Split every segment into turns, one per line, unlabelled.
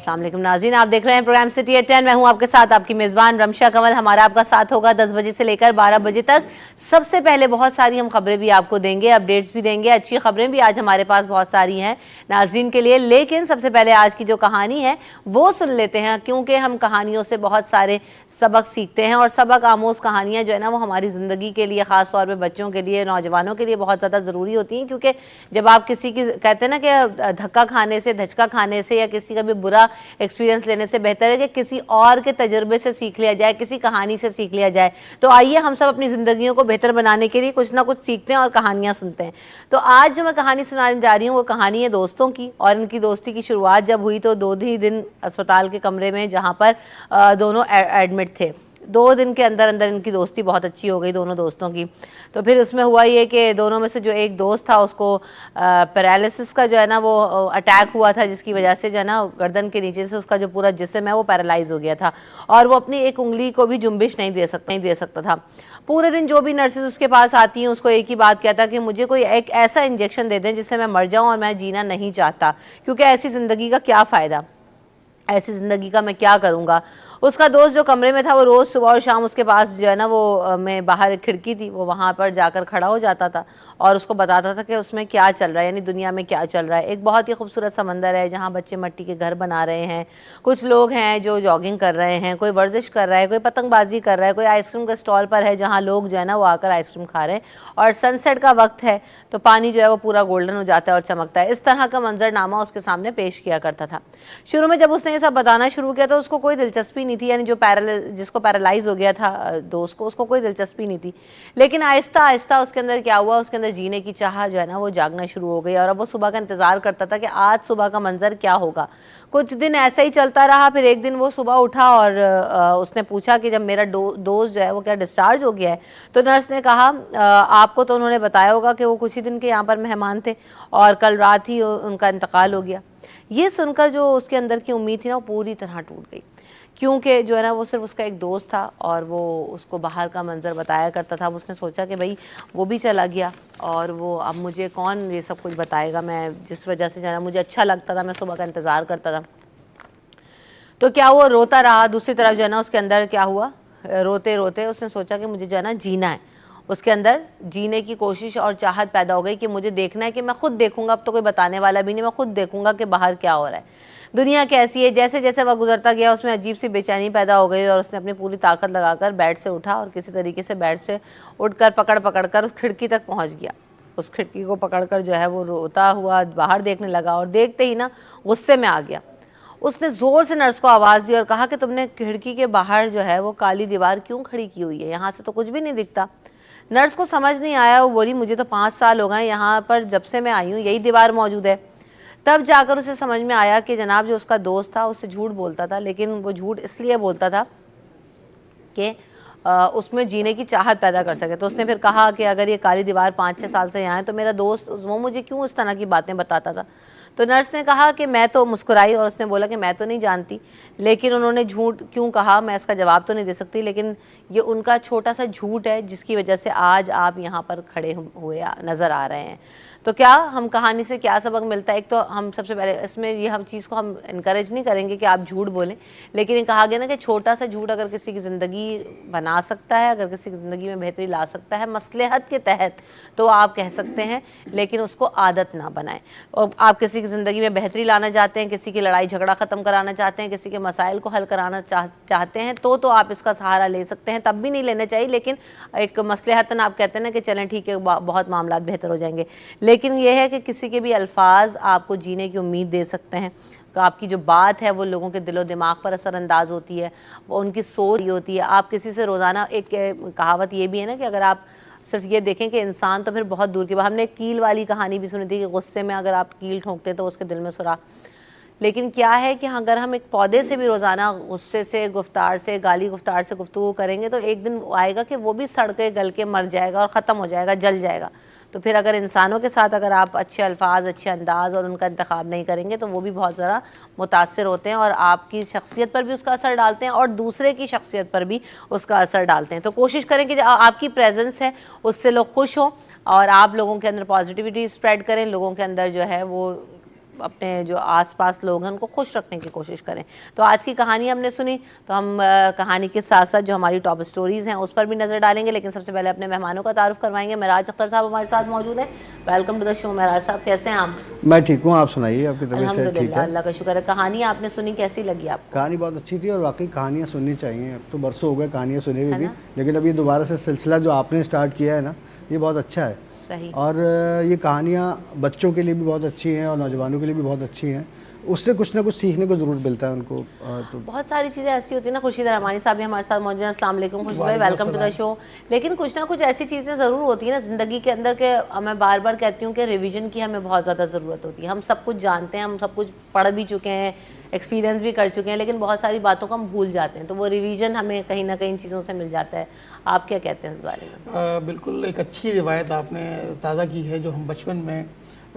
अस्सलाम वालेकुम नाज़रीन, आप देख रहे हैं प्रोग्राम सिटी एट 10। मैं हूं आपके साथ आपकी मेज़बान रमशा कमल। हमारा आपका साथ होगा 10 बजे से लेकर 12 बजे तक। सबसे पहले बहुत सारी हम खबरें भी आपको देंगे, अपडेट्स भी देंगे, अच्छी खबरें भी आज हमारे पास बहुत सारी हैं नाज़रीन के लिए। लेकिन सबसे पहले आज की जो कहानी है वो सुन लेते हैं, क्योंकि हम कहानियों से बहुत सारे सबक सीखते हैं और सबक आमोज़ कहानियाँ जो है ना वो हमारी ज़िंदगी के लिए, ख़ास तौर पर बच्चों के लिए, नौजवानों के लिए बहुत ज़्यादा ज़रूरी होती हैं। क्योंकि जब आप किसी की कहते हैं ना कि धक्का खाने से, धचका खाने से या किसी का भी बुरा एक्सपीरियंस लेने से बेहतर है कि किसी और के तजुर्बे से सीख लिया जाए, किसी कहानी से सीख लिया जाए। तो आइए हम सब अपनी ज़िंदगियों को बेहतर बनाने के लिए कुछ ना कुछ सीखते हैं और कहानियाँ सुनते हैं। तो आज जो मैं कहानी सुनाने जा रही हूँ वो कहानी है दोस्तों की। और इनकी दोस्ती की शुरुआत जब हुई तो 2 ही दिन अस्पताल के कमरे में, जहाँ पर दोनों एडमिट थे, 2 दिन के अंदर अंदर इनकी दोस्ती बहुत अच्छी हो गई दोनों दोस्तों की। तो फिर उसमें हुआ ये कि दोनों में से जो एक दोस्त था उसको पैरालिसिस का जो है ना वो अटैक हुआ था, जिसकी वजह से जो है ना गर्दन के नीचे से उसका जो पूरा जिस्म है वो पैरालाइज हो गया था और वो अपनी एक उंगली को भी जुम्बिश नहीं दे सकता था। पूरे दिन जो भी नर्सेज उसके पास आती हैं उसको एक ही बात कहता कि मुझे कोई एक ऐसा इंजेक्शन दे दें जिससे मैं मर जाऊँ और मैं जीना नहीं चाहता, क्योंकि ऐसी ज़िंदगी का क्या फ़ायदा, ऐसी ज़िंदगी का मैं क्या करूँगा। उसका दोस्त जो कमरे में था वो रोज़ सुबह और शाम उसके पास जो है ना वो में बाहर एक खिड़की थी, वो वहाँ पर जाकर खड़ा हो जाता था और उसको बताता था कि उसमें क्या चल रहा है, यानी दुनिया में क्या चल रहा है। एक बहुत ही खूबसूरत समंदर है जहाँ बच्चे मिट्टी के घर बना रहे हैं, कुछ लोग हैं जो जॉगिंग कर रहे हैं, कोई वर्जिश कर रहा है, कोई पतंगबाजी कर रहा है, कोई आइसक्रीम के स्टॉल पर है जहाँ लोग जो है ना वो आकर आइसक्रीम खा रहे हैं। और सनसेट का वक्त है तो पानी जो है वो पूरा गोल्डन हो जाता है और चमकता है। इस तरह का मंजरनामा उसके सामने पेश किया करता था। शुरू में जब उसने ये सब बताना शुरू किया तो उसको कोई दिलचस्पी नहीं थी, यानी जो जिसको पैरालाइज हो गया था दोस्त को, उसको कोई दिलचस्पी नहीं थी। लेकिन आहिस्ता आहिस्ता उसके अंदर क्या हुआ, उसके अंदर जीने की चाह जो है ना वो जागना शुरू हो गई और अब वो सुबह का इंतज़ार करता था कि आज सुबह का मंजर क्या होगा। कुछ दिन ऐसा ही चलता रहा। फिर एक दिन वो सुबह उठा और उसने पूछा कि जब मेरा दोस्त जो है वो क्या डिस्चार्ज हो गया है। तो नर्स ने कहा आपको तो उन्होंने बताया होगा कि वो कुछ ही दिन के यहाँ पर मेहमान थे और कल रात ही उनका इंतकाल हो गया। ये सुनकर जो उसके अंदर की उम्मीद थी ना वो पूरी तरह टूट गई, क्योंकि जो है ना वो सिर्फ उसका एक दोस्त था और वो उसको बाहर का मंजर बताया करता था। उसने सोचा कि भाई वो भी चला गया और वो अब मुझे कौन ये सब कुछ बताएगा, मैं जिस वजह से जो है ना मुझे अच्छा लगता था, मैं सुबह का इंतज़ार करता था। तो क्या हुआ, रोता रहा। दूसरी तरफ जो है ना उसके अंदर क्या हुआ, रोते रोते उसने सोचा कि मुझे जो है ना जीना है। उसके अंदर जीने की कोशिश और चाहत पैदा हो गई कि मुझे देखना है, कि मैं खुद देखूंगा, अब तो कोई बताने वाला भी नहीं, मैं खुद देखूंगा कि बाहर क्या हो रहा है, दुनिया कैसी है। जैसे जैसे वह गुजरता गया उसमें अजीब सी बेचैनी पैदा हो गई और उसने अपनी पूरी ताकत लगाकर बेड से उठा और किसी तरीके से बेड से उठकर पकड़ कर उस खिड़की तक पहुंच गया। उस खिड़की को पकड़कर जो है वो रोता हुआ बाहर देखने लगा और देखते ही ना गुस्से में आ गया। उसने ज़ोर से नर्स को आवाज़ दी और कहा कि तुमने खिड़की के बाहर जो है वो काली दीवार क्यों खड़ी की हुई है, यहाँ से तो कुछ भी नहीं दिखता। नर्स को समझ नहीं आया। वो बोली मुझे तो 5 साल हो गए यहाँ पर, जब से मैं आई हूँ यही दीवार मौजूद है। तब जाकर उसे समझ में आया कि जनाब जो उसका दोस्त था उससे झूठ बोलता था, लेकिन वो झूठ इसलिए बोलता था कि उसमें जीने की चाहत पैदा कर सके। तो उसने फिर कहा कि अगर ये काली दीवार 5-6 साल से यहाँ है तो मेरा दोस्त वो मुझे क्यों इस तरह की बातें बताता था। तो नर्स ने कहा कि मैं तो मुस्कुराई और उसने बोला कि मैं तो नहीं जानती, लेकिन उन्होंने झूठ क्यों कहा मैं इसका जवाब तो नहीं दे सकती, लेकिन ये उनका छोटा सा झूठ है जिसकी वजह से आज आप यहाँ पर खड़े हुए नज़र आ रहे हैं। तो क्या हम कहानी से क्या सबक मिलता है, एक तो हम सबसे पहले इसमें ये हम चीज़ को हम इनकरेज नहीं करेंगे कि आप झूठ बोलें, लेकिन ये कहा गया ना कि छोटा सा झूठ अगर किसी की ज़िंदगी बना सकता है, अगर किसी की ज़िंदगी में बेहतरी ला सकता है मसलहत के तहत, तो आप कह सकते हैं, लेकिन उसको आदत ना बनाएं। और आप किसी की ज़िंदगी में बेहतरी लाना चाहते हैं, किसी की लड़ाई झगड़ा ख़त्म कराना चाहते हैं, किसी के मसाइल को हल कराना चाहते हैं तो आप इसका सहारा ले सकते हैं। तब भी नहीं लेना चाहिए, लेकिन एक मसलहतन आप कहते हैं ना कि चलें ठीक है बहुत मामला बेहतर हो जाएंगे। लेकिन यह है कि किसी के भी अल्फाज आपको जीने की उम्मीद दे सकते हैं। तो आपकी जो बात है वो लोगों के दिलो दिमाग पर असरअंदाज होती है, वो उनकी सोच होती है। आप किसी से रोज़ाना, एक कहावत ये भी है ना कि अगर आप सिर्फ ये देखें कि इंसान तो फिर बहुत दूर की बात। हमने एक कील वाली कहानी भी सुनी थी कि गुस्से में अगर आप कील ठोंकते तो उसके दिल में सुराख। लेकिन क्या है कि अगर हम एक पौधे से भी रोज़ाना गुस्से से, गुफ्तार से, गाली गुफ्तार से गुफ्तगू करेंगे तो एक दिन आएगा कि वो भी सड़ के गल के मर जाएगा और ख़त्म हो जाएगा, जल जाएगा। तो फिर अगर इंसानों के साथ अगर आप अच्छे अल्फाज, अच्छे अंदाज और उनका इंतखाब नहीं करेंगे तो वो भी बहुत ज़्यादा मुतासर होते हैं और आपकी शख्सियत पर भी उसका असर डालते हैं और दूसरे की शख्सियत पर भी उसका असर डालते हैं। तो कोशिश करें कि आपकी प्रेजेंस है उससे लोग खुश हों और आप लोगों के अंदर पॉजिटिविटी स्प्रेड करें, लोगों के अंदर जो है वो अपने जो आसपास लोग हैं उनको खुश रखने की कोशिश करें। तो आज की कहानी हमने सुनी, तो हम कहानी के साथ साथ जो हमारी टॉप स्टोरीज़ हैं उस पर भी नज़र डालेंगे, लेकिन सबसे पहले अपने मेहमानों का तारुफ करवाएंगे। महराज अख्तर साहब हमारे साथ मौजूद हैं। वेलकम टू द शो महराज साहब, कैसे हैं आप?
मैं ठीक हूँ, आप सुनाइए, आपकी तबीयत ठीक है?
अल्हम्दुलिल्लाह, अल्लाह का शुक्र है। कहानी आपने सुनी, कैसी लगी आपको?
कहानी बहुत अच्छी थी और वाकई कहानियाँ सुननी चाहिए। अब तो बरसों हो गए कहानियाँ सुने हुए भी, लेकिन अब ये दोबारा से सिलसिला जो आपने स्टार्ट किया है ना, ये बहुत अच्छा है।
सही।
और ये कहानियाँ बच्चों के लिए भी बहुत अच्छी हैं और नौजवानों के लिए भी बहुत अच्छी हैं। उससे कुछ ना कुछ सीखने को ज़रूर मिलता है उनको। तो
बहुत सारी चीज़ें ऐसी होती है ना। खुर्शीद रहमानी साहब भी हमारे साथ मौजूद हैं। अस्सलाम वालेकुम खुर्शीद भाई, वेलकम टू द शो। लेकिन कुछ ना कुछ ऐसी चीज़ें ज़रूर होती है ना ज़िंदगी के अंदर के मैं बार बार कहती हूँ कि रिवीजन की हमें बहुत ज़्यादा ज़रूरत होती है। हम सब कुछ जानते हैं, हम सब कुछ पढ़ भी चुके हैं, एक्सपीरियंस भी कर चुके हैं, लेकिन बहुत सारी बातों को हम भूल जाते हैं। तो वो रिवीजन हमें कहीं ना कहीं चीज़ों से मिल जाता है। आप क्या कहते हैं इस बारे में?
बिल्कुल एक अच्छी रिवायत आपने ताज़ा की है, जो हम बचपन में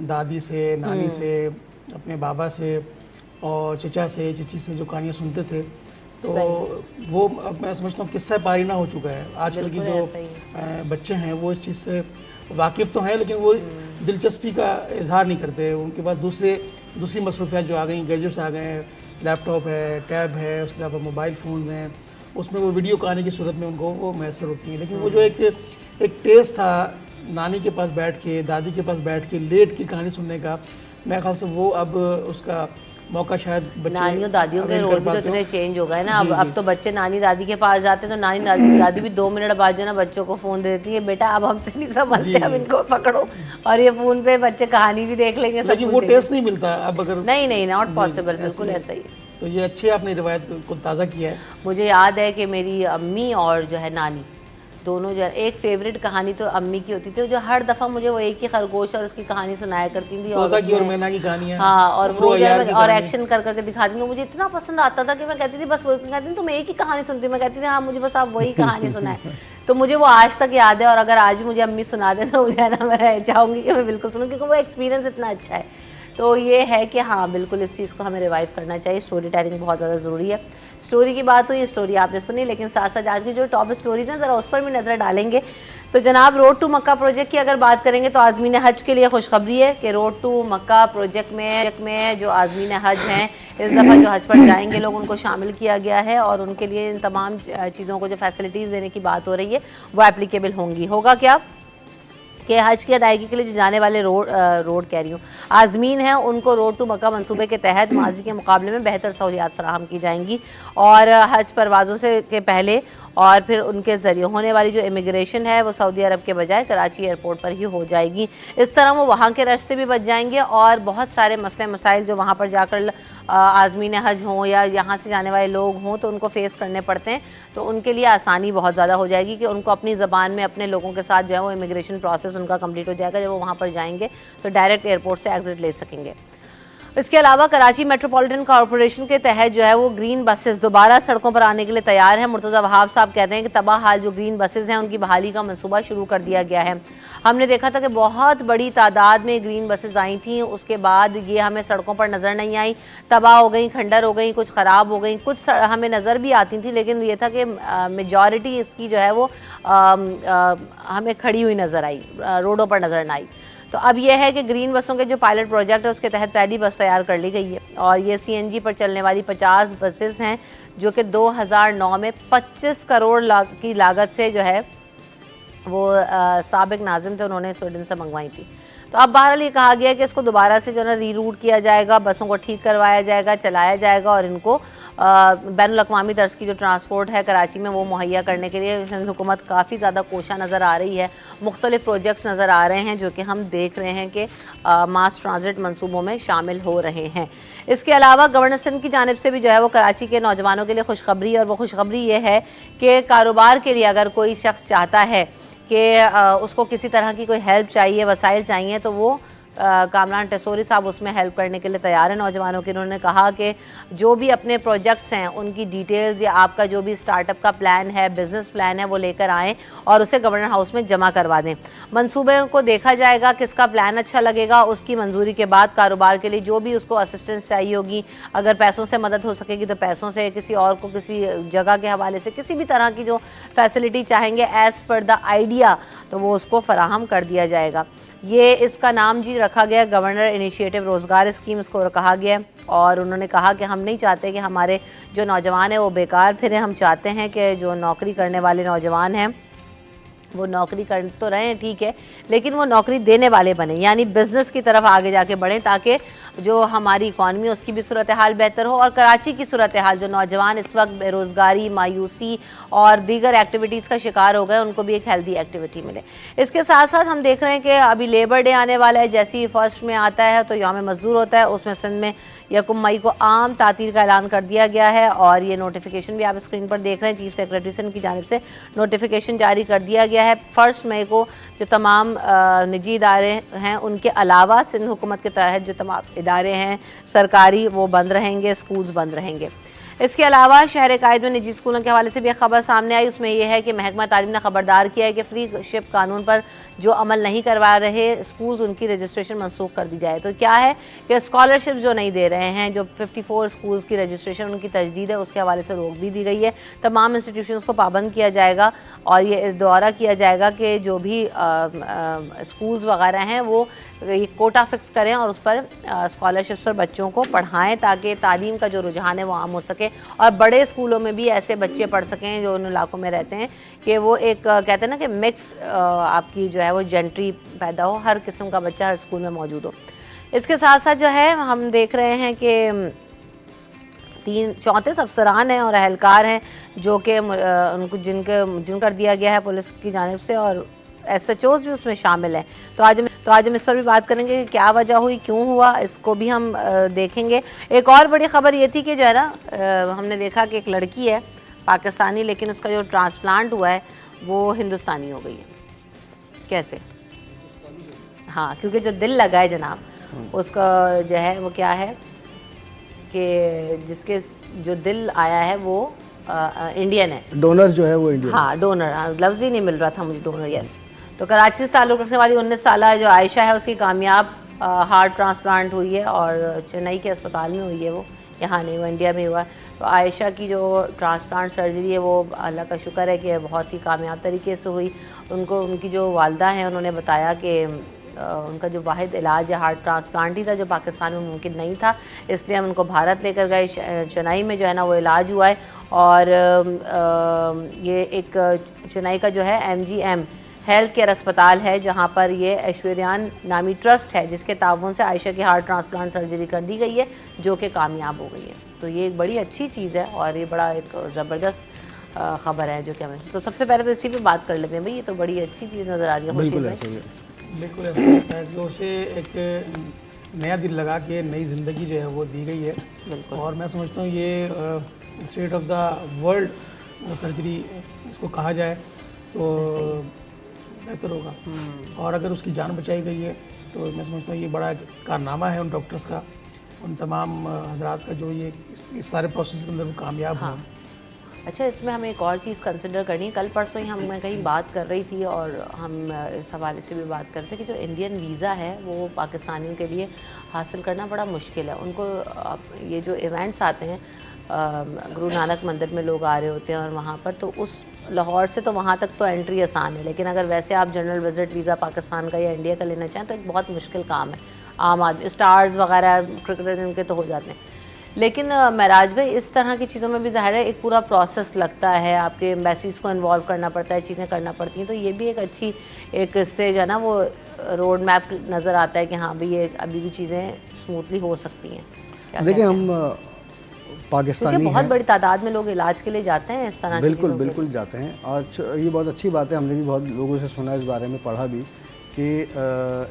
दादी से, नानी से, अपने बाबा से और चचा से, चची से जो कहानियाँ सुनते थे, तो वो अब मैं समझता हूँ किस्सा पारीना हो चुका है। आजकल की जो बच्चे हैं वो इस चीज़ से वाकिफ़ तो हैं, लेकिन वो दिलचस्पी का इजहार नहीं करते। उनके पास दूसरी मसरूफियात जो आ गई, गैजेट्स आ गए हैं, लैपटॉप है, टैब है, उसके अलावा मोबाइल फ़ोन हैं, उसमें वो वीडियो कहानी की सूरत में उनको वो मैसर होती हैं। लेकिन वो जो एक टेस्ट था नानी के पास बैठ के, दादी के पास बैठ के लेट की कहानी सुनने का, मेरे ख्याल से वो अब उसका मौका शायद
नानियों दादियों के रोल भी तो इतने चेंज हो गए ना। अब तो बच्चे नानी दादी के पास जाते हैं तो नानी दादी भी 2 मिनट बाद जो ना बच्चों को फ़ोन दे देती है, बेटा अब हमसे नहीं संभलते, अब इनको पकड़ो, और ये फ़ोन पे बच्चे कहानी भी देख लेंगे।
लेकिन वो टेस्ट नहीं मिलता अब, अगर
नहीं, नॉट पॉसिबल, बिल्कुल ऐसा ही।
तो ये अच्छे आपने रिवायत को ताज़ा किया है।
मुझे याद है कि मेरी अम्मी और जो है नानी दोनों जो एक फेवरेट कहानी तो अम्मी की होती थी, जो हर दफ़ा मुझे वो एक ही खरगोश और उसकी कहानी सुनाया करती थी।
और मैना की कहानियाँ,
हाँ, और वो और एक्शन कर करके दिखाती थी। मुझे इतना पसंद आता था कि मैं कहती थी बस वो कहती थी तुम एक ही कहानी सुनती, मैं कहती थी हाँ मुझे बस आप वही कहानी सुनाए। तो मुझे वो आज तक याद है, और अगर आज भी मुझे अम्मी सुना दे तो मुझे ना मैं चाहूँगी कि मैं बिल्कुल सुनूँ, क्योंकि वो एक्सपीरियंस इतना अच्छा है। तो ये है कि हाँ बिल्कुल इस चीज़ को हमें रिवाइव करना चाहिए। स्टोरी टेलिंग बहुत ज़्यादा ज़रूरी है। स्टोरी की बात हुई, स्टोरी आपने सुनी, लेकिन साथ साथ आज की जो टॉप स्टोरीज हैं ज़रा उस पर भी नज़र डालेंगे। तो जनाब, रोड टू मक्का प्रोजेक्ट की अगर बात करेंगे तो आज़मीन हज के लिए खुशखबरी है कि रोड टू मक्का प्रोजेक्ट में जो आज़मीन हज हैं इस दफ़ा जो हज पर जाएंगे लोग, उनको शामिल किया गया है और उनके लिए इन तमाम चीज़ों को जो फैसिलिटीज़ देने की बात हो रही है वो एप्लीकेबल होंगी। होगा क्या कि हज की अदायगी के लिए जो जाने वाले रोड कह रही हूँ आज़मीन हैं, उनको रोड टू मक्का मंसूबे के तहत माजी के मुकाबले में बेहतर सहूलियात फराहम की जाएंगी, और हज परवाज़ों से के पहले और फिर उनके ज़रिए होने वाली जो इमिग्रेशन है वो सऊदी अरब के बजाय कराची एयरपोर्ट पर ही हो जाएगी। इस तरह वो वहाँ के रश से भी बच जाएंगे और बहुत सारे मसले मसाइल जो वहाँ पर जाकर आज़मीन हज हों या यहाँ से जाने वाले लोग हों तो उनको फेस करने पड़ते हैं, तो उनके लिए आसानी बहुत ज़्यादा हो जाएगी कि उनको अपनी ज़बान में अपने लोगों के साथ जो है वो इमिग्रेशन प्रोसेस उनका कंप्लीट हो जाएगा। जब वो वहाँ पर जाएंगे तो डायरेक्ट एयरपोर्ट से एग्जिट ले सकेंगे। इसके अलावा कराची मेट्रोपॉलिटन कॉरपोरेशन के तहत जो है वो ग्रीन बसेस दोबारा सड़कों पर आने के लिए तैयार हैं। मुर्तज़ा वहाब साहब कहते हैं कि तबाह हाल जो ग्रीन बसेस हैं उनकी बहाली का मंसूबा शुरू कर दिया गया है। हमने देखा था कि बहुत बड़ी तादाद में ग्रीन बसेस आई थी, उसके बाद ये हमें सड़कों पर नज़र नहीं आई, तबाह हो गई, खंडर हो गई, कुछ ख़राब हो गई, कुछ हमें नज़र भी आती थी, लेकिन ये था कि मेजॉरिटी इसकी जो है वो हमें खड़ी हुई नज़र आई, रोडों पर नज़र ना आई। तो अब यह है कि ग्रीन बसों के जो पायलट प्रोजेक्ट है उसके तहत पहली बस तैयार कर ली गई है, और ये CNG पर चलने वाली 50 बसेस हैं जो कि 2009 में 25 करोड़ की लागत से जो है वो साबिक नाज़िम थे, उन्होंने स्वीडन से मंगवाई थी। तो अब बहरहाल ये कहा गया है कि इसको दोबारा से जो है ना रीरूट किया जाएगा, बसों को ठीक करवाया जाएगा, चलाया जाएगा, और इनको बैनुल अक़वामी दर्ज की जो ट्रांसपोर्ट है कराची में वो मुहैया करने के लिए हिंद हुकूमत काफ़ी ज़्यादा कोशा नज़र आ रही है। मुख्तलिफ प्रोजेक्ट्स नज़र आ रहे हैं जो कि हम देख रहे हैं कि मास ट्रांजिट मनसूबों में शामिल हो रहे हैं। इसके अलावा गवर्नर सिंध की जानिब से भी जो है वो कराची के नौजवानों के लिए खुशखबरी है, और वो खुशखबरी ये है कि कारोबार के लिए अगर कोई शख्स चाहता है कि उसको किसी तरह की कोई हेल्प चाहिए, वसाइल चाहिए, तो वो कामरान टेसोरी साहब उसमें हेल्प करने के लिए तैयार है नौजवानों की। उन्होंने कहा कि जो भी अपने प्रोजेक्ट्स हैं उनकी डिटेल्स या आपका जो भी स्टार्टअप का प्लान है, बिज़नेस प्लान है, वो लेकर आएँ और उसे गवर्नर हाउस में जमा करवा दें। मंसूबे को देखा जाएगा, किसका प्लान अच्छा लगेगा, उसकी मंजूरी के बाद कारोबार के लिए जो भी उसको असिस्टेंस चाहिए होगी, अगर पैसों से मदद हो सकेगी तो पैसों से, किसी और को किसी जगह के हवाले से किसी भी तरह की जो फैसिलिटी चाहेंगे एज़ पर द आइडिया तो वो उसको फराहम कर दिया जाएगा। ये इसका नाम जी रखा गया गवर्नर इनिशिएटिव रोज़गार स्कीम, इसको कहा गया है। और उन्होंने कहा कि हम नहीं चाहते कि हमारे जो नौजवान हैं वो बेकार फिरे, हम चाहते हैं कि जो नौकरी करने वाले नौजवान हैं वो नौकरी कर तो रहे हैं ठीक है, लेकिन वो नौकरी देने वाले बने, यानी बिज़नेस की तरफ आगे जाके बढ़ें, ताकि जो हमारी इकॉनमी है उसकी भी सूरत हाल बेहतर हो। और कराची की सूरत हाल, जो नौजवान इस वक्त बेरोज़गारी, मायूसी और दीगर एक्टिविटीज़ का शिकार हो गए, उनको भी एक हेल्दी एक्टिविटी मिले। इसके साथ साथ हम देख रहे हैं कि अभी लेबर डे आने वाला है, जैसे ही फर्स्ट में आता है तो यौम मज़दूर होता है, उसमें सिंध में 1 मई को आम तातील का ऐलान कर दिया गया है। और ये नोटिफिकेशन भी आप स्क्रीन पर देख रहे हैं, चीफ सेक्रेटरी सिंध की जानिब से नोटिफिकेशन जारी कर दिया गया है। 1 मई को जो तमाम निजी इदारे हैं उनके अलावा सिंध हुकूमत के तहत जो तमाम इदारे हैं सरकारी वो बंद रहेंगे, स्कूल्स बंद रहेंगे। इसके अलावा शहर कायद में निजी स्कूलों के हवाले से भी एक खबर सामने आई, उसमें यह है कि महकमा तालीम ने खबरदार किया है कि फ्री शिप कानून पर जो अमल नहीं करवा रहे स्कूल्स, उनकी रजिस्ट्रेशन मनसूख कर दी जाए। तो क्या है कि स्कॉलरशिप जो नहीं दे रहे हैं, जो 54 स्कूल्स की रजिस्ट्रेशन उनकी तजदीद है, उसके हवाले से रोक भी दी गई है। तमाम इंस्टीट्यूशंस को पाबंद किया जाएगा और ये दौरा किया जाएगा कि जो भी स्कूल्स वगैरह हैं वो ये कोटा फिक्स करें और उस पर स्कॉलरशिप्स पर बच्चों को पढ़ाएं, ताकि तालीम का जो रुझान है वो आम हो सके और बड़े स्कूलों में भी ऐसे बच्चे पढ़ सकें जो उन इलाकों में रहते हैं, कि वो एक कहते हैं ना कि मिक्स आपकी जो है वो जेंट्री पैदा हो, हर किस्म का बच्चा हर स्कूल में मौजूद हो। इसके साथ साथ जो है हम देख रहे हैं कि 34 अफसरान हैं और अहलकार हैं जो कि उनको जिनकर दिया गया है पुलिस की जानिब से, और SHOs भी उसमें शामिल हैं। तो आज हम इस पर भी बात करेंगे कि क्या वजह हुई, क्यों हुआ, इसको भी हम देखेंगे। एक और बड़ी ख़बर ये थी कि जो है ना हमने देखा कि एक लड़की है पाकिस्तानी, लेकिन उसका जो ट्रांसप्लांट हुआ है वो हिंदुस्तानी हो गई है। कैसे? हाँ, क्योंकि जो दिल लगा है जनाब उसका जो है वो क्या है कि जिसके जो दिल आया है वो इंडियन है,
डोनर जो है वो इंडियन।
हाँ डोनर, लफ्ज़ ही नहीं मिल रहा था मुझे, डोनर यस। तो कराची से ताल्लुक़ रखने वाली 19 साल जो आयशा है उसकी कामयाब हार्ट ट्रांसप्लांट हुई है और चेन्नई के अस्पताल में हुई है, वो यहाँ नहीं हुआ, इंडिया में हुआ। तो आयशा की जो ट्रांसप्लांट सर्जरी है वो अल्लाह का शुक्र है कि बहुत ही कामयाब तरीके से हुई। उनकी जो वालदा हैं उन्होंने बताया कि उनका जो वाहिद इलाज है हार्ट ट्रांसप्लांट ही था, जो पाकिस्तान में मुमकिन नहीं था, इसलिए हम उनको भारत लेकर गए। चेन्नई में जो है ना वो इलाज हुआ है और ये एक चेन्नई का जो है MGM हेल्थ केयर अस्पताल है, जहाँ पर ये ऐश्वर्यान नामी ट्रस्ट है, जिसके ताउन से आयशा की हार्ट ट्रांसप्लांट सर्जरी कर दी गई है जो कि कामयाब हो गई है। तो ये एक बड़ी अच्छी चीज़ है और ये बड़ा एक ज़बरदस्त ख़बर है जो कि हमें, तो सबसे पहले तो इसी पे बात कर लेते हैं भाई, ये तो बड़ी अच्छी चीज़ नज़र आ रही है।
बिल्कुल ऐसा ही है,
बिल्कुल ऐसा लगता है कि उसे एक नया दिल लगा के नई ज़िंदगी जो है वो दी गई है।
बिल्कुल।
और मैं समझता हूँ ये state of the world surgery इसको कहा जाए तो बेहतर होगा। और अगर उसकी जान बचाई गई है तो मैं समझता हूँ ये बड़ा एक कारनामा है उन डॉक्टर्स का, उन तमाम हजरात का जो ये इस सारे प्रोसेस के अंदर वो कामयाब हुए।
अच्छा, इसमें हमें एक और चीज़ कंसिडर करनी है। कल परसों ही मैं कहीं बात कर रही थी और हम इस हवाले से भी बात करते थे कि जो इंडियन वीज़ा है वो पाकिस्तानियों के लिए हासिल करना बड़ा मुश्किल है। उनको ये जो इवेंट्स आते हैं गुरु नानक मंदिर में लोग आ रहे होते हैं और वहाँ पर, तो उस लाहौर से तो वहाँ तक तो एंट्री आसान है, लेकिन अगर वैसे आप जनरल विज़िट वीज़ा पाकिस्तान का या इंडिया का लेना चाहें तो एक बहुत मुश्किल काम है। आम आदमी, स्टार्स वगैरह क्रिकेटर्स इनके तो हो जाते हैं, लेकिन महराज भाई इस तरह की चीज़ों में भी ज़ाहिर है एक पूरा प्रोसेस लगता है, आपके एम्बेसीज़ को इन्वॉल्व करना पड़ता है, चीज़ें करना पड़ती हैं। तो ये भी एक अच्छी एक इससे जो है ना वो रोड मैप नज़र आता है कि हाँ भाई ये अभी भी चीज़ें स्मूथली हो सकती हैं।
देखिए हम पाकिस्तानी
बहुत बड़ी तादाद में लोग इलाज के लिए जाते हैं इस तरह,
बिल्कुल जाते हैं। और ये बहुत अच्छी बात है, हमने भी बहुत लोगों से सुना, इस बारे में पढ़ा भी कि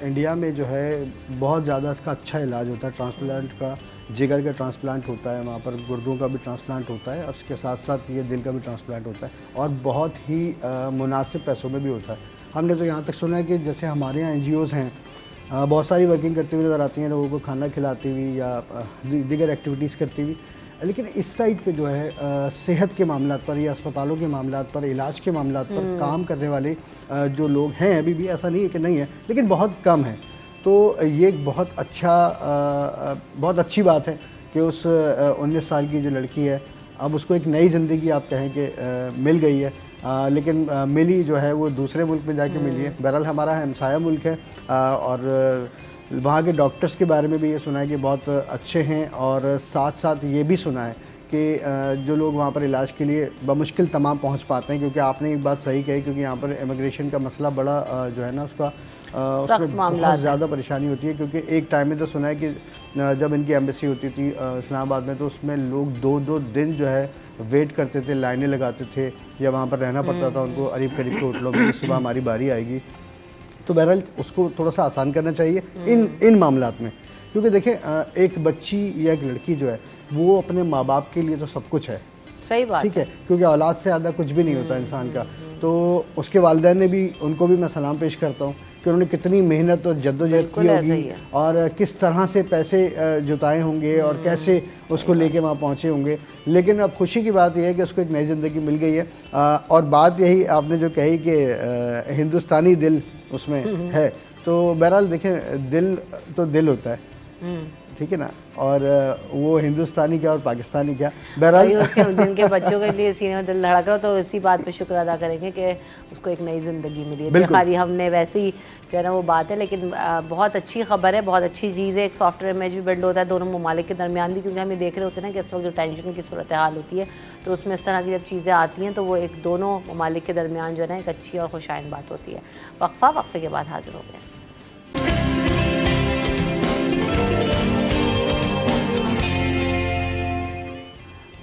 इंडिया में जो है बहुत ज़्यादा इसका अच्छा इलाज होता है। ट्रांसप्लांट का, जिगर का ट्रांसप्लांट होता है, वहाँ पर गुर्दों का भी ट्रांसप्लांट होता है और उसके साथ साथ ये दिल का भी ट्रांसप्लांट होता है और बहुत ही मुनासिब पैसों में भी होता है। हमने तो यहाँ तक सुना है कि जैसे हमारे यहाँ NGOs हैं बहुत सारी वर्किंग करती हुई नज़र आती हैं, लोगों को खाना खिलाती हुई या दीगर एक्टिविटीज़ करती हुई, लेकिन इस साइड पे जो है सेहत के मामलात पर या अस्पतालों के मामलात पर, इलाज के मामलात पर काम करने वाले जो लोग हैं, अभी भी ऐसा नहीं है कि नहीं है, लेकिन बहुत कम है। तो ये एक बहुत अच्छी बात है कि उस 19 साल की जो लड़की है अब उसको एक नई ज़िंदगी आप कहें कि मिल गई है। लेकिन मिली जो है वो दूसरे मुल्क में जाके मिली है। बहरहाल हमारा हमसाया मुल्क है और वहाँ के डॉक्टर्स के बारे में भी ये सुना है कि बहुत अच्छे हैं, और साथ साथ ये भी सुना है कि जो लोग वहाँ पर इलाज के लिए बमुश्किल तमाम पहुँच पाते हैं, क्योंकि आपने एक बात सही कही, क्योंकि यहाँ पर इमिग्रेशन का मसला बड़ा जो है ना उसका उसमें बहुत ज़्यादा परेशानी होती है। क्योंकि एक टाइम में तो सुना है कि जब इनकी एम्बेसी होती थी इस्लामाबाद में, तो उसमें लोग 2-2 दिन जो है वेट करते थे, लाइनें लगाते थे, या वहाँ पर रहना पड़ता था उनको करीब करीब के होटलों में, सुबह हमारी बारी आएगी। तो बहरहाल उसको थोड़ा सा आसान करना चाहिए इन मामलात में, क्योंकि देखें एक बच्ची या एक लड़की जो है वो अपने माँ बाप के लिए तो सब कुछ है।
सही बात, ठीक
है, क्योंकि औलाद से ज़्यादा कुछ भी नहीं होता इंसान का। तो उसके वालिदैन ने भी, उनको भी मैं सलाम पेश करता हूँ कि उन्होंने कितनी मेहनत और जद्दोजहद की होगी, और किस तरह से पैसे जुटाए होंगे और कैसे उसको लेके वहाँ पहुँचे होंगे। लेकिन अब खुशी की बात यह है कि उसको एक नई ज़िंदगी मिल गई है। और बात यही आपने जो कही कि हिंदुस्तानी दिल उसमें है, तो बहरहाल देखें दिल तो दिल होता है, ठीक है ना, और वो हिंदुस्तानी क्या और पाकिस्तानी क्या, बहरहाल
उसके जिनके बच्चों के लिए सीने में दिल धड़क रहा, तो इसी बात पे शुक्र अदा करेंगे कि उसको एक नई ज़िंदगी मिली है। खाली हमने वैसे ही जो है ना वो बात है, लेकिन बहुत अच्छी खबर है, बहुत अच्छी चीज़ है। एक सॉफ्टवेयर इमेज भी बिल्ड होता है दोनों ममालिक के दरमियान भी, क्योंकि हम ये देख रहे होते हैं ना कि इस वक्त जो टेंशन की सूरत हाल होती है, तो उसमें इस तरह की जब चीज़ें आती हैं तो वो एक दोनों ममालिक के दरमियान जो है ना एक अच्छी और खुशाइन बात होती है। वक्फे के बाद हाजिर होते हैं।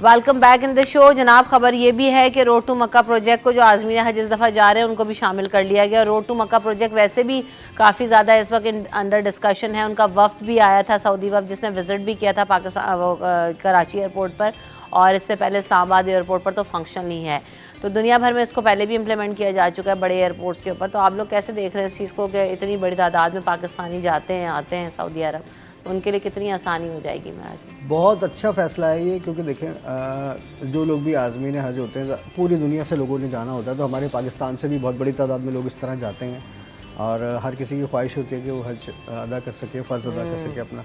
Welcome back in the show. जनाब, खबर ये भी है कि रोड टू मक्का प्रोजेक्ट को जो आज़मीन हज इस दफ़ा जा रहे हैं उनको भी शामिल कर लिया गया। रोड टू मक्का प्रोजेक्ट वैसे भी काफ़ी ज़्यादा इस वक्त अंडर डिस्कशन है। उनका वफ्द भी आया था, सऊदी वफ्द, जिसने विज़िट भी किया था पाकिस्तान कराची एयरपोर्ट पर, और इससे पहले इस्लामाबाद एयरपोर्ट पर तो फंक्शन ही है। तो दुनिया भर में इसको पहले भी इम्प्लीमेंट किया जा चुका है बड़े एयरपोर्ट्स के ऊपर। तो आप लोग कैसे देख रहे हैं इस चीज़ को कि इतनी बड़ी तादाद में पाकिस्तानी जाते हैं, आते हैं सऊदी अरब, तो उनके लिए कितनी आसानी हो जाएगी? मैं
बहुत अच्छा फ़ैसला है ये, क्योंकि देखें जो लोग भी आज़मीन हज होते हैं, पूरी दुनिया से लोगों ने जाना होता है, तो हमारे पाकिस्तान से भी बहुत बड़ी तादाद में लोग इस तरह जाते हैं, और हर किसी की ख्वाहिश होती है कि वो हज अदा कर सके, फ़र्ज़ अदा कर सके अपना।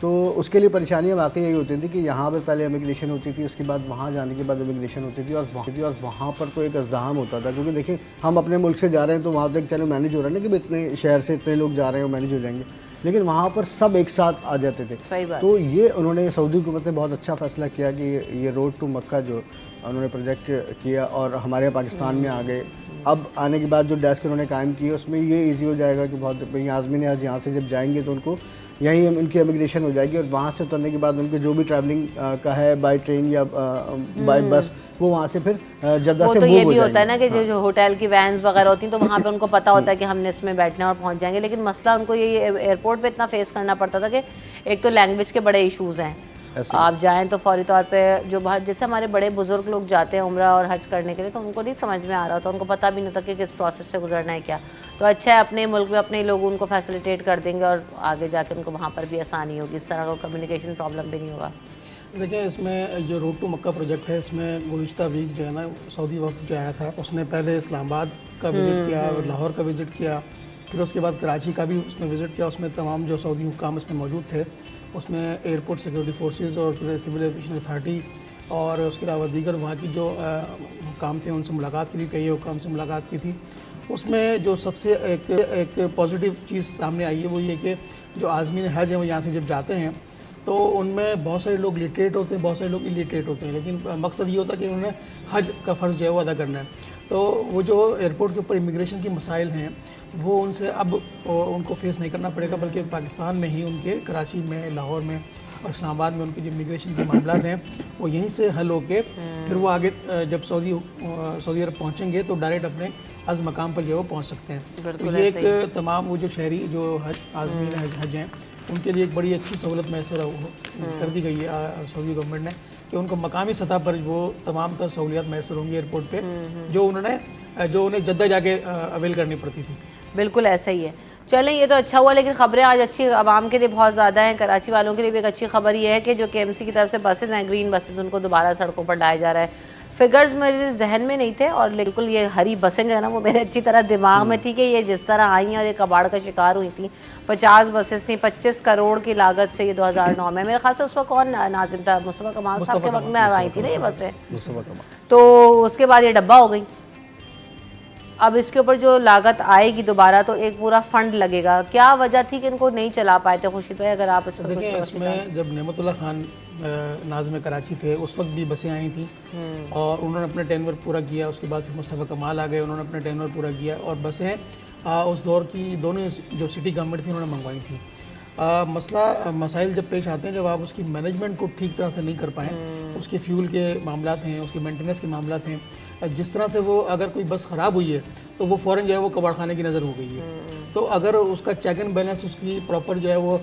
तो उसके लिए परेशानियाँ वाकई यही होती थी कि यहाँ पर पहले इमिग्रेशन होती थी, उसके बाद वहाँ जाने के बाद इमिग्रेशन होती थी, और वहाँ पर तो एक अज़्दाम होता था। क्योंकि देखिए हम अपने मुल्क से जा रहे हैं तो वहाँ तक चलो मैनेज हो रहा है ना कि इतने शहर से इतने लोग जा रहे हैं वो मैनेज हो जाएंगे, लेकिन वहाँ पर सब एक साथ आ जाते थे।
सही बात।
तो ये उन्होंने सऊदी हुकूमत ने बहुत अच्छा फ़ैसला किया कि ये रोड टू मक्का जो उन्होंने प्रोजेक्ट किया और हमारे पाकिस्तान में आ गए। अब आने के बाद जो डेस्क उन्होंने कायम की है उसमें ये इजी हो जाएगा कि बहुत आज़मीन आज यहाँ से जब जाएंगे तो उनको यहीं उनकी इमिग्रेशन हो जाएगी, और वहाँ से उतरने के बाद उनके जो भी ट्रैवलिंग का है बाय ट्रेन या बाय बस, वो वहाँ से फिर जद्दा से
तो ये भी होता है ना कि जो होटल की वैन्स वगैरह होती हैं तो वहाँ पे उनको पता होता है कि हमने इसमें बैठना और पहुँच जाएंगे। लेकिन मसला उनको ये एयरपोर्ट पे इतना फेस करना पड़ता था कि एक तो लैंग्वेज के बड़े इशूज़ हैं। आप जाएं तो फौरी तौर पे जो बाहर, जैसे हमारे बड़े बुजुर्ग लोग जाते हैं उम्रा और हज करने के लिए, तो उनको नहीं समझ में आ रहा था, उनको पता भी नहीं था कि किस प्रोसेस से गुजरना है क्या। तो अच्छा है अपने मुल्क में अपने लोग उनको फैसिलिटेट कर देंगे और आगे जाके उनको वहाँ पर भी आसानी होगी, इस तरह का कम्युनिकेशन प्रॉब्लम भी नहीं होगा।
देखिए इसमें जो रोड टू मक्का प्रोजेक्ट है, इसमें गुज़िश्ता वीक जो है ना सऊदी वफ़द जो आया था उसने पहले इस्लामाबाद का विज़िट किया, लाहौर का विज़िट किया, फिर उसके बाद कराची का भी उसमें विज़िट किया। उसमें तमाम जो सऊदी हुक्काम उसमें मौजूद थे, उसमें एयरपोर्ट सिक्योरिटी फोर्सेस और फिर सिविल एविएशन अथॉरिटी और उसके अलावा दीगर वहाँ की जो हुक्काम थे उनसे मुलाकात की थी, कई हुक्काम से मुलाकात की थी। उसमें जो सबसे एक पॉजिटिव चीज़ सामने आई है वो ये कि जो आज़मीन हज हैं वो यहाँ से जब जाते हैं तो उनमें बहुत सारे लोग लिटरेट होते हैं, बहुत सारे लोग इलिटरेट होते हैं, लेकिन मकसद ये होता है कि उन्हें हज का फ़र्ज़ जो है वो अदा करना है। तो वो जो एयरपोर्ट के ऊपर इमिग्रेशन के मसाइल हैं वो उनसे अब उनको फेस नहीं करना पड़ेगा, बल्कि पाकिस्तान में ही उनके कराची में, लाहौर में और इस्लामाबाद में उनके जो इमिग्रेशन के मामला हैं वो यहीं से हल होके फिर वो आगे जब सऊदी अरब पहुँचेंगे तो डायरेक्ट अपने अज़ मकाम पर जो है वो पहुँच सकते हैं। तो ये एक तमाम वो जो शहरी जो हज आज़मीन हज हैं उनके लिए एक बड़ी अच्छी सहूलत मैसर कर दी गई है सऊदी गवर्नमेंट ने कि उनको मकामी सतह पर वो तमाम तर सहूलियात मैसर होंगी एयरपोर्ट पे जो उन्हें जद्दा जाके अवेल करनी पड़ती थी।
बिल्कुल ऐसा ही है। चलें, ये तो अच्छा हुआ, लेकिन ख़बरें आज अच्छी आवाम के लिए बहुत ज़्यादा हैं। कराची वालों के लिए भी एक अच्छी खबर ये है कि जो KMC की तरफ से बसेज़ हैं, ग्रीन बसेज़, उनको दोबारा सड़कों पर लाया जा रहा है। फिगर्स मेरे जहन में नहीं थे और बिल्कुल ये हरी बसें जो है ना वो मेरे अच्छी तरह दिमाग में थी कि ये जिस तरह आई और ये कबाड़ का शिकार हुई थी। 50 बसेस थी, 25 करोड़ की लागत से ये 2009 में, मेरे ख्याल से उस वक्त कौन नाजिम था, मुस्तफ़ा कमाल साहब के वक्त में आई थी ना ये बसें।
मुस्तफ़ा कमाल।
तो उसके बाद ये डब्बा हो गई। अब इसके ऊपर जो लागत आएगी दोबारा तो एक पूरा फंड लगेगा, क्या वजह थी कि इनको नहीं चला पाए थे खुर्शीद भाई, अगर आप इस पर
देखिए इसमें जब नेमतुल्लाह खान नाज़िम कराची थे उस वक्त भी बसें आई थी और उन्होंने अपना टेन्योर पूरा किया। उसके बाद फिर मुस्तफ़ा कमाल आ गए, उन्होंने अपना टेन्योर पूरा किया और बसें उस दौर की दोनों जो सिटी गवर्नमेंट थी उन्होंने मंगवाई थी। मसाइल जब पेश आते हैं जब आप उसकी मैनेजमेंट को ठीक तरह से नहीं कर पाएँ, उसके फ्यूल के मामला हैं, उसके मेंटेनेंस के मामला हैं, जिस तरह से वो अगर कोई बस ख़राब हुई है तो वो फ़ौरन जो है वो कबाड़ खाने की नज़र हो गई है। तो अगर उसका चेक एंड बैलेंस उसकी प्रॉपर जो है वो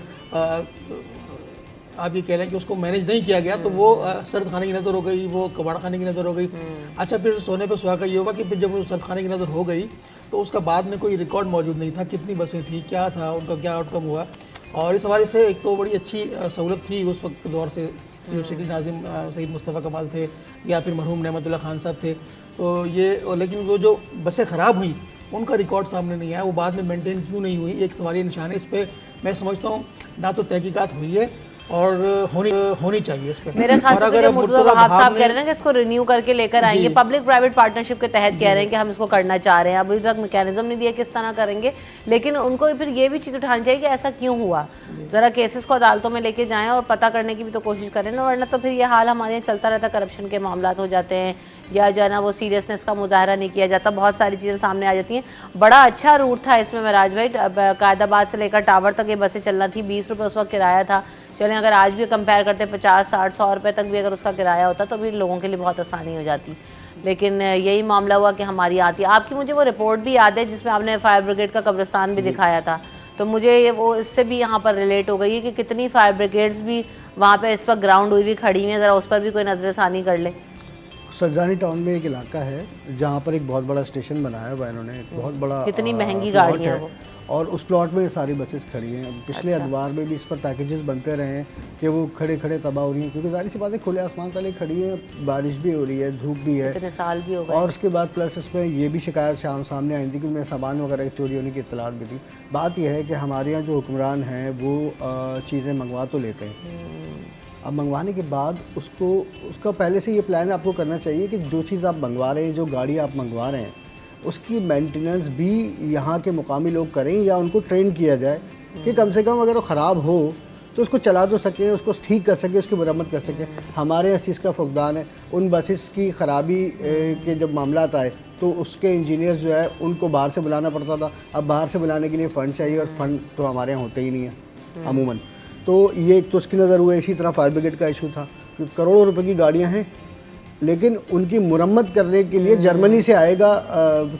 आप ये कह रहे हैं कि उसको मैनेज नहीं किया गया तो वो सर्द खाने की नज़र हो गई, वो कबाड़ खाने की नज़र हो गई। अच्छा, फिर सोने पे सुहागा ये होगा कि फिर जब वो सर्द खाने की नज़र हो गई तो उसका बाद में कोई रिकॉर्ड मौजूद नहीं था, कितनी बसें थी, क्या था, उनका क्या आउटकम हुआ। और इस हवाले से एक तो बड़ी अच्छी सहूलत थी उस वक्त के दौर से, जो सिटी नाज़िम सईद मुस्तफ़ा कमाल थे या फिर मरहूम नेमतुल्लाह खान साहब थे, तो ये लेकिन वो जो बसें ख़राब हुई उनका रिकॉर्ड सामने नहीं आया, वो बाद में मेंटेन क्यों नहीं हुई, एक सवालिया निशान है। इस पर मैं समझता हूँ ना तो तहकीकात हुई है और होनी चाहिए इस पे।
मेरे ख्याल से तो जो मुर्तज़ा वहाब साहब कह रहे हैं ना कि इसको रिन्यू करके लेकर आएंगे, पब्लिक प्राइवेट पार्टनरशिप के तहत कह रहे हैं कि हम इसको करना चाह रहे हैं, अभी तक मैकेनिज्म नहीं दिया किस तरह करेंगे, लेकिन उनको फिर ये भी चीज़ उठानी चाहिए कि ऐसा क्यों हुआ, ज़रा केसेस को अदालतों में लेके जाएं और पता करने की भी तो कोशिश करें ना, वरना तो फिर ये हाल हमारे यहाँ चलता रहता, करप्शन के मामला हो जाते हैं या जो है ना वो सीरियसनेस का मुजाहरा नहीं किया जाता, बहुत सारी चीज़ें सामने आ जाती हैं। बड़ा अच्छा रूट था इसमें महराज भाई, कायदाबाद से लेकर टावर तक ये बसें चलना थी, 20 रुपये उस वक्त किराया था। चलें अगर आज भी कंपेयर करते 50, 60, 100 रुपये तक भी अगर उसका किराया होता तो भी लोगों के लिए बहुत आसानी हो जाती, लेकिन यही मामला हुआ कि हमारी आती। आपकी मुझे वो रिपोर्ट भी याद है जिसमें आपने फायर ब्रिगेड का कब्रिस्तान भी दिखाया था, तो मुझे वो इससे भी यहाँ पर रिलेट हो गई है कि कितनी फायर ब्रिगेड्स भी वहाँ पे इस वक्त ग्राउंड हुई भी खड़ी हुई हैं, ज़रा उस पर भी कोई नज़रसानी कर ले।
सरजानी टाउन में एक इलाका है जहाँ पर एक बहुत बड़ा स्टेशन बनाया हुआ है इन्होंने, एक बहुत बड़ा
कितनी महंगी
प्लॉट
गाड़ी है वो,
और उस प्लॉट में ये सारी बसेस खड़ी हैं। पिछले अदवार में भी इस पर पैकेजेस बनते रहे हैं कि वो खड़े खड़े तबाह हो रही हैं, क्योंकि जाहिर सी बात है खुले आसमान तले खड़ी हैं, बारिश भी हो रही है, धूप भी है,
इतने साल भी हो गए।
और उसके बाद प्लस इसमें ये भी शिकायत सामने आई थी कि मेरे सामान वगैरह चोरी होने की इत्तलात भी थी। बात यह है कि हमारे यहाँ जो हुक्मरान हैं वो चीज़ें मंगवा तो लेते हैं, अब मंगवाने के बाद उसका पहले से ये प्लान आपको करना चाहिए कि जो चीज़ आप मंगवा रहे हैं, जो गाड़ी आप मंगवा रहे हैं, उसकी मेंटेनेंस भी यहाँ के मुकामी लोग करें या उनको ट्रेन किया जाए कि कम से कम अगर वो ख़राब हो तो उसको चला तो सकें, उसको ठीक कर सकें, उसकी मरम्मत कर सकें। हमारे यहाँ इस चीज़ का फुकदान है। उन बसेस की ख़राबी के जब मामला आए तो उसके इंजीनियर्स जो है उनको बाहर से बुलाना पड़ता था, अब बाहर से बुलाने के लिए फ़ंड चाहिए और फ़ंड तो हमारे यहाँ होते ही नहीं है अमूमन, तो ये एक तो उसकी नज़र हुआ। इसी तरह फायर ब्रिगेड का इशू था कि करोड़ों रुपए की गाड़ियाँ हैं लेकिन उनकी मुरम्मत करने के लिए जर्मनी से आएगा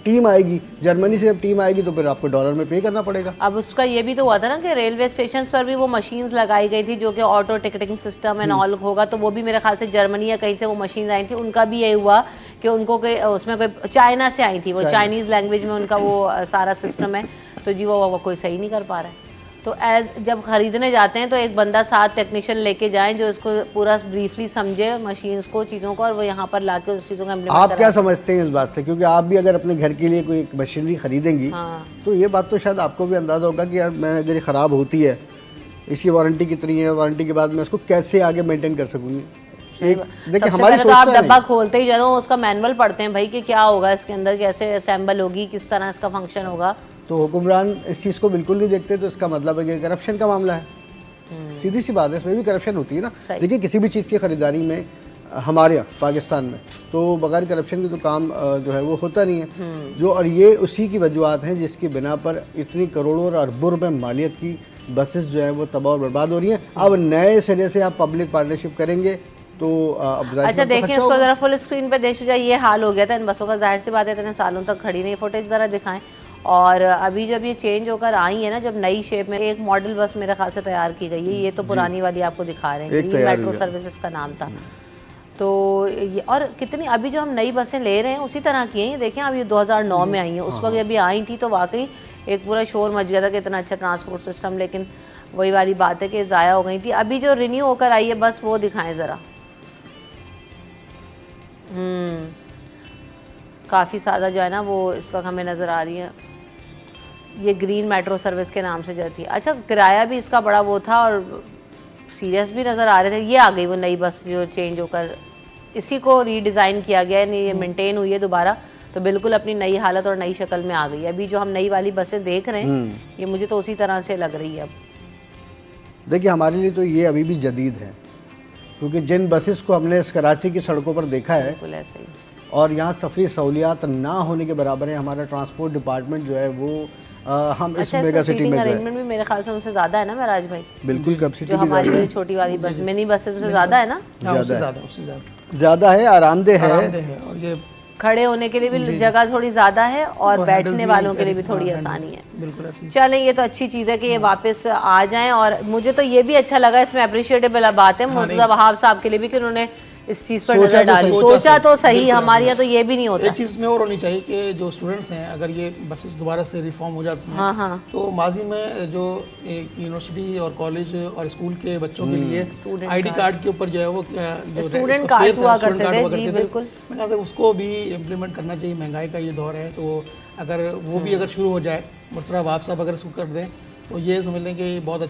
टीम आएगी, जर्मनी से जब टीम आएगी तो फिर आपको डॉलर में पे करना पड़ेगा।
अब उसका ये भी तो हुआ था ना कि रेलवे स्टेशन पर भी वो मशीन्स लगाई गई थी जो कि auto ticketing system and all होगा, तो वो भी मेरे ख्याल से जर्मनी या कहीं से वो मशीन आई थी, उनका भी ये हुआ कि उनको उसमें कोई चाइना से आई थी, वो चाइनीज़ लैंग्वेज में उनका वो सारा सिस्टम है, तो जी वो कोई सही नहीं कर पा रहा है। तो जब ख़रीदने जाते हैं तो एक बंदा साथ टेक्नीशियन लेके जाएं जो इसको पूरा ब्रीफली समझे मशीन्स को, चीज़ों को, और वो यहाँ पर लाके उस चीज़ों का इम्प्लीमेंट
आप क्या समझते हैं इस बात से, क्योंकि आप भी अगर अपने घर के लिए कोई मशीनरी खरीदेंगी तो ये बात तो शायद आपको भी अंदाज़ा होगा कि यार मैं अगर ये ख़राब होती है इसकी वारंटी कितनी है, वारंटी के बाद मैं इसको कैसे आगे मेंटेन कर सकूँगी।
देखिए हमारी तो आप डब्बा खोलते ही जो उसका मैनुअल पढ़ते हैं भाई कि क्या होगा इसके अंदर, कैसे असेंबल होगी, किस तरह इसका फंक्शन होगा, तो
हुक्मरान इस चीज़ को बिल्कुल नहीं देखते, तो इसका मतलब है कि करप्शन का मामला है। सीधी सी बात है, इसमें भी करप्शन होती है ना। देखिए किसी भी चीज़ की ख़रीदारी में हमारे यहाँ पाकिस्तान में तो बगैर करप्शन के तो काम जो है वो होता नहीं है जो, और ये उसी की वजूहत हैं जिसकी बिना पर इतनी करोड़ों और अरबों रुपए मालियत की बसेस जो है वो तबाह और बर्बाद हो रही हैं। अब नए सिरे से आप पब्लिक पार्टनरशिप करेंगे तो
अच्छा देखें इसको ज़रा फुल स्क्रीन पे देखिए, ये हाल हो गया था इन बसों का, जाहिर सी बात है इतने सालों तक खड़ी नहीं, फुटेज ज़रा दिखाएं। और अभी जब ये चेंज होकर आई है ना, जब नई शेप में एक मॉडल बस मेरे ख्याल से तैयार की गई है, ये तो पुरानी वाली आपको दिखा रहे हैं, ये मेट्रो सर्विसेज का नाम था। तो ये और कितनी अभी जो हम नई बसें ले रहे हैं उसी तरह की हैं, देखें अभी 2009 में आई हैं, उस वक्त अभी आई थी तो वाकई एक पूरा शोर मच गया था कि इतना अच्छा ट्रांसपोर्ट सिस्टम, लेकिन वही वाली बात है कि ज़ाया हो गई थी। अभी जो रिन्यू होकर आई है बस वो दिखाएं ज़रा। काफ़ी सारा जो है ना वो इस वक्त हमें नज़र आ रही है। ये ग्रीन मेट्रो सर्विस के नाम से जाती है। अच्छा, किराया भी इसका बड़ा वो था और सीरियस भी नज़र आ रहे थे। ये आ गई वो नई बस जो चेंज होकर इसी को रीडिज़ाइन किया गया है, ये मेंटेन हुई है दोबारा, तो बिल्कुल अपनी नई हालत और नई शक्ल में आ गई है। अभी जो हम नई वाली बसें देख रहे हैं ये मुझे तो उसी तरह से लग रही है। अब
देखिए, हमारे लिए तो ये अभी भी जदीद है, क्योंकि जिन बसेस को हमने इस कराची की सड़कों पर देखा है
बिल्कुल ऐसे ही।
और यहाँ सफरी सहूलियात ना होने के बराबर है। हमारा ट्रांसपोर्ट डिपार्टमेंट जो है वो हम इस
अच्छा,
मेगा
इसमें
सिटी में
सीटिंग
जो है
अरेंजमेंट भी मेरे ख्याल से उनसे ज़्यादा है ना महाराज भाई?
बिल्कुल कैपेसिटी
जो हमारी वाली छोटी वाली बस मिनी बसेस से ज़्यादा है ना?
हाँ, उससे ज़्यादा
ज़्यादा है, आरामदेह है।
और ये
खड़े होने के लिए भी जगह थोड़ी ज़्यादा है और बैठने वालों के लिए भी थोड़ी आसानी है।
बिल्कुल ऐसी।
चलें, ये तो अच्छी चीज़ है कि ये वापस आ जाएं। और मुझे तो ये भी अच्छा लगा, इसमें अप्रिशिएटेबल बात है मुर्तज़ा वहाब साहब के लिए भी कि उन्होंने इस चीज़ पर नजर डाली। सोचा तो सही, हमारे यहाँ तो ये भी नहीं होता।
एक चीज़ में और होनी चाहिए कि जो स्टूडेंट्स हैं, अगर ये बसेस दोबारा से रिफॉर्म हो जाती हैं,
हाँ।
तो माजी में जो यूनिवर्सिटी और कॉलेज और स्कूल के बच्चों के लिए आईडी कार्ड के ऊपर जो है वो
स्टूडेंट कार्ड हुआ करते थे। जी बिल्कुल,
मैं कहता हूँ उसको भी इम्प्लीमेंट करना चाहिए। महंगाई का ये दौर है, तो अगर वो भी अगर शुरू हो जाए, मुर्तज़ा वहाब साहब अगर इसको कर दें तो ये समझ लें कि बहुत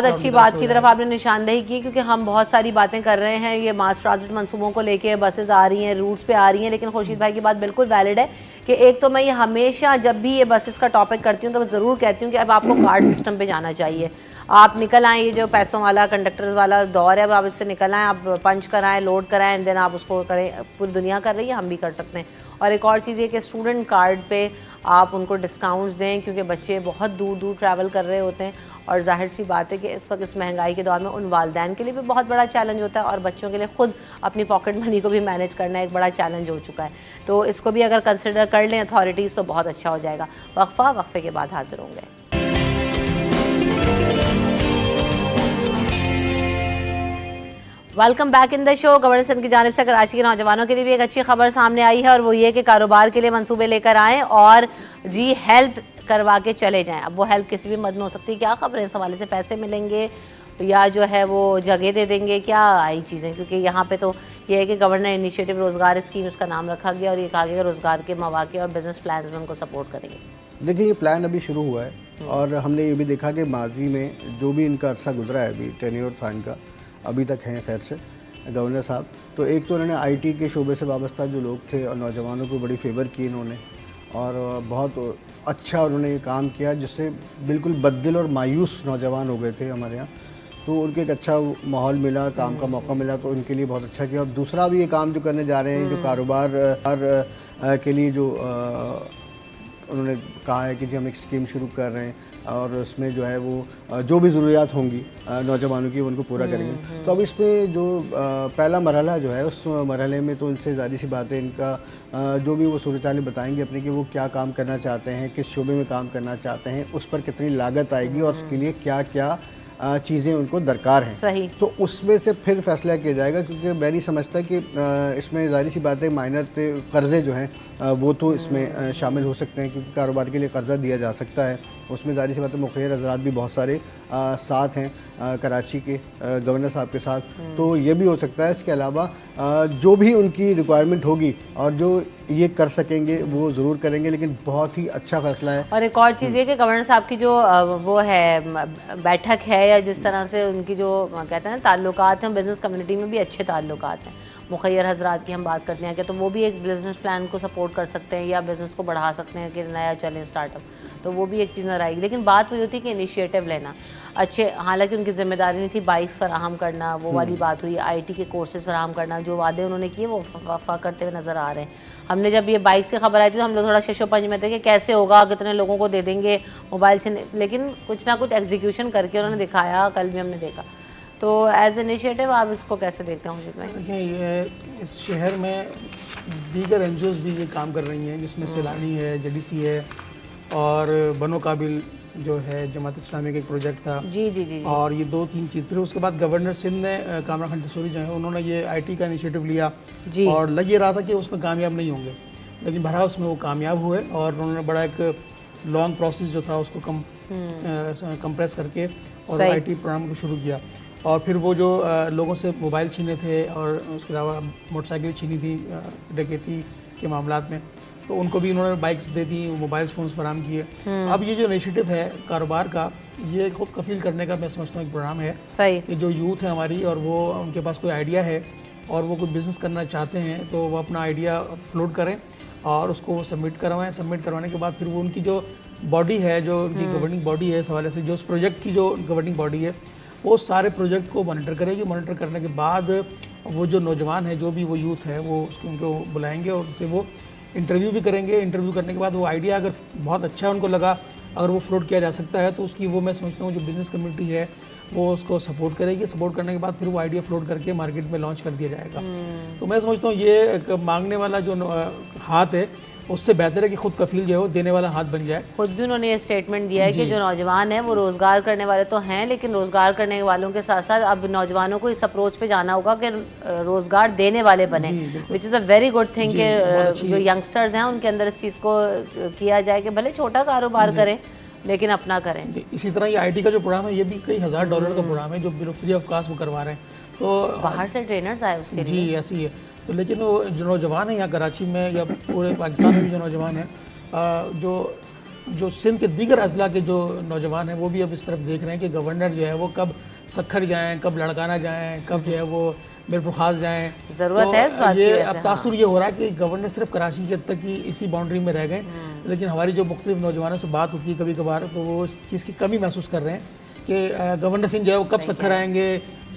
अच्छी बात की तरफ आपने निशानदेही की, क्योंकि हम बहुत सारी बातें कर रहे हैं ये मास ट्रांजिट मंसूबों को लेके, बसेस आ रही हैं, रूट्स पे आ रही हैं, लेकिन खुर्शीद भाई की बात बिल्कुल वैलिड है कि एक तो मैं ये हमेशा जब भी ये बसेस का टॉपिक करती हूँ तो मैं ज़रूर कहती हूँ कि अब आपको कार्ड सिस्टम पे जाना चाहिए। आप निकल आएँ, ये जो पैसों वाला कंडक्टर्स वाला दौर है, अब आप इससे निकल आएँ, आप पंच कराएँ, लोड कराएँ, देन आप उसको करें। पूरी दुनिया कर रही है, हम भी कर सकते हैं। और एक और चीज़ ये कि स्टूडेंट कार्ड पे आप उनको डिस्काउंट्स दें, क्योंकि बच्चे बहुत दूर दूर ट्रैवल कर रहे होते हैं और जाहिर सी बात है कि इस वक्त इस महंगाई के दौर में उन वालिदैन के लिए भी बहुत बड़ा चैलेंज होता है और बच्चों के लिए खुद अपनी पॉकेट मनी को भी मैनेज करना एक बड़ा चैलेंज हो चुका है। तो इसको भी अगर कंसिडर कर लें अथॉरिटीज़ तो बहुत अच्छा हो जाएगा। वक्फे के बाद हाजिर होंगे। Welcome back in the show. Governor Sindh की जानिब से कराची के नौजवानों के लिए भी एक अच्छी खबर सामने आई है और वो ये कि कारोबार के लिए मंसूबे लेकर आएँ और जी हेल्प करवा के चले जाएं। अब वो हेल्प किसी भी मद में हो सकती है। क्या खबर है इस हवाले से? पैसे मिलेंगे या जो है वो जगह दे देंगे, क्या आई चीज़ें? क्योंकि यहाँ पे तो ये है कि गवर्नर इनिशिएटिव रोज़गार स्कीम इसका नाम रखा गया और ये कहा गया रोज़गार के मौके और बिजनेस प्लान में उनको सपोर्ट करेंगे।
देखिए, ये प्लान अभी शुरू हुआ है और हमने ये भी देखा कि माजी में जो भी इनका अरसा गुजरा है, अभी टेन्योर था इनका, अभी तक हैं खैर से गवर्नर साहब, तो एक तो उन्होंने आईटी के शोबे से वाबस्ता जो लोग थे और नौजवानों को बड़ी फेवर की इन्होंने और बहुत अच्छा उन्होंने ये काम किया जिससे बिल्कुल बददिल और मायूस नौजवान हो गए थे हमारे यहाँ, तो उनको एक अच्छा माहौल मिला, काम का मौका मिला, तो उनके लिए बहुत अच्छा किया। और दूसरा भी ये काम जो करने जा रहे हैं, जो कारोबार के लिए जो उन्होंने कहा है कि जी हम एक स्कीम शुरू कर रहे हैं और उसमें जो है वो जो भी ज़रूरियात होंगी नौजवानों की उनको पूरा करेंगे। तो अब इसमें जो पहला मरहला जो है उस मरहले में तो इनसे ज़ाहिर सी बात है इनका जो भी वो सूरत बताएंगे अपने कि वो क्या काम करना चाहते हैं, किस शोबे में काम करना चाहते हैं, उस पर कितनी लागत आएगी और उसके लिए क्या क्या चीज़ें उनको दरकार हैं।
सही।
तो उसमें से फिर फैसला किया जाएगा, क्योंकि मैं नहीं समझता कि इसमें ज़ाहिर सी बात है माइनर कर्ज़े जो हैं वो तो इसमें शामिल हो सकते हैं, क्योंकि कारोबार के लिए कर्ज़ा दिया जा सकता है। उसमें ज़ाहिर सी बात है मुखिर हज़रात भी बहुत सारे साथ हैं कराची के गवर्नर साहब के साथ, तो ये भी हो सकता है। इसके अलावा जो भी उनकी रिक्वायरमेंट होगी और जो ये कर सकेंगे वो ज़रूर करेंगे, लेकिन बहुत ही अच्छा फ़ैसला है।
और एक और चीज़ ये कि गवर्नर साहब की जो वो है बैठक है या जिस तरह से उनकी जो कहते हैं ताल्लुकात हैं बिज़नेस कम्युनिटी में भी अच्छे ताल्लुकात हैं। मुखैर हज़रात की हम बात करते हैं कि तो वो भी एक बिज़नेस प्लान को सपोर्ट कर सकते हैं या बिज़नेस को बढ़ा सकते हैं कि नया चलें स्टार्टअप, तो वो भी एक चीज़ नज़र आएगी। लेकिन बात वही होती है कि इनिशिएटिव लेना अच्छे, हालांकि उनकी जिम्मेदारी नहीं थी बाइक्स फराहम करना, वो वाली बात हुई, आईटी के कोर्सेज फराहम करना, जो वादे उन्होंने किए वो वफा करते हुए नज़र आ रहे हैं। हमने जब ये बाइक्स की खबर आई थी तो हम लोग थोड़ा शशो पंज में थे कि कैसे होगा, कितने लोगों को दे देंगे मोबाइल से, लेकिन कुछ ना कुछ एग्जीक्यूशन करके उन्होंने दिखाया, कल भी हमने देखा। तो एज इनिशिएटिव आप इसको कैसे देखते हैं खुर्शीद भाई?
देखिए, ये इस शहर में दीगर एनजीओज़ भी ये काम कर रही हैं, जिसमें सैलानी है, जेडीसी है और बनो काबिल जो है जमात इस्लामी का एक प्रोजेक्ट था।
जी जी जी, जी।
और ये 2-3 चीज़, फिर उसके बाद गवर्नर सिंध ने कामरा खान टसूरी जो है उन्होंने ये आईटी का इनिशिएटिव लिया
जी।
और लग ये रहा था कि उसमें कामयाब नहीं होंगे, लेकिन बहरहाल उसमें वो कामयाब हुए और उन्होंने बड़ा एक लॉन्ग प्रोसेस जो था उसको कंप्रेस करके और आईटी प्रोग्राम को शुरू किया। और फिर वो जो लोगों से मोबाइल छीने थे और उसके अलावा मोटरसाइकिल छीनी थी, डकैती के मामलात में, तो उनको भी उन्होंने बाइक्स दे दी, मोबाइल फ़ोन्स फराहम किए। अब ये जो इनिशिएटिव है कारोबार का, ये खुद कफील करने का मैं समझता हूँ एक प्रोग्राम है
सही।
कि जो यूथ है हमारी और वो उनके पास कोई आइडिया है और वो कोई बिज़नेस करना चाहते हैं, तो वो अपना आइडिया फ्लोट करें और उसको सबमिट करवाएं। सबमिट करवाने के बाद फिर वो उनकी जो बॉडी है, जो उनकी गवर्निंग बॉडी है, इस हवाले से जो उस प्रोजेक्ट की जो गवर्निंग बॉडी है, वो सारे प्रोजेक्ट को मॉनिटर करेगी। मॉनिटर करने के बाद वो जो नौजवान है, जो भी वो यूथ है, वो उसको उनको बुलाएंगे और फिर वो इंटरव्यू भी करेंगे। इंटरव्यू करने के बाद वो आइडिया अगर बहुत अच्छा उनको लगा, अगर वो फ्लोट किया जा सकता है, तो उसकी वो मैं समझता हूँ जो बिज़नेस कम्युनिटी है वो उसको सपोर्ट करेगी। सपोर्ट करने के बाद फिर वो आइडिया फ्लोट करके मार्केट में लॉन्च कर दिया जाएगा। तो मैं समझता हूँ ये एक मांगने वाला जो हाथ है, उससे बेहतर है कि खुद कफील जो है वो देने वाला हाथ बन जाए।
खुद भी उन्होंने ये स्टेटमेंट दिया है कि जो नौजवान हैं वो रोज़गार करने वाले तो हैं, लेकिन रोज़गार करने वालों के साथ साथ अब नौजवानों को इस अप्रोच पे जाना होगा कि रोज़गार देने वाले बने, which is a very good thing कि जो यंगस्टर्स हैं उनके अंदर इस चीज़ को किया जाए कि भले छोटा कारोबार करें लेकिन अपना करें।
इसी तरह ये IT का जो प्रोग्राम है, ये भी कई हज़ार डॉलर का प्रोग्राम है जो फ्री ऑफ कॉस्ट वो करवा रहे हैं। तो
बाहर से ट्रेनर्स आए उसके लिए।
जी ऐसी है। तो लेकिन वो जो नौजवान है यहाँ कराची में या पूरे पाकिस्तान में भी जो नौजवान है, जो सिंध के दीगर अजला के जो नौजवान हैं, वो भी अब इस तरफ देख रहे हैं कि गवर्नर जो है वो कब सखर जाएँ, कब लड़काना जाएँ, कब जो है वो मीरपुर खास जाएँ।
ज़रूरत है इस बात की।
ये अब तासुर ये हो रहा है कि गवर्नर सिर्फ कराची के तक ही इसी बाउंड्री में रह गए, लेकिन हमारी जो मुख्तलिफ नौजवानों से बात होती है कभी कभार, तो वो इस चीज़ की कमी महसूस कर रहे हैं कि गवर्नर सिंह जो है वो कब सखर आएंगे,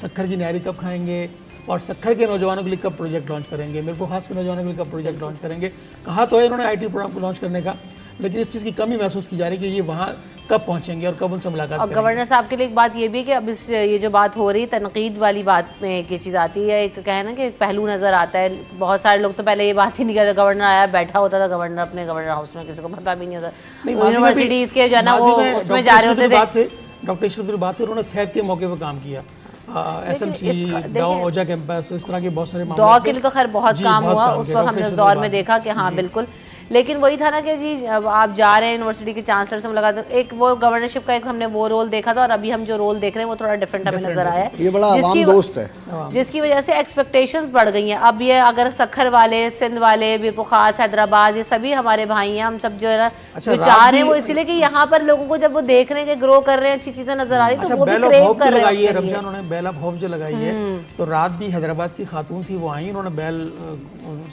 सखर की न्यारी कब खाएंगे, और सखर के नौजवानों के लिए कब प्रोजेक्ट लॉन्च करेंगे, मीरपुर खास के नौजवानों के लिए कब प्रोजेक्ट लॉन्च करेंगे। कहा तो है इन्होंने IT प्रोग्राम को लॉन्च करने का, लेकिन इस चीज़ की कमी महसूस की जा रही है कि ये वहाँ कब पहुँचेंगे और कब उनसे मुलाकात
और
करेंगे।
गवर्नर साहब के लिए एक बात ये भी है कि अब इस ये जो बात हो रही है तनकीद वाली बात में एक ये चीज़ आती है, एक कहना कि एक पहलू नज़र आता है। बहुत सारे लोग तो पहले ये बात ही नहीं करते, गवर्नर आया बैठा होता था गवर्नर अपने गवर्नर हाउस में, किसी को पता भी नहीं होता। यूनिवर्सिटीज़ के जो है ना वो उसमें जा रहे होते थे।
डॉक्टर इशरत बात उन्होंने सेहत के मौके पर काम किया, SMC, दाव ओजा कैंपस, इस तरह के बहुत सारे मामले
दौर के लिए तो खैर बहुत काम
बहुत
हुआ
काम
उस
किया,
वक्त हमने उस
डॉक्टर
दौर
इशरत
में देखा कि हाँ बिल्कुल। लेकिन वही था ना कि जी अब आप जा रहे हैं यूनिवर्सिटी के चांसलर से मुलाकात, एक वो गवर्नरशिप का एक हमने वो रोल देखा था और अभी हम जो रोल देख रहे हैं वो थोड़ा डिफरेंट हमें नजर आया है।
ये बड़ा आवाम दोस्त है,
जिसकी वजह से एक्सपेक्टेशंस बढ़ गई हैं। अब ये अगर सखर वाले, सिंध वाले, मीरपुर खास, हैदराबाद, ये सभी हमारे भाई हैं, हम सब जो है ना जो चाह रहे हैं वो इसलिए कि यहाँ पर लोगों को जब वो देख रहे हैं कि ग्रो कर रहे हैं, अच्छी चीजें नजर आ रही है तो वो भी क्रेव कर रहे हैं।
रमजान उन्होंने बेल ऑफ होप जो लगाई है, तो रात भी हैदराबाद की खातून थी, वो आई, उन्होंने बेल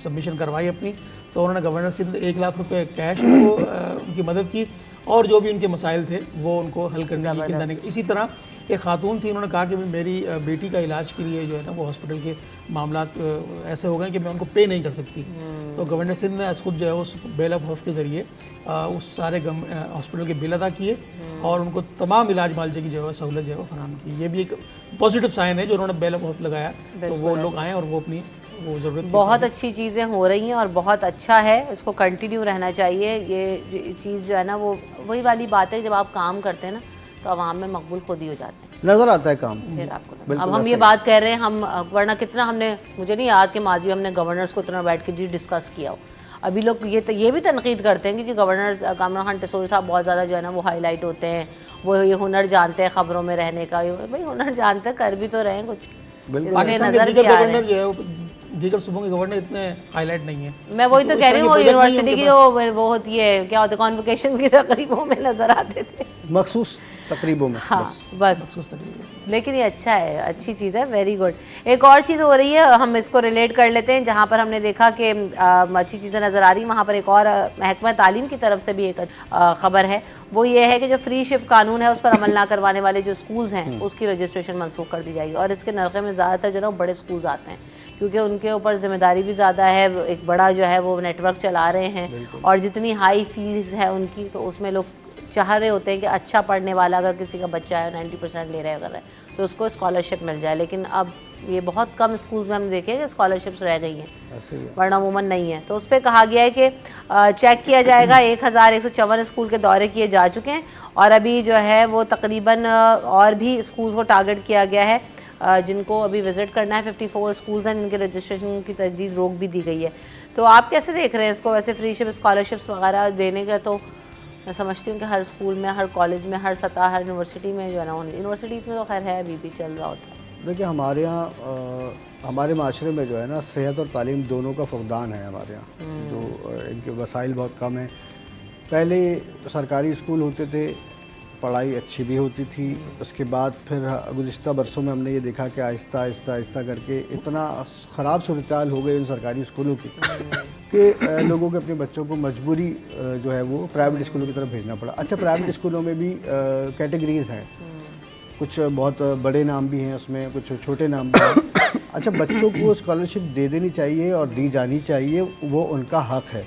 सबमिशन करवाई अपनी, तो उन्होंने गवर्नर से 1 लाख रुपए कैश को उनकी मदद की और जो भी उनके मसाइल थे वो उनको हल करने की यकीन दिलाने। इसी तरह एक खातून थी, उन्होंने कहा कि मेरी बेटी का इलाज के लिए जो है ना वो हॉस्पिटल के मामलात ऐसे हो गए कि मैं उनको पे नहीं कर सकती, तो गवर्नर सिंध ने खुद जो है उस बेल ऑफ हॉफ के ज़रिए उस सारे हॉस्पिटल के बिल अदा किए और उनको तमाम इलाज मालजे की जो है सहूलत जो है वो फराहम की। ये भी एक पॉजिटिव साइन है जो उन्होंने बेल ऑफ हॉफ लगाया, तो वो लोग आएँ और वो अपनी वो ज़रूरत।
बहुत अच्छी चीज़ें हो रही हैं और बहुत अच्छा है, इसको कंटिन्यू रहना चाहिए। ये चीज़ जो है ना वो वही वाली बात है, जब आप काम करते हैं ना तो आवाम में मकबूल खुद ही हो जाते हैं,
नजर आता है काम।
फिर आपको अब हम ये बात कर रहे हैं, हम वरना कितना हमने, मुझे नहीं याद कि माजी हमने गवर्नर्स को इतना बैठ के जी डिस्कस किया हो। अभी लोग ये भी तनकीद करते हैं कि जी गवर्नर कामरान खान टिसोरी साहब बहुत ज़्यादा जो है ना वो हाईलाइट होते हैं, वो ये हुनर जानते हैं खबरों में रहने का। भाई हुनर जानते हैं, कर भी तो रहे हैं कुछ, इसमें नजर भी आ रहे हैं।
दीगर सूबों के गवर्नर इतने हाईलाइट नहीं है।
मैं वही तो कह रही हूँ, वो यूनिवर्सिटी की वो होती है क्या होता है, कॉन्वोकेशन की तकरीबों में नजर आते थे,
मखसूस तकरीबों में।
हाँ बस। लेकिन ये अच्छा है, अच्छी चीज़ है, वेरी गुड। एक और चीज़ हो रही है, हम इसको रिलेट कर लेते हैं, जहाँ पर हमने देखा कि अच्छी चीज़ें नज़र आ रही, वहाँ पर एक और महकमा तालीम की तरफ से भी एक ख़बर है। वो ये है कि जो फ्री शिप कानून है उस पर अमल ना करवाने वाले जो स्कूल्स हैं उसकी रजिस्ट्रेशन मनसूख कर दी जाएगी और इसके नरक़े में ज़्यादातर जो है बड़े स्कूल्स आते हैं क्योंकि उनके ऊपर जिम्मेदारी भी ज़्यादा है, एक बड़ा जो है वो नेटवर्क चला रहे हैं और जितनी हाई फीस है उनकी, तो उसमें लोग चाह रहे होते हैं कि अच्छा पढ़ने वाला अगर किसी का बच्चा है 90% ले रहा है अगर है तो उसको स्कॉलरशिप मिल जाए। लेकिन अब ये बहुत कम स्कूल्स में हमने देखे कि स्कॉलरशिप्स रह गई हैं, वरना अमूमन नहीं है। तो उस पर कहा गया है कि चेक किया जाएगा। 1154 स्कूल के दौरे किए जा चुके हैं और अभी जो है वो तकरीबन और भी स्कूल्स को टारगेट किया गया है जिनको अभी विज़िट करना है। 54 स्कूल्स हैं जिनके रजिस्ट्रेशन की तजदीद रोक भी दी गई है। तो आप कैसे देख रहे हैं इसको? वैसे फ्री शिप स्कॉलरशिप्स वगैरह देने का तो मैं समझती हूँ कि हर स्कूल में, हर कॉलेज में, हर सतह, हर यूनिवर्सिटी में जो है ना, यूनिवर्सिटीज़ में तो खैर है अभी भी चल रहा होता है।
देखिए हमारे यहाँ हमारे माशरे में जो है ना सेहत और तालीम दोनों का फुकदान है हमारे यहाँ। तो इनके वसाइल बहुत कम हैं। पहले सरकारी स्कूल होते थे, पढ़ाई अच्छी भी होती थी। उसके बाद फिर गुज़िश्ता बरसों में हमने ये देखा कि आहिस्ता आहिस्ता आहिस्ता करके इतना ख़राब सूरत हाल हो गई उन सरकारी स्कूलों की कि लोगों के अपने बच्चों को मजबूरी जो है वो प्राइवेट स्कूलों की तरफ भेजना पड़ा। अच्छा, प्राइवेट स्कूलों में भी कैटेगरीज हैं, कुछ बहुत बड़े नाम भी हैं उसमें, कुछ छोटे नाम भी हैं। अच्छा, बच्चों को स्कॉलरशिप दे देनी चाहिए और दी जानी चाहिए, वो उनका हक़ है।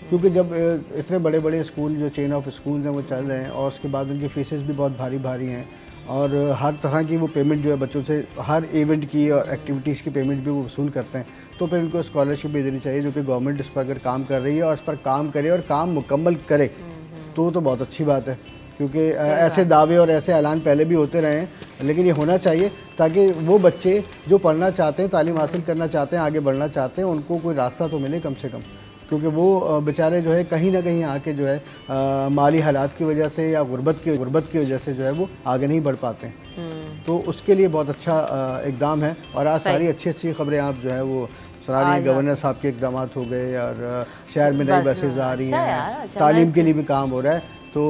क्योंकि जब इतने बड़े बड़े स्कूल जो चेन ऑफ स्कूल्स हैं वो चल रहे हैं और उसके बाद उनकी फीसेस भी बहुत भारी भारी हैं और हर तरह की वो पेमेंट जो है बच्चों से हर इवेंट की और एक्टिविटीज़ की पेमेंट भी वो वसूल करते हैं, तो फिर इनको स्कॉलरशिप भी देनी चाहिए। जो कि गवर्नमेंट इस पर अगर काम कर रही है और इस पर काम करे और काम मुकम्मल करे तो बहुत अच्छी बात है। क्योंकि ऐसे दावे और ऐसे ऐलान पहले भी होते रहे हैं, लेकिन ये होना चाहिए ताकि वो बच्चे जो पढ़ना चाहते हैं, तालीम हासिल करना चाहते हैं, आगे बढ़ना चाहते हैं, उनको कोई रास्ता तो मिले कम से कम। क्योंकि वो बेचारे जो है कहीं ना कहीं आके जो है माली हालात की वजह से या गुर्बत की वजह से जो है वो आगे नहीं बढ़ पाते हैं। तो उसके लिए बहुत अच्छा इकदाम है। और आज सारी अच्छी खबरें आप जो है वो सराहनीय गवर्नर साहब के इकदाम हो गए और शहर में नई बसेज आ रही हैं, तालीम के लिए भी काम हो रहा है, तो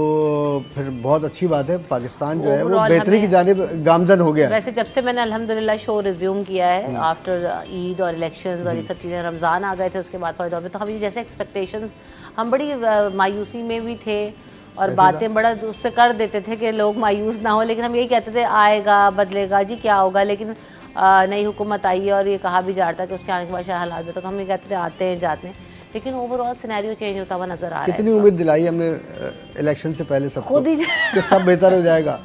फिर बहुत अच्छी बात है। पाकिस्तान जो है वो बेहतरी की जानिब गामजन हो गया।
वैसे जब से मैंने अल्हम्दुलिल्लाह शो रिज्यूम किया है आफ्टर ईद और इलेक्शंस और ये सब चीज़ें, रमज़ान आ गए थे उसके बाद फौज में, तो हम जैसे एक्सपेक्टेशंस हम बड़ी मायूसी में भी थे और बातें बड़ा उससे कर देते थे कि लोग मायूस ना हो, लेकिन हम यही कहते थे आएगा बदलेगा जी क्या होगा। लेकिन नई हुकूमत आई और ये कहा भी जा रहा था कि उसके आने के बाद शायद हालात में, तो हम ये कहते थे आते हैं जाते हैं, लेकिन ओवरऑल सिनेरियो चेंज होता हुआ नजर आ रहा है।
कितनी उम्मीद दिलाई हमने इलेक्शन से पहले सबको
खुद ही
कि सब बेहतर हो जाएगा।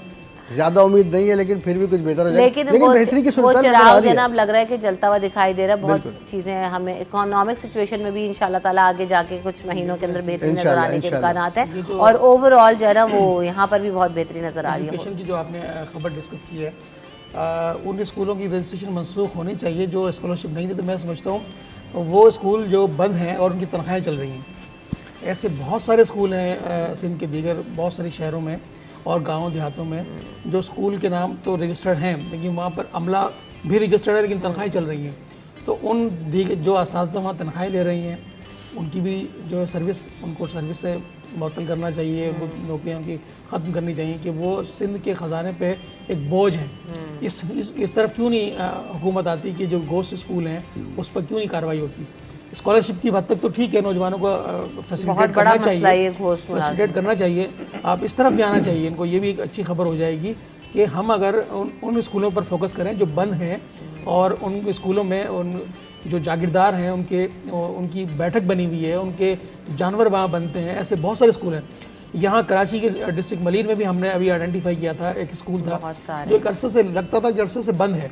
ज़्यादा उम्मीद नहीं है लेकिन फिर भी कुछ बेहतर हो जाएगा।
लेकिन
बेहतरी की
वो
सूरत
चिराग जनाब लग रहा है कि जलता हुआ दिखाई दे रहा है। बहुत चीज़ें हमें इकोनॉमिक सिचुएशन में भी इंशाल्लाह ताला आगे जाके कुछ महीनों के अंदर बेहतरी नजर आने के इम्कानात हैं और ओवरऑल जो है ना वो यहाँ पर भी बहुत बेहतरी नजर आ रही है।
एजुकेशन की जो आपने खबर डिस्कस की है, उन स्कूलों की रजिस्ट्रेशन मनसूख होनी चाहिए जो स्कॉलरशिप नहीं देते। मैं समझता हूँ वो स्कूल जो बंद हैं और उनकी तनख्वाहें चल रही हैं, ऐसे बहुत सारे स्कूल हैं सिंध के दीगर बहुत सारे शहरों में और गाँव देहातों में जो स्कूल के नाम तो रजिस्टर्ड हैं लेकिन वहाँ पर अमला भी रजिस्टर्ड है लेकिन तनख्वाहें चल रही हैं। तो उन दीगर जो असातिज़ा वहाँ तनख्वाहें ले रही हैं उनकी भी जो सर्विस, उनको सर्विस से मुअत्तल करना चाहिए, वो नौकरियाँ उनकी ख़त्म करनी चाहिए कि वो सिंध के ख़जाने पे एक बोझ है। इस तरफ क्यों नहीं हुकूमत आती कि जो गोश्त स्कूल हैं उस पर क्यों नहीं कार्रवाई होती। स्कॉलरशिप की हद तक तो ठीक है, नौजवानों को फैसिलिटेट करना चाहिए, फैसिलिटेट करना चाहिए। आप इस तरफ भी आना चाहिए इनको। ये भी एक अच्छी खबर हो जाएगी कि हम अगर उन स्कूलों पर फोकस करें जो बंद हैं और उन स्कूलों में उन जो जागीरदार हैं उनकी बैठक बनी हुई है, उनके जानवर वहाँ बनते हैं। ऐसे बहुत सारे स्कूल हैं। यहाँ कराची के डिस्ट्रिक्ट मलीर में भी हमने अभी आइडेंटिफाई किया था एक स्कूल था जो एक अरसे से लगता था कि अरसे से बंद है,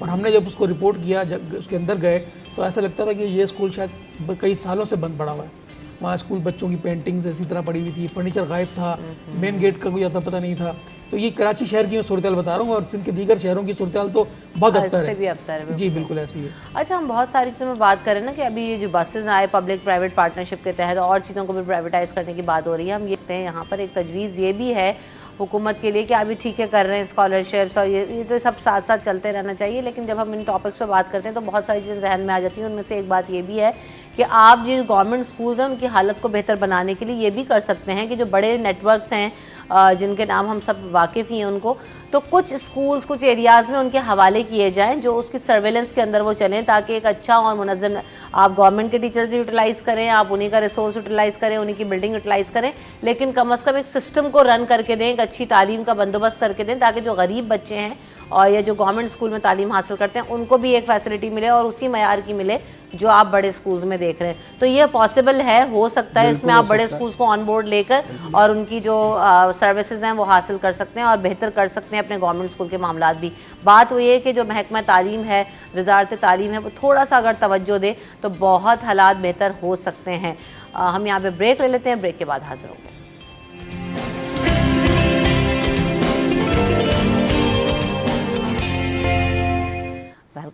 और हमने जब उसको रिपोर्ट किया, जब उसके अंदर गए तो ऐसा लगता था कि ये स्कूल शायद कई सालों से बंद पड़ा हुआ है। वहाँ स्कूल बच्चों की पेंटिंग्स इसी तरह पड़ी हुई थी, फर्नीचर गायब था, मेन गेट का कोई आता पता नहीं था। तो ये कराची शहर की मैं सूरत हाल बता रहा हूँ और सिंध के दीगर शहरों की सूरत हाल तो बहुत अबतर है। जी बिल्कुल ऐसी है।
अच्छा, हम बहुत सारी चीज़ों में बात करें ना कि अभी ये जो बसेज आए पब्लिक प्राइवेट पार्टनरशिप के तहत और चीज़ों को भी प्राइवेटाइज करने की बात हो रही है। हम ये कहते हैं यहाँ पर एक तजवीज़ ये भी है हुकूमत के लिए कि अभी ठीक है कर रहे हैं स्कॉलरशिप्स और ये तो सब साथ साथ चलते रहना चाहिए। लेकिन जब हम इन टॉपिक्स पर बात करते हैं तो बहुत सारी चीज़ें जहन में आ जाती हैं। उनमें से एक बात ये भी है कि आप जो गवर्नमेंट स्कूल्स हैं उनकी हालत को बेहतर बनाने के लिए ये भी कर सकते हैं कि जो बड़े नेटवर्क्स हैं जिनके नाम हम सब वाकिफ़ ही हैं उनको, तो कुछ स्कूल्स कुछ एरियाज़ में उनके हवाले किए जाएं जो उसकी सर्वेलेंस के अंदर वो चलें, ताकि एक अच्छा और मुनज़्ज़म आप गवर्नमेंट के टीचर्स यूटिलाइज़ करें, आप उन्हीं का रिसोर्स यूटिलाइज़ करें, उन्हीं की बिल्डिंग यूटिलाइज़ करें, लेकिन कम अज़ कम एक सिस्टम को रन करके दें, एक अच्छी तालीम का बंदोबस्त करके दें, ताकि जो गरीब बच्चे हैं और या जो गवर्नमेंट स्कूल में तालीम हासिल करते हैं उनको भी एक फैसिलिटी मिले और उसी मयार की मिले जो आप बड़े स्कूल्स में देख रहे हैं। तो ये पॉसिबल है, हो सकता है, इसमें आप बड़े स्कूल्स को ऑन बोर्ड लेकर और उनकी जो सर्विसेज हैं वो हासिल कर सकते हैं और बेहतर कर सकते हैं अपने गवर्नमेंट स्कूल के मामलात भी। बात वो ये कि जो महकमा तालीम है, वजारत तालीम है, वो थोड़ा सा अगर तवज्जो दे तो बहुत हालात बेहतर हो सकते हैं। हम यहाँ पे ब्रेक ले लेते हैं, ब्रेक के बाद हाजिर होंगे।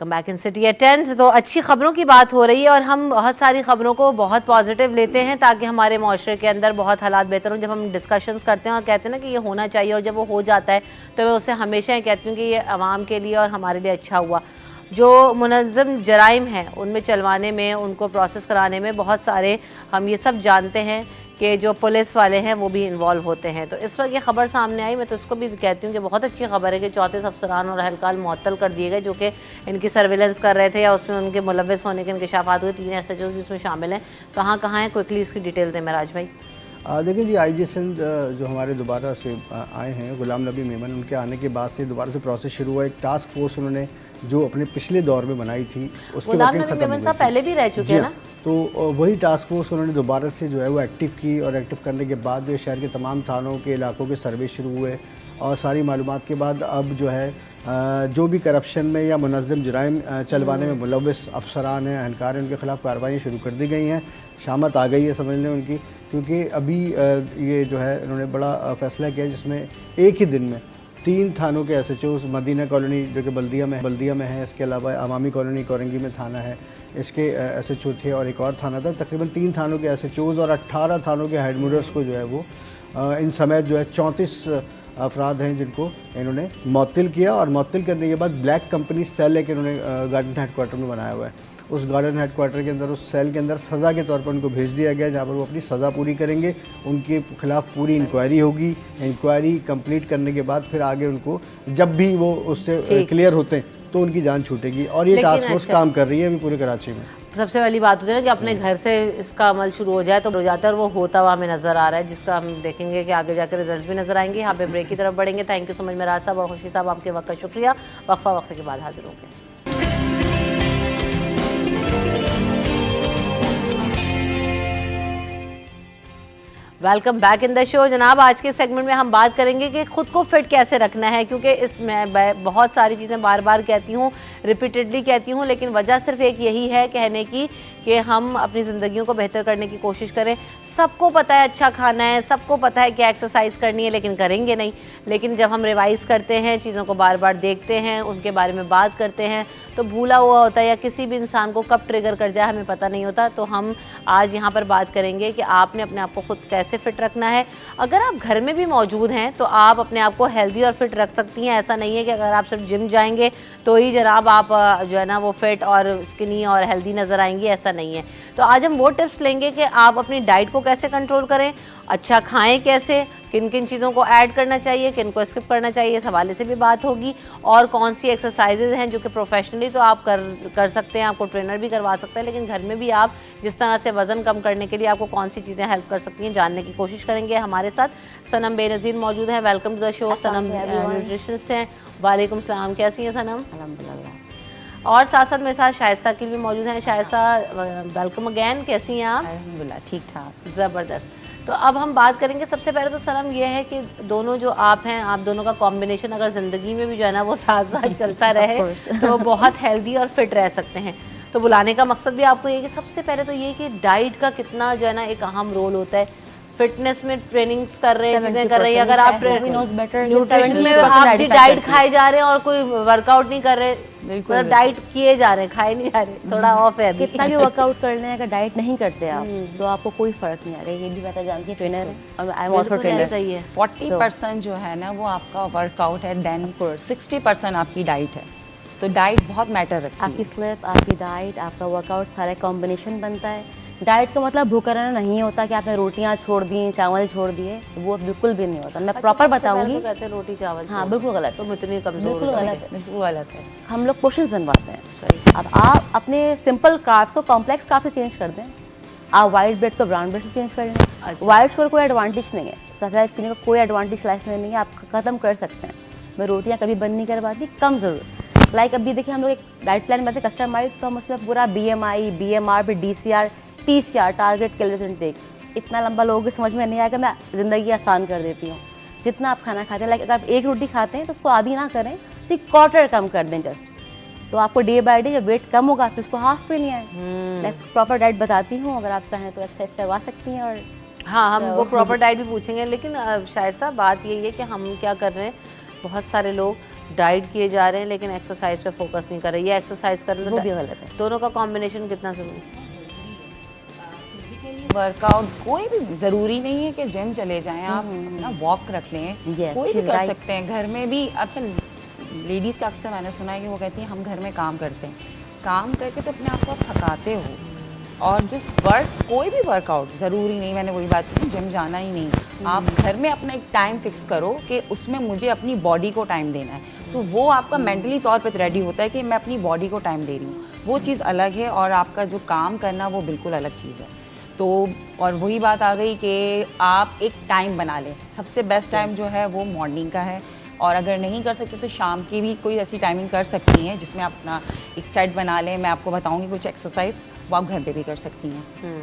Welcome back in city at 10। तो अच्छी खबरों की बात हो रही है और हम बहुत सारी खबरों को बहुत पॉजिटिव लेते हैं ताकि हमारे माशरे के अंदर बहुत हालात बेहतर हों। जब हम डिस्कशंस करते हैं और कहते हैं ना कि ये होना चाहिए, और जब वो हो जाता है तो मैं उससे हमेशा ये कहती हूँ कि ये आवाम के लिए और हमारे लिए अच्छा हुआ। जो मुनज़्ज़म जराइम हैं उनमें चलवाने में, उनको प्रोसेस कराने में बहुत सारे हम ये सब जानते हैं कि जो पुलिस वाले हैं वो भी इन्वॉल्व होते हैं। तो इस वक्त ये खबर सामने आई, मैं तो इसको भी कहती हूँ कि बहुत अच्छी खबर है कि 34 अफसरान और अहलकार मुअत्तल कर दिए गए जो कि इनकी सर्विलेंस कर रहे थे या उसमें उनके मुलव्वस होने के इंकशाफात हुए। 3 SHOs भी उसमें शामिल हैं। कहाँ कहाँ हैं, क्विकली इसकी डिटेल दें महराज भाई।
देखिए जी, IG सिंध जो हमारे दोबारा से आए हैं, गुलाम नबी मेमन, उनके आने के बाद से दोबारा से प्रोसेस शुरू हुआ। एक टास्क फोर्स उन्होंने जो अपने पिछले दौर में बनाई थी उसके
गुलाम
वर्किंग
नबी
खत्म हो
मेमन
गई
साहब
थी।
पहले भी रह चुके हैं ना।
तो वही टास्क फोर्स उन्होंने दोबारा से जो है वो एक्टिव की, और एक्टिव करने के बाद जो शहर के तमाम थानों के इलाकों के सर्वे शुरू हुए, और सारी मालूमात के बाद अब जो है जो भी करप्शन में या मुनज़्ज़म जराइम चलवाने में मुलव्वस अफसरान हैं, अहलकार हैं, उनके ख़िलाफ़ कार्रवाइयाँ शुरू कर दी गई हैं। शामत आ गई है समझ लें उनकी, क्योंकि अभी ये जो है इन्होंने बड़ा फ़ैसला किया जिसमें एक ही दिन में 3 थानों के SHOs, मदीना कॉलोनी जो कि बल्दिया में है, इसके अलावा अवामी कॉलोनी कोरंगी में थाना है, इसके SHO थे, और एक और थाना था। तकरीबन 3 थानों के SHOs और 18 थानों के हेड मुडर्स को जो है वो इन समेत जो है 34 अफराद हैं जिनको इन्होंने मुअत्तल किया। और मुअत्तल करने के बाद ब्लैक कंपनी सेल एक इन्होंने गार्डन हेडक्वार्टर में बनाया हुआ है। उस गार्डन हेडक्वार्टर के अंदर, उस सेल के अंदर सज़ा के तौर पर उनको भेज दिया गया, जहाँ पर वो अपनी सज़ा पूरी करेंगे। उनके खिलाफ़ पूरी इंक्वायरी होगी। इंक्वायरी कंप्लीट करने के बाद फिर आगे उनको जब भी वो उससे क्लियर होते हैं तो उनकी जान छूटेगी। और ये टास्क फोर्स काम कर रही है अभी पूरे कराची में।
सबसे पहली बात होती है ना कि अपने घर से इसका अमल शुरू हो जाए तो हो जाता है, और वो होता हुआ हमें नज़र आ रहा है, जिसका हम देखेंगे कि आगे जाकर रिजल्ट्स भी नज़र आएंगे। यहाँ पे ब्रेक की तरफ बढ़ेंगे। थैंक यू सो मच महराज साहब और खुशी साहब, आपके वक्त का शुक्रिया। वक्फे के बाद हाजिर होंगे। Welcome back in the show जनाब। आज के सेगमेंट में हम बात करेंगे कि ख़ुद को फिट कैसे रखना है, क्योंकि इसमें बहुत सारी चीज़ें बार बार कहती हूँ, रिपीटेडली कहती हूँ, लेकिन वजह सिर्फ एक यही है कहने की कि हम अपनी ज़िंदगियों को बेहतर करने की कोशिश करें। सबको पता है अच्छा खाना है, सबको पता है कि एक्सरसाइज करनी है, लेकिन करेंगे नहीं। लेकिन जब हम रिवाइज़ करते हैं, चीज़ों को बार बार देखते हैं, उनके बारे में बात करते हैं, तो भूला हुआ होता है या किसी भी इंसान को कब ट्रिगर कर जाए हमें पता नहीं होता। तो हम आज यहाँ पर बात करेंगे कि आपने अपने आप को खुद कैसे फिट रखना है। अगर आप घर में भी मौजूद हैं तो आप अपने आप को हेल्दी और फिट रख सकती हैं। ऐसा नहीं है कि अगर आप सिर्फ जिम जाएंगे तो ही जनाब आप जो है ना वो फिट और स्किनी और हेल्दी नज़र आएंगी, ऐसा नहीं है। तो आज हम वो टिप्स लेंगे कि आप अपनी डाइट को कैसे कंट्रोल करें, अच्छा खाएं कैसे, किन किन चीज़ों को ऐड करना चाहिए, किन को स्किप करना चाहिए, इस हवाले से भी बात होगी। और कौन सी एक्सरसाइजेज हैं जो कि प्रोफेशनली तो आप कर सकते हैं, आपको ट्रेनर भी करवा सकता है, लेकिन घर में भी आप जिस तरह से वज़न कम करने के लिए आपको कौन सी चीज़ें हेल्प कर सकती हैं जानने की कोशिश करेंगे। हमारे साथ सनम बेनज़ीर मौजूद हैं। Welcome to the show. Sanam nutritionist हैं। वालेकुम सलाम, कैसी हैं सनम? अल्हम्दुलिल्लाह। और साथ साथ मेरे साथ शाइस्ता अकील भी मौजूद हैं। शाइस्ता वेलकम अगैन, कैसी हैं आप?
अल्हम्दुलिल्लाह ठीक ठाक।
ज़बरदस्त। तो अब हम बात करेंगे, सबसे पहले तो सनम ये है कि दोनों जो आप हैं, आप दोनों का कॉम्बिनेशन अगर ज़िंदगी में भी जो है ना वो साथ साथ चलता रहे तो बहुत हेल्दी और फिट रह सकते हैं। तो बुलाने का मकसद भी आपको ये कि सबसे पहले तो ये कि डाइट का कितना जो है ना एक अहम रोल होता है। फिटनेस में ट्रेनिंग्स कर रहे हैं, चीज़ें कर रहे हैं, अगर आप न्यूट्रिशन में आप जी डाइट खाए जा रहे हैं और कोई वर्कआउट नहीं कर रहे, मतलब डाइट किए जा रहे हैं, खाए नहीं जा रहे, थोड़ा ऑफ है अभी।
कितना भी वर्कआउट कर लें, अगर डाइट नहीं करते आप तो आपको कोई फर्क नहीं आ रहा है। ये भी मैं तो जानती हूँ, ट्रेनर है और आई एम आल्सो ट्रेनर।
सही है।
40% जो है ना वो आपका वर्कआउट है, देन 60% आपकी डाइट है। तो डाइट बहुत मैटर रखती है।
आपकी स्लिप, आपकी डाइट, आपका वर्कआउट, सारा कॉम्बिनेशन बनता है। डाइट का मतलब भूखा रहना नहीं होता कि आपने रोटियां छोड़ दी, चावल छोड़ दिए, वो बिल्कुल भी नहीं होता। मैं प्रॉपर बताऊंगी।
तो कहते हैं रोटी चावल।
हाँ बिल्कुल गलत,
तो इतनी कमजोर
बिल्कुल गलत है,
बिल्कुल गलत है।
हम लोग पोर्शंस बनवाते हैं। अब आप अपने सिंपल कार्ब्स को कॉम्प्लेक्स कार्ब से चेंज कर दें। आप वाइट ब्रेड को ब्राउन ब्रेड से चेंज कर दें। वाइट शुगर कोई एडवांटेज नहीं है, सफ़ेद चीनी का कोई एडवांटेज लाइफ में नहीं है, आप ख़त्म कर सकते हैं। मैं रोटियाँ कभी बंद नहीं करवाती, कम ज़रूर। लाइक अभी देखिए हम लोग एक डाइट प्लान बनाते हैं कस्टमाइज, तो हम उसमें पूरा BMI, BMR, फिर DCR, TCR, target calories intake, इतना लंबा लोगों को समझ में नहीं आएगा। मैं ज़िंदगी आसान कर देती हूँ। जितना आप खाना खाते हैं, लाइक अगर आप एक रोटी खाते हैं तो उसको आधी ना करें, उसकी क्वार्टर कम कर दें जस्ट। तो आपको डे बाय डे जब वेट कम होगा तो उसको हाफ पे नहीं आए। लाइक प्रॉपर डाइट बताती हूँ, अगर आप चाहें तो एक्सरसाइज करवा सकती हैं। और
हाँ, हम वो प्रॉपर डाइट भी पूछेंगे, लेकिन शायद साहब बात यही है कि हम क्या कर रहे हैं, बहुत सारे लोग डाइट किए जा रहे हैं लेकिन एक्सरसाइज पे फोकस नहीं कर रहे, ये एक्सरसाइज करना
वो भी गलत है।
दोनों का कॉम्बिनेशन कितना जरूरी है?
वर्कआउट कोई भी ज़रूरी नहीं है कि जिम चले जाएं, आप अपना वॉक रख लें,
Yes,
कोई भी
she's
कर
right.
सकते हैं घर में भी। अच्छा, लेडीज़ का अक्सर मैंने सुना है कि वो कहती हैं हम घर में काम करते हैं, काम करके तो अपने आप को आप थकाते हो। और जो कोई भी वर्कआउट ज़रूरी नहीं, मैंने वही बात की, जिम जाना ही नहीं, आप घर में अपना एक टाइम फिक्स करो कि उसमें मुझे अपनी बॉडी को टाइम देना है, तो वो आपका मेंटली तौर पे रेडी होता है कि मैं अपनी बॉडी को टाइम दे रही हूँ, वो चीज़ अलग है। और आपका जो काम करना वो बिल्कुल अलग चीज़ है। तो और वही बात आ गई कि आप एक टाइम बना लें। सबसे बेस्ट टाइम जो है वो मॉर्निंग का है, और अगर नहीं कर सकते तो शाम की भी कोई ऐसी टाइमिंग कर सकती हैं जिसमें आप अपना एक सेट बना लें। मैं आपको बताऊंगी कुछ एक्सरसाइज, वो आप घर पे भी कर सकती हैं।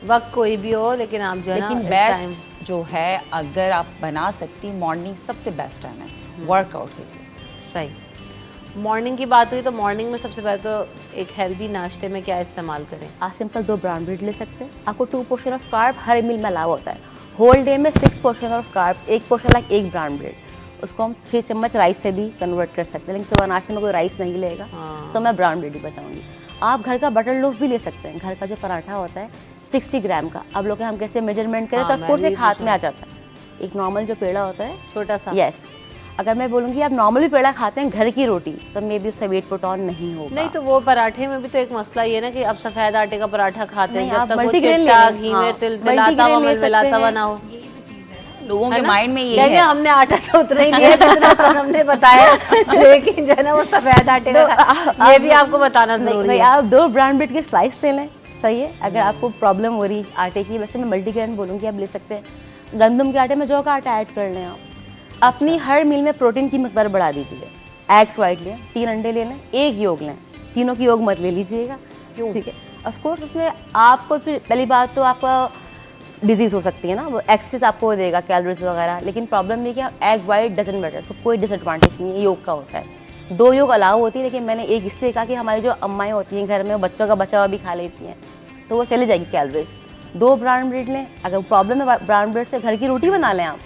वक्त कोई भी हो लेकिन आप जो है ना
लेकिन
एक
बेस्ट जो है, अगर आप बना सकती, मॉर्निंग सबसे बेस्ट टाइम है वर्कआउट के लिए।
सही। मॉर्निंग की बात हुई तो मॉर्निंग में सबसे पहले तो एक हेल्दी नाश्ते में क्या इस्तेमाल करें?
आप सिंपल 2 ब्राउन ब्रेड ले सकते हैं। आपको 2 पोर्शन ऑफ कार्ब हर मील में अलाउ होता है। होल डे में 6 portion of carbs, 1 portion like 1 brown bread, उसको हम 6 चम्मच राइस से भी कन्वर्ट कर सकते हैं। लेकिन सुबह नाश्ते में कोई राइस नहीं लेगा, सो मैं ब्राउन ब्रेड ही बताऊंगी। आप घर का बटर लोफ भी ले सकते हैं। घर का जो पराठा होता है 60 ग्राम का, अब लोग हम कैसे मेजरमेंट करें तो ऑफकोर्स एक हाथ में आ जाता है। एक नॉर्मल जो पेड़ा होता है
छोटा सा,
यस, अगर मैं बोलूँगी आप नॉर्मली पेड़ा खाते हैं घर की रोटी, तो मे बी उससे वेट पुट ऑन नहीं होगा।
नहीं तो वो पराठे में भी तो एक मसला ये ना कि अब सफ़ेद आटे का पराठा खाते हैं,
नहीं,
जब
आप
तक वो
मल्टीग्रेन ले
चिट्टा
लें।
घी
हाँ,
में तिलतिलाता हुआ
मल्टीग्रेन ले
मिलमिलाता हुआ
सकते
ना हो।
लोगों के
है ना?
माइंड में ये
देखिए,
है।
हमने आटा तो उतना ही लिया जितना सर हमने बताया, लेकिन जो है ना वो सफ़ेद आटे का ये भी आपको बताना जरूरी
भाई
है।
आप 2 ब्राउन ब्रेड के स्लाइस ले लें, सही है। अगर आपको प्रॉब्लम हो रही आटे की, वैसे मैं मल्टीग्रेन बोलूँगी आप ले सकते हैं। गंदम के आटे में जौ का आटा ऐड कर लें आप। अपनी हर मील में प्रोटीन की मकदार बढ़ा दीजिए। एग्स वाइट लें, 3 अंडे ले लें, 1 योग लें, तीनों की योग मत ले लीजिएगा, ठीक है। ऑफ कोर्स उसमें आपको फिर पहली बात तो आपका डिजीज़ हो सकती है ना, वो एक्सेस आपको देगा कैलोरीज वगैरह, लेकिन प्रॉब्लम ये कि एग वाइट डजंट मैटर, सो कोई डिसएडवांटेज नहीं है योग का होता है। 2 योग अलाउ होती है, लेकिन मैंने एक इसलिए कहा कि हमारी जो अम्माएँ होती हैं घर में, वो बच्चों का बचा हुआ भी खा लेती हैं, तो वो चली जाएगी कैलोरीज। 2 ब्राउन ब्रेड लें। अगर प्रॉब्लम है ब्राउन ब्रेड से, घर की रोटी बना लें आप,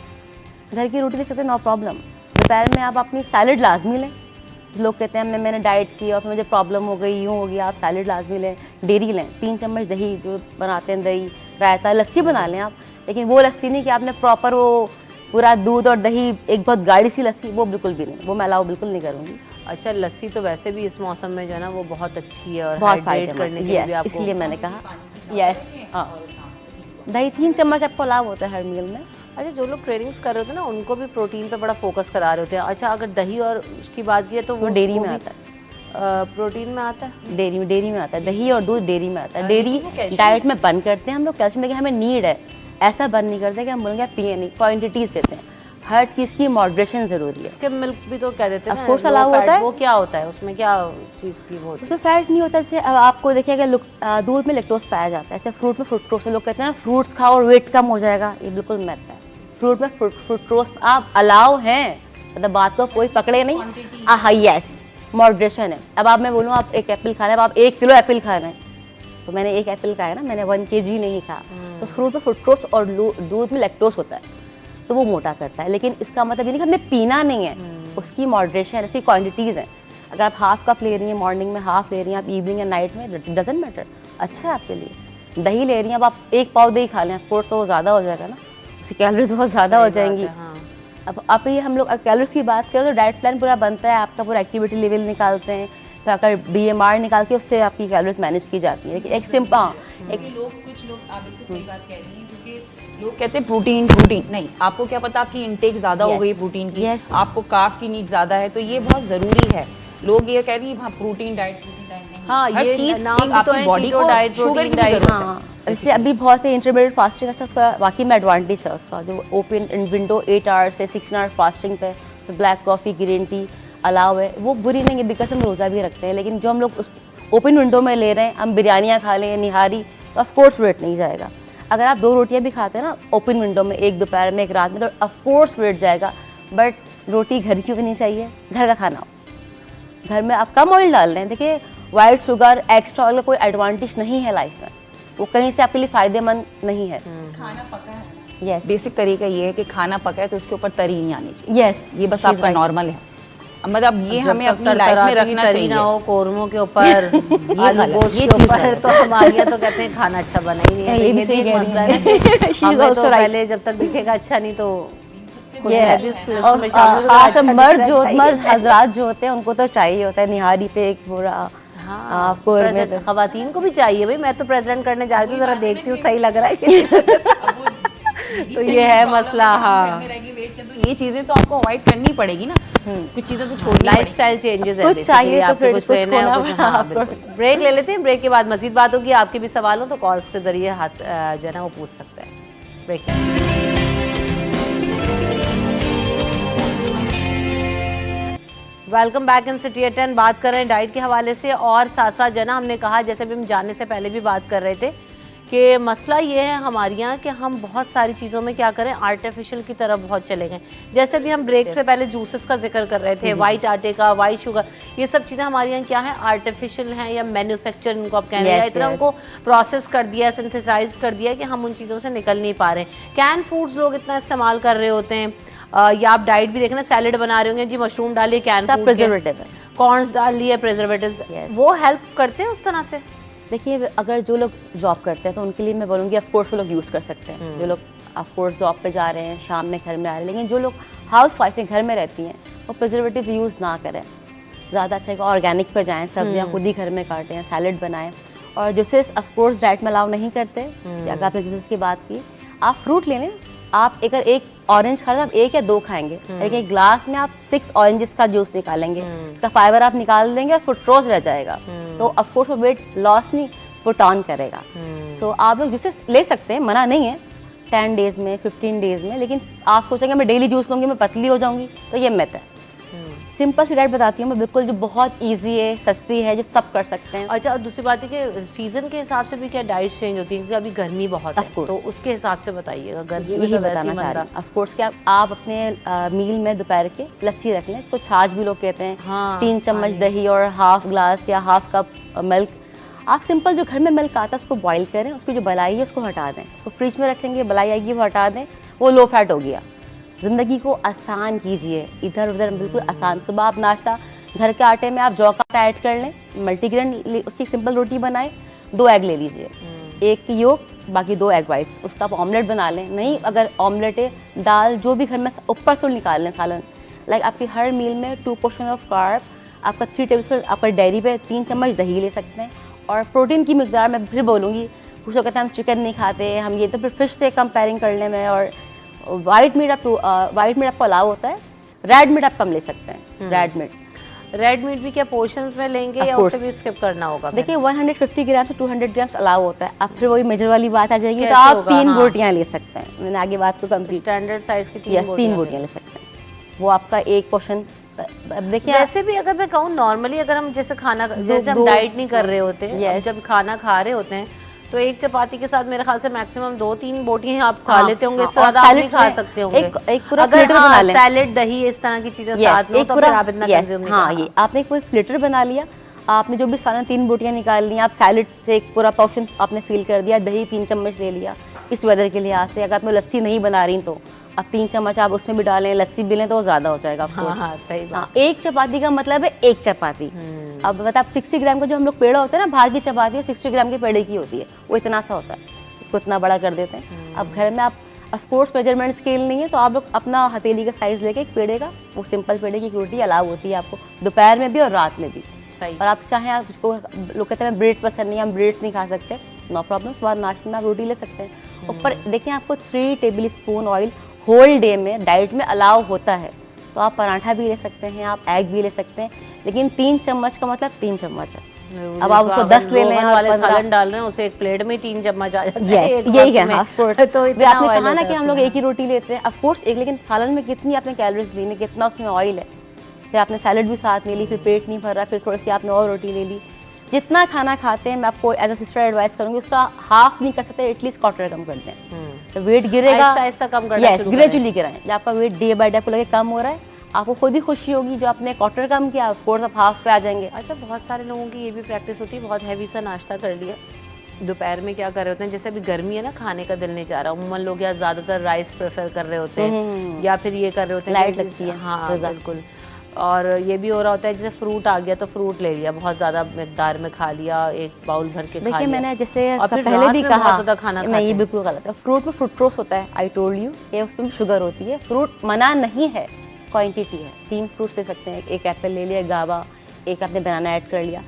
घर की रोटी ले सकते हैं, नो प्रॉब्लम। दोपहर में आप अपनी सैलड लाजमी लें। लोग कहते हैं मैंने डाइट की और फिर मुझे प्रॉब्लम हो गई, यूँ हो गया, आप सैलड लाजमी लें। डेयरी लें, 3 चम्मच दही जो बनाते हैं, दही रायता, लस्सी बना लें आप, लेकिन वो लस्सी नहीं कि आपने प्रॉपर वो पूरा दूध और दही, एक बहुत गाढ़ी सी लस्सी, वो बिल्कुल भी नहीं, वो मैं अलाउ बिल्कुल नहीं करूँगी।
अच्छा, लस्सी तो वैसे भी इस मौसम में जो है ना वो बहुत अच्छी है और
बहुत
हाइड्रेट
फायदेमंद
करने के
है,
लिए भी
यस,
आपको
इसलिए मैंने कहा यस। हाँ, दही 3 चम्मच आपको अलाउ होता है हर मील में।
अच्छा, जो लोग ट्रेनिंग्स कर रहे होते हैं ना उनको भी प्रोटीन पे बड़ा फोकस करा रहे होते हैं। अच्छा, अगर दही और उसकी बात की तो
वो डेयरी में
भी,
आता है,
प्रोटीन में आता है।
डेयरी में आता है, दही और दूध डेयरी में आता है। डेयरी डाइट में बंद करते हैं हम लोग कैल्शियम, लेकिन हमें नीड है, ऐसा बंद नहीं करते कि हम बोलेंगे पिए नहीं, क्वांटिटीज देते हैं। हर चीज़ की मॉडरेशन ज़रूरी है।
इसके मिल्क भी तो कह देते हैं ना,
Of course
low
allow
fat,
होता है।
वो क्या होता है उसमें, क्या चीज़ की वो होती है?
उसमें फैट नहीं होता। जैसे अब आपको देखिएगा दूध में लैक्टोज पाया जाता है, ऐसे फ्रूट में फ्रुक्टोज, लोग कहते हैं ना फ्रूट्स खाओ और वेट कम हो जाएगा, ये बिल्कुल मैथ है। फ्रूट में फ्रुक्टोज आप अलाउ हैं, मतलब बात को कोई पकड़े नहीं। हाँ, यस, मॉडरेशन है। अब आप मैं बोलूँ आप 1 एप्पल खाना है, अब आप 1 किलो एप्पल खाना है, तो मैंने 1 एप्पल खाया ना, मैंने 1 kg नहीं खाया। तो फ्रूट में फ्रुक्टोज और दूध में लैक्टोज होता है, तो वो मोटा करता है। लेकिन इसका मतलब ये नहीं कि हमने पीना नहीं है, उसकी मॉडरेशन है, उसकी क्वांटिटीज़ हैं। अगर आप हाफ कप ले रही हैं मॉर्निंग में, हाफ ले रही हैं आप इवनिंग या नाइट में, डजंट मैटर, अच्छा है आपके लिए। दही ले रही हैं, अब आप 1 पाव दही खा लें, ऑफकोर्स तो वो ज़्यादा हो जाएगा ना, उसकी कैलोरीज बहुत ज़्यादा हो जाएंगी। अब आप ये हम लोग कैलोरीज की बात करें तो डाइट प्लान पूरा बनता है, आपका पूरा एक्टिविटी लेवल निकालते हैं, तो अगर BMR निकाल के उससे आपकी कैलोरीज मैनेज की जाती है। लेकिन एक सिंपल, हाँ, एक
कुछ लोग आप बिल्कुल सही बात कह रही हैं, क्योंकि लोग कहते हैं प्रोटीन नहीं, आपको क्या पता आपकी इनटेक ज़्यादा हो
Yes.
गई प्रोटीन की,
Yes.
आपको कार्ब की नीड ज़्यादा है, तो ये बहुत ज़रूरी है। लोग ये कह रही है हाँ प्रोटीन डाइट नहीं,
हाँ,
हर
ये
चीज़
नाम
एक
भी तो
आपकी
है
बॉडी
keto
को
diet,
शुगर
protein
की
diet।
जरूरत है।
हाँ, वैसे अभी बहुत से इंटरमीडिएट फास्टिंग, अच्छा उसका वाकई में एडवांटेज है उसका, जो ओपन इन विंडो 8 आवर्स से 16 आवर फास्टिंग पे, तो black coffee, green tea allow है, वो बुरी नहीं है, बिकॉज हम रोज़ा भी रखते हैं। लेकिन जो हम लोग उस ओपन विंडो में ले रहे हैं, हम बिरयानियाँ खा लें, निहारी, तो ऑफकोर्स वेट नहीं जाएगा। अगर आप 2 रोटियाँ भी खाते हैं ना ओपन विंडो में, एक दोपहर में एक रात में, तो ऑफकोर्स वेट जाएगा। बट रोटी घर की भी नहीं चाहिए, घर का खाना हो, घर में आप कम ऑयल डाल रहे हैं। देखिए, वाइट शुगर, एक्स्ट्रा ऑयल का कोई एडवांटेज नहीं है लाइफ में, वो कहीं से आपके लिए फ़ायदेमंद नहीं है।
खाना पका है,
यस,
बेसिक तरीका ये है कि खाना पका है तो उसके ऊपर तरी नहीं आनी चाहिए,
यस,
ये बस आपका नॉर्मल है। मतलब ये
जब
हमें
तक
अपनी लाइफ में
तरतराती
रखना
तरी
चाहिए।
ना हो कोरमों के ऊपर आलू
गलत,
गोश्त
ये
के
चीज़
ऊपर,
गलत
तो हमारे यहाँ तो कहते हैं खाना अच्छा बना ही नहीं है। तो
ये भी
ये
सही
भी एक
कह
मसला
रही
है ना कि
She is
हमें
also
तो
right.
पहले जब तक दिखेगा अच्छा नहीं तो खुद
ये
है
है
भी उस लिस्ट
और
में शामिल, तो
खास
अच्छा
मर्द
दिखना
जो
चाहिए।
मर्द हजरात जो होते हैं उनको तो चाहिए होता है निहारी पे एक पूरा आपको
खवातीन को भी चाहिए भाई। मैं तो प्रेजेंट करने जा रही हूँ, जरा देखती हूँ सही लग रहा है कि नहीं लग रहा। तो ये है मसला। हाँ,
ये चीजें तो आपको अवॉइड करनी पड़ेगी ना, कुछ चीजें तो छोड़नी पड़ेगी।
लाइफस्टाइल चेंजेस है
कुछ
basically,
चाहिए तो
आपको
फिर
कुछ
कुछ
लेना है
खोना
और कुछ।
पड़ा
हाँ
आपको।
बिल्कुल। ब्रेक ले लेते हैं, ब्रेक के बाद मजीद बात होगी। आपके भी सवाल हो तो कॉल्स के जरिए जो है ना वो पूछ सकते हैं। Break. Welcome back in city at 10। बात कर रहे हैं डाइट के हवाले से और साथ साथ जना हमने कहा, जैसे भी हम जाने से पहले भी बात कर रहे थे कि मसला ये है हमारे यहाँ कि हम बहुत सारी चीज़ों में क्या करें, आर्टिफिशियल की तरफ बहुत चले गए। जैसे भी हम ब्रेक से पहले जूसेस का जिक्र कर रहे थे, वाइट आटे का, वाइट शुगर, ये सब चीज़ें हमारे यहाँ क्या है, आर्टिफिशियल हैं या मैन्युफैक्चर इनको आप कह रहे हैं, इतना उनको प्रोसेस कर दिया, सिंथेसाइज कर दिया कि हम उन चीज़ों से निकल नहीं पा रहे हैं। कैन फूड्स लोग इतना इस्तेमाल कर रहे होते हैं, या आप डाइट भी देखना, सैलेड बना रहे होंगे जी, मशरूम डालिए, कैन
सब प्रिजर्वेटिव है।
कॉर्न्स डाल लिए, प्रिजर्वेटिव्स, वो हेल्प करते हैं उस तरह से।
देखिए अगर जो लोग जॉब करते हैं तो उनके लिए मैं बोलूँगी ऑफ कोर्स वो लोग यूज़ कर सकते हैं। जो लोग ऑफ कोर्स जॉब पे जा रहे हैं, शाम में घर में आ रहे हैं, लेकिन जो लोग हाउस वाइफ हैं, घर में रहती हैं, वो प्रिजर्वेटिव यूज़ ना करें। ज़्यादा अच्छा है कि ऑर्गेनिक पे जाएँ, सब्जियाँ खुद ही घर में काटें, सैलेड बनाएं। और जूसेस ऑफ कोर्स डाइट में अलाउ नहीं करते, अगर आपने जूसेस की बात की, आप फ्रूट ले लें। आप अगर एक ऑरेंज खा रहे हैं, आप 1 या 2 खाएंगे, लेकिन एक ग्लास में आप 6 ऑरेंजेस का जूस निकालेंगे, इसका फाइबर आप निकाल देंगे और फ्रुक्टोज रह जाएगा। तो ऑफ कोर्स वो वेट लॉस नहीं, पुट ऑन करेगा। सो आप लोग जूसेस ले सकते हैं, मना नहीं है 10 डेज में, 15 डेज में, लेकिन आप सोचेंगे मैं डेली जूस लूँगी मैं पतली हो जाऊँगी, तो ये मिथ है। सिंपल सी डाइट बताती हूँ मैं, बिल्कुल जो बहुत इजी है, सस्ती है, जो सब कर सकते हैं।
अच्छा, और दूसरी बात है कि सीजन के हिसाब से भी क्या डाइट चेंज होती है, क्योंकि अभी गर्मी बहुत है, तो उसके हिसाब से बताइएगा। गर्मी में
यही
तो वैसे
बताना
ही
चाह
बन
रही हूँ। ऑफ कोर्स क्या आप अपने मील में दोपहर के लस्सी रख लें, इसको छाछ भी लोग कहते हैं।
हाँ,
3 चम्मच दही और हाफ ग्लास या हाफ कप मिल्क। आप सिंपल जो घर में मिल्क आता है उसको बॉईल करें, उसकी जो बलाई है उसको हटा दें, उसको फ्रिज में रखेंगे, बलाई आएगी वो हटा दें, वो लो फैट हो गया। ज़िंदगी को आसान कीजिए, इधर उधर बिल्कुल आसान। सुबह आप नाश्ता घर के आटे में आप जौ का आटा ऐड कर लें, मल्टीग्रेन उसकी सिंपल रोटी बनाएं, 2 एग ले लीजिए, 1 की योक, बाकी 2 एग वाइट्स, उसका आप ऑमलेट बना लें। नहीं अगर ऑमलेट है, दाल जो भी घर में ऊपर से निकाल लें सालन, लाइक आपकी हर मील में 2 पोर्शन ऑफ कार्ब, आपका 3 टेबलस्पून, आपका डेयरी पे 3 चम्मच दही ले सकते हैं। और प्रोटीन की मिकदार मैं फिर बोलूँगी, कुछ लोग कहते हैं हम चिकन नहीं खाते, हम ये, तो फिर फिश से कंपेयरिंग करने में। और वाइट मीट आपको अलाउ होता है, रेड मीट आप कम ले सकते हैं।
रेड मीट भी क्या पोर्शंस में लेंगे या उसे भी स्किप करना होगा?
देखिए 150 ग्राम से 200 ग्राम अलाउ होता है। अब फिर वही मेजर वाली बात आ जाएगी, तो
कैसे
आप
होगा?
3 बोटियाँ ले सकते हैं। मैंने आगे बात को कंप्लीट,
स्टैंडर्ड साइज की
3 बोटियाँ ले सकते हैं, वो आपका एक पोर्शन। अब देखिए
वैसे भी अगर मैं कहूँ नॉर्मली, अगर हम जैसे खाना, जैसे हम डाइट नहीं कर रहे होते हैं, जब खाना खा रहे होते हैं, तो एक चपाती के साथ मेरे ख्याल से मैक्सिमम 2-3 बोटियां आप खा लेते होंगे, इससे ज्यादा आप नहीं खा सकते होंगे।
एक पूरा
अगर
प्लेटर बना लें,
सैलेड, दही, इस तरह की चीजें साथ में हो, तो फिर आप इतना कंज्यूम नहीं
हाँ, ये आपने कोई प्लेटर बना लिया, आपने जो भी सालन 3 बोटियां निकाल ली, आप सैलेड से एक पूरा पोर्शन आपने फिल कर दिया, दही 3 चम्मच ले लिया। इस वेदर के लिहाज से अगर आप लस्सी नहीं बना रही तो अब 3 चम्मच आप उसमें भी डालें, लस्सी भी लें, तो वो ज़्यादा हो जाएगा।
हाँ, सही बात।
हाँ, एक चपाती का मतलब है 1 चपाती। अब बता, 60 ग्राम का जो हम लोग पेड़ा होता है ना, बाहर की चपाती 60 ग्राम के पेड़े की होती है, वो इतना सा होता है, इसको इतना बड़ा कर देते हैं। अब घर में आप ऑफ कोर्स मेजरमेंट स्केल नहीं है, तो आप लोग अपना हथेली का साइज़ लेके एक पेड़े का, वो सिंपल पेड़े की एक रोटी अलाउ होती है आपको दोपहर में भी और रात में भी। और आप चाहें, आप उसको, लोग कहते हैं ब्रेड पसंद नहीं, हम ब्रेड्स नहीं खा सकते, नो प्रॉब्लम, सुबह नाश्ते में आप रोटी ले सकते हैं। ऊपर देखिए आपको 3 tablespoon oil whole day में डाइट में अलाउ होता है, तो आप पराठा भी ले सकते हैं, आप एग भी ले सकते हैं, लेकिन 3 चम्मच का मतलब 3 चम्मच है। अब आप उसको 10 ले लें और
वाले सालन डाल रहे हैं, उसे एक प्लेट में 3 चम्मच आ जाता है।
यही है ऑफ कोर्स।
तो
आपने कहा ना कि हम लोग एक ही रोटी लेते हैं, ऑफ कोर्स एक, लेकिन सालन में कितनी आपने कैलोरीज ली, कितना उसमें ऑयल है, फिर आपने सैलेड भी साथ में ली, फिर पेट नहीं भर रहा, फिर थोड़ी सी आपने और रोटी ले ली। जितना खाना खाते हैं, मैं आपको एज अ सिस्टर एडवाइस करूँगी, उसका हाफ नहीं कर सकते, एटलीस्ट क्वार्टर कम कर दें, तो वेट गिरेगा।
आहिस्ता कम करना,
यस, ग्रेजुअली गिराएं। जब आपका वेट डे बाय डे आपको लगे कम हो रहा है, आपको खुद ही खुशी होगी। जो आपने क्वार्टर कम किया, ऑफ कोर्स आप हाफ पे आ जाएंगे।
अच्छा, बहुत सारे लोगों की ये भी प्रैक्टिस होती है, बहुत हैवी सा नाश्ता कर लिया, दोपहर में क्या कर रहे होते हैं, जैसे अभी गर्मी है ना, खाने का दिल नहीं चाह रहा, उम्मन लोग या ज़्यादातर राइस प्रेफर कर रहे होते हैं, या फिर ये कर रहे होते हैं
लाइट लगती है।
हाँ बिल्कुल, और ये भी हो रहा होता है जैसे फ्रूट आ गया तो फ्रूट ले लिया, बहुत ज़्यादा मिकदार में खा लिया, एक बाउल भर के खा
देखिए
लिया।
मैंने जैसे
और फिर
पहले
रात
भी
में
कहा
बहुत ज़्यादा खाना
नहीं,
खाते
ये
हैं।
बिल्कुल गलत है। फ्रूट में फ्रुक्टोज होता है, आई टोल्ड यू, ये उसमें शुगर होती है। फ्रूट मना नहीं है, क्वांटिटी है। 3 फ्रूट्स ले सकते हैं, एक एप्पल ले लिया, गावा, एक आपने बनाना ऐड कर लिया।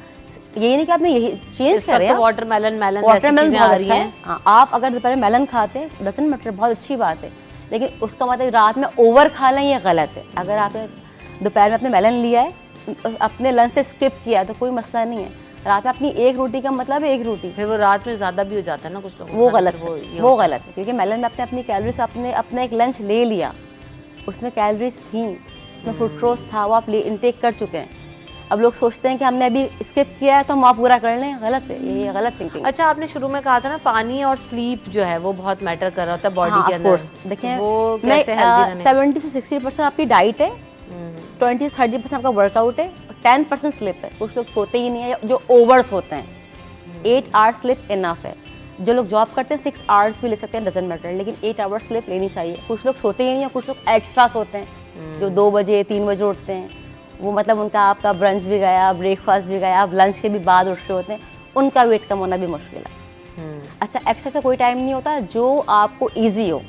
यही नहीं कि आपने यही चेंज
इस वक्त
करें।
तो वाटरमेलन
वाटरमेलन बहुत
आ रही
अच्छा है।
हैं।
हाँ, आप अगर दोपहर में मेलन खाते हैं डजंट मैटर, बहुत अच्छी बात है, लेकिन उसका मतलब रात में ओवर खा लें ये गलत है। अगर आपने दोपहर में अपने मेलन लिया है, अपने लंच से स्किप किया है तो कोई मसला नहीं है। रात में अपनी एक रोटी का मतलब है एक रोटी,
फिर वो रात में ज़्यादा भी हो जाता है ना कुछ लोगों
वो
का,
गलत
फिर
है,
ये
वो
होता है।
गलत है। क्योंकि मेलन में अपने अपनी कैलोरीज अपने अपना एक लंच ले लिया, उसमें कैलोरीज थी, उसमें फ्रुक्टोज था, वो आप इनटेक कर चुके हैं। अब लोग सोचते हैं कि हमने अभी स्किप किया है तो हम आप पूरा कर लें, गलत है, ये गलत थिंकिंग।
अच्छा, आपने शुरू में कहा था ना पानी और स्लीप जो है वो बहुत मैटर कर रहा होता है बॉडी
हाँ,
के
of course।
अंदर।
देखिए
वो
मैं
कैसे हेल्दी रहने?
70 से 60% आपकी डाइट है, 20 से 30% आपका वर्कआउट है, और 10% स्लिप है। कुछ लोग सोते ही नहीं है, जो ओवर सोते हैं। 8 आवर्स स्लिप इनफ है। जो लोग जॉब करते हैं 6 आवर्स भी ले सकते हैं, डजंट मैटर, लेकिन 8 आवर्स स्लिप लेनी चाहिए। कुछ लोग सोते ही नहीं है, कुछ लोग एक्स्ट्रा सोते हैं, जो 2 बजे 3 बजे उठते हैं। वो मतलब उनका आपका ब्रंच भी गया, ब्रेकफास्ट भी गया, आप लंच के भी बाद उठ रहे होते हैं, उनका वेट कम होना भी मुश्किल है। अच्छा, एक्सरसाइज का कोई टाइम नहीं होता, जो आपको ईजी हो।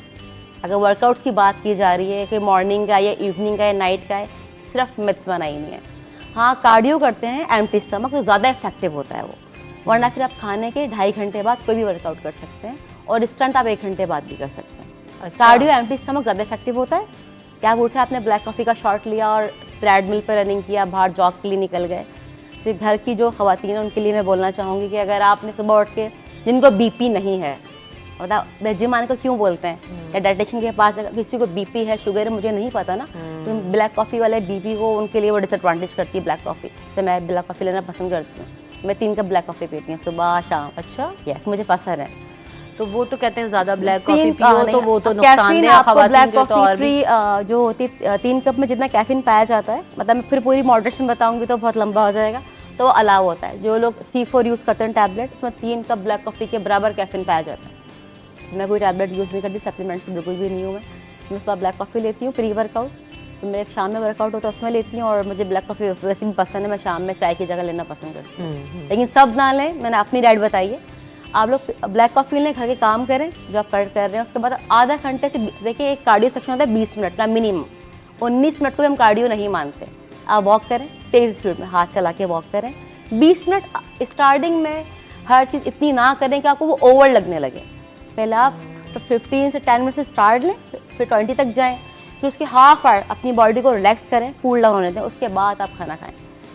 अगर वर्कआउट्स की बात की जा रही है कि मॉर्निंग का या इवनिंग का या नाइट का है, सिर्फ मिथ्स बनाई नहीं है। हाँ, कार्डियो करते हैं एम्प्टी स्टमक तो ज़्यादा इफेक्टिव होता है वो, वरना फिर आप खाने के 2.5 घंटे बाद कोई भी वर्कआउट कर सकते हैं, और स्टंट आप 1 घंटे बाद भी कर सकते हैं।
अच्छा।
कार्डियो एम्प्टी स्टमक ज़्यादा इफेक्टिव होता है। क्या आप उठे, आपने ब्लैक कॉफ़ी का शॉट लिया और ट्रेडमिल पर रनिंग किया, बाहर जॉग के लिए निकल गए। सिर्फ घर की जो ख़वातीन हैं उनके लिए मैं बोलना चाहूँगी कि अगर आपने सुबह उठ के, जिनको बीपी नहीं है, मतलब जिम आने को क्यों बोलते हैं, या डाइटिशियन के पास अगर किसी को बीपी है, शुगर है, मुझे नहीं पता ना, तो ब्लैक कॉफ़ी वाले बीपी को उनके लिए वो डिसएडवांटेज करती है ब्लैक कॉफ़ी से। मैं ब्लैक कॉफ़ी लेना पसंद करती हूँ, मैं 3 कप ब्लैक कॉफ़ी पीती हूँ सुबह शाम।
अच्छा,
यस, मुझे पसंद है।
तो वो तो कहते हैं ज़्यादा ब्लैक कॉफ़ी
3
पियो तो वो तो नुकसानदेह है,
आपको
ख़वातीन
ब्लैक
के तो और
कॉफ़ी
भी।
फ्री जो होती है 3 कप में जितना कैफीन पाया जाता है, मतलब मैं फिर पूरी मॉडरेशन बताऊंगी तो बहुत लंबा हो जाएगा, तो वो अलाउ होता है। जो लोग C4 यूज़ करते हैं टैबलेट, उसमें 3 कप ब्लैक कॉफ़ी के बराबर कैफीन पाया जाता है। मैं कोई टैबलेट यूज़ नहीं करती, सप्लीमेंट से बिल्कुल भी नहीं हूँ। मैं सुबह ब्लैक कॉफ़ी लेती हूँ प्री वर्कआउट, तो मेरे शाम में वर्कआउट होता है उसमें लेती हूँ, और मुझे ब्लैक कॉफ़ी वैसे भी पसंद है, मैं शाम में चाय की जगह लेना पसंद करती हूँ। लेकिन सब ना लें, मैंने अपनी डाइट बताई है। आप लोग ब्लैक कॉफ़ी लें, घर के काम करें जो आप कर रहे हैं, उसके बाद आधा घंटे से, देखिए एक कार्डियो सेक्शन होता है 20 मिनट का मिनिमम, 19 मिनट को भी हम कार्डियो नहीं मानते। आप वॉक करें तेज़ स्पीड में, हाथ चला के वॉक करें 20 मिनट। स्टार्टिंग में हर चीज़ इतनी ना करें कि आपको वो ओवर लगने लगे। पहले आप तो 15 से 10 मिनट से स्टार्ट लें, फिर 20 तक जाएँ, फिर उसके हाफ आवर अपनी बॉडी को रिलैक्स करें, कूल डाउन होने दें, उसके बाद आप खाना खाएं।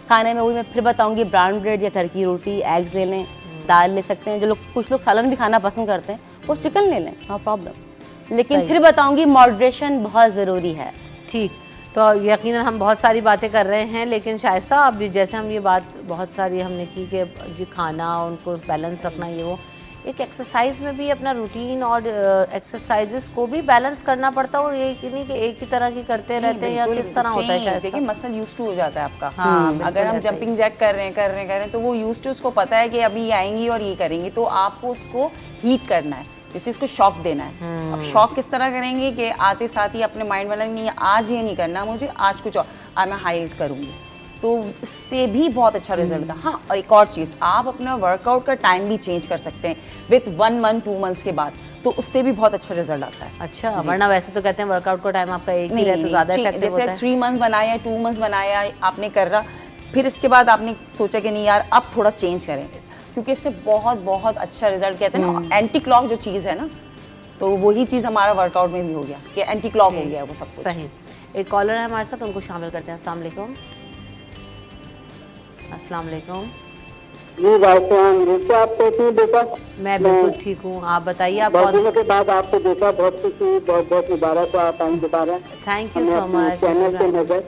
खाने में वही मैं फिर बताऊंगी, ब्राउन ब्रेड या घर की रोटी, एग्स ले लें, दाल ले सकते हैं। जो लोग, कुछ लोग सालन भी खाना पसंद करते हैं, वो चिकन ले लें, नो प्रॉब्लम। लेकिन फिर बताऊंगी मॉडरेशन बहुत ज़रूरी है।
ठीक, तो यकीनन हम बहुत सारी बातें कर रहे हैं, लेकिन शाइस्ता अब जैसे हम ये बात बहुत सारी हमने की कि जी खाना, उनको बैलेंस रखना, ये वो, एक एक्सरसाइज में भी अपना रूटीन और एक्सरसाइजेस को भी बैलेंस करना पड़ता हो, ये नहीं कि एक ही तरह की करते रहते हैं, या किस तरह होता है? शायद
देखिए मसल यूज टू हो जाता है आपका।
हाँ,
अगर हम जंपिंग जैक कर रहे हैं तो वो यूज टू, उसको पता है कि अभी ये आएंगी और ये करेंगी, तो आपको उसको हीट करना है, जैसे उसको शॉक देना है। अब शॉक किस तरह करेंगे कि आते साथ ही अपने माइंड में नहीं, आज ये नहीं करना मुझे, आज कुछ और, आज मैं हाई हील्स करूंगी, तो इससे भी बहुत अच्छा रिजल्ट था। हाँ, और एक और चीज़, आप अपना वर्कआउट का टाइम भी चेंज कर सकते हैं विथ 1 मंथ 2 मंथ्स के बाद, तो उससे भी बहुत अच्छा रिजल्ट आता है।
अच्छा, वरना वैसे तो कहते हैं वर्कआउट का टाइम आपका एक ही है तो ज़्यादा इफेक्टिव होता
जैसे
है।
3 मंथ्स बनाया, 2 मंथ्स बनाया, आपने कर रहा, फिर इसके बाद आपने सोचा कि नहीं यार अब थोड़ा चेंज करें, क्योंकि इससे बहुत बहुत अच्छा रिजल्ट, कहते हैं ना एंटी क्लॉक जो चीज़ है ना, तो वही चीज़ हमारा वर्कआउट में भी हो गया कि एंटी क्लॉक हो गया वो सब कुछ।
सही। एक कॉलर है हमारे साथ, उनको शामिल करते हैं। अस्सलाम वालेकुम। अस्सलाम वालेकुम।
जी जैसे आप कहती हैं बेटा,
मैं बिल्कुल ठीक हूँ, आप बताइए आप
बहुत
कौन?
दिनों के बाद आपको देखा, बहुत खुशी, बहुत बहुत मुबारक हो, आप आएंगे दोबारा
थैंक यू
हमें
सो
अपने
मच।
चैनल पे नजर।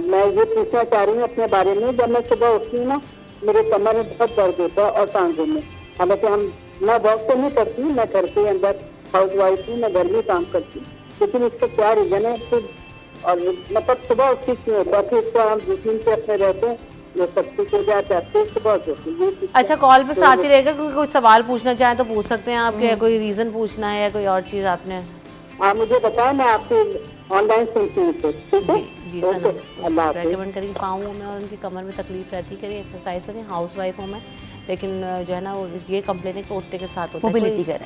मैं ये पूछना चाह रही हूँ अपने बारे में, जब मैं सुबह उठती हूँ ना, मेरे कमर में बहुत दर्द होता है और टांगों में। हालांकि मैं वॉक तो नहीं करती, मैं घर के अंदर हाउस वाइफ हूँ, मैं घर में काम करती हूँ, लेकिन इसका क्या रीजन है? फिर और मतलब सुबह उठती क्यों होता है? फिर इसको हम रूटीन से अपने रहते हैं, जो सब कुछ हो जाता है, फिर सुबह होती है।
अच्छा, कॉल पे साथ ही रहेगा, क्योंकि कुछ सवाल पूछना चाहें तो पूछ सकते हैं आप, क्या कोई रीज़न पूछना है या कोई और चीज़ आपने?
आप मुझे बताएं, मैं आपकी ऑनलाइन सुनती हूँ फिर, ठीक है?
जी
ओके,
सर,
अल्लाह हाफिज़।
रेकमेंड करेंगे पाँवों में और उनकी कमर में तकलीफ रहती है, करें एक्सरसाइज करें। हाउस वाइफ हूँ मैं, लेकिन जो है ना वो ये कंप्लेन है कि उठते के साथ होता है।
मोबिलिटी करें,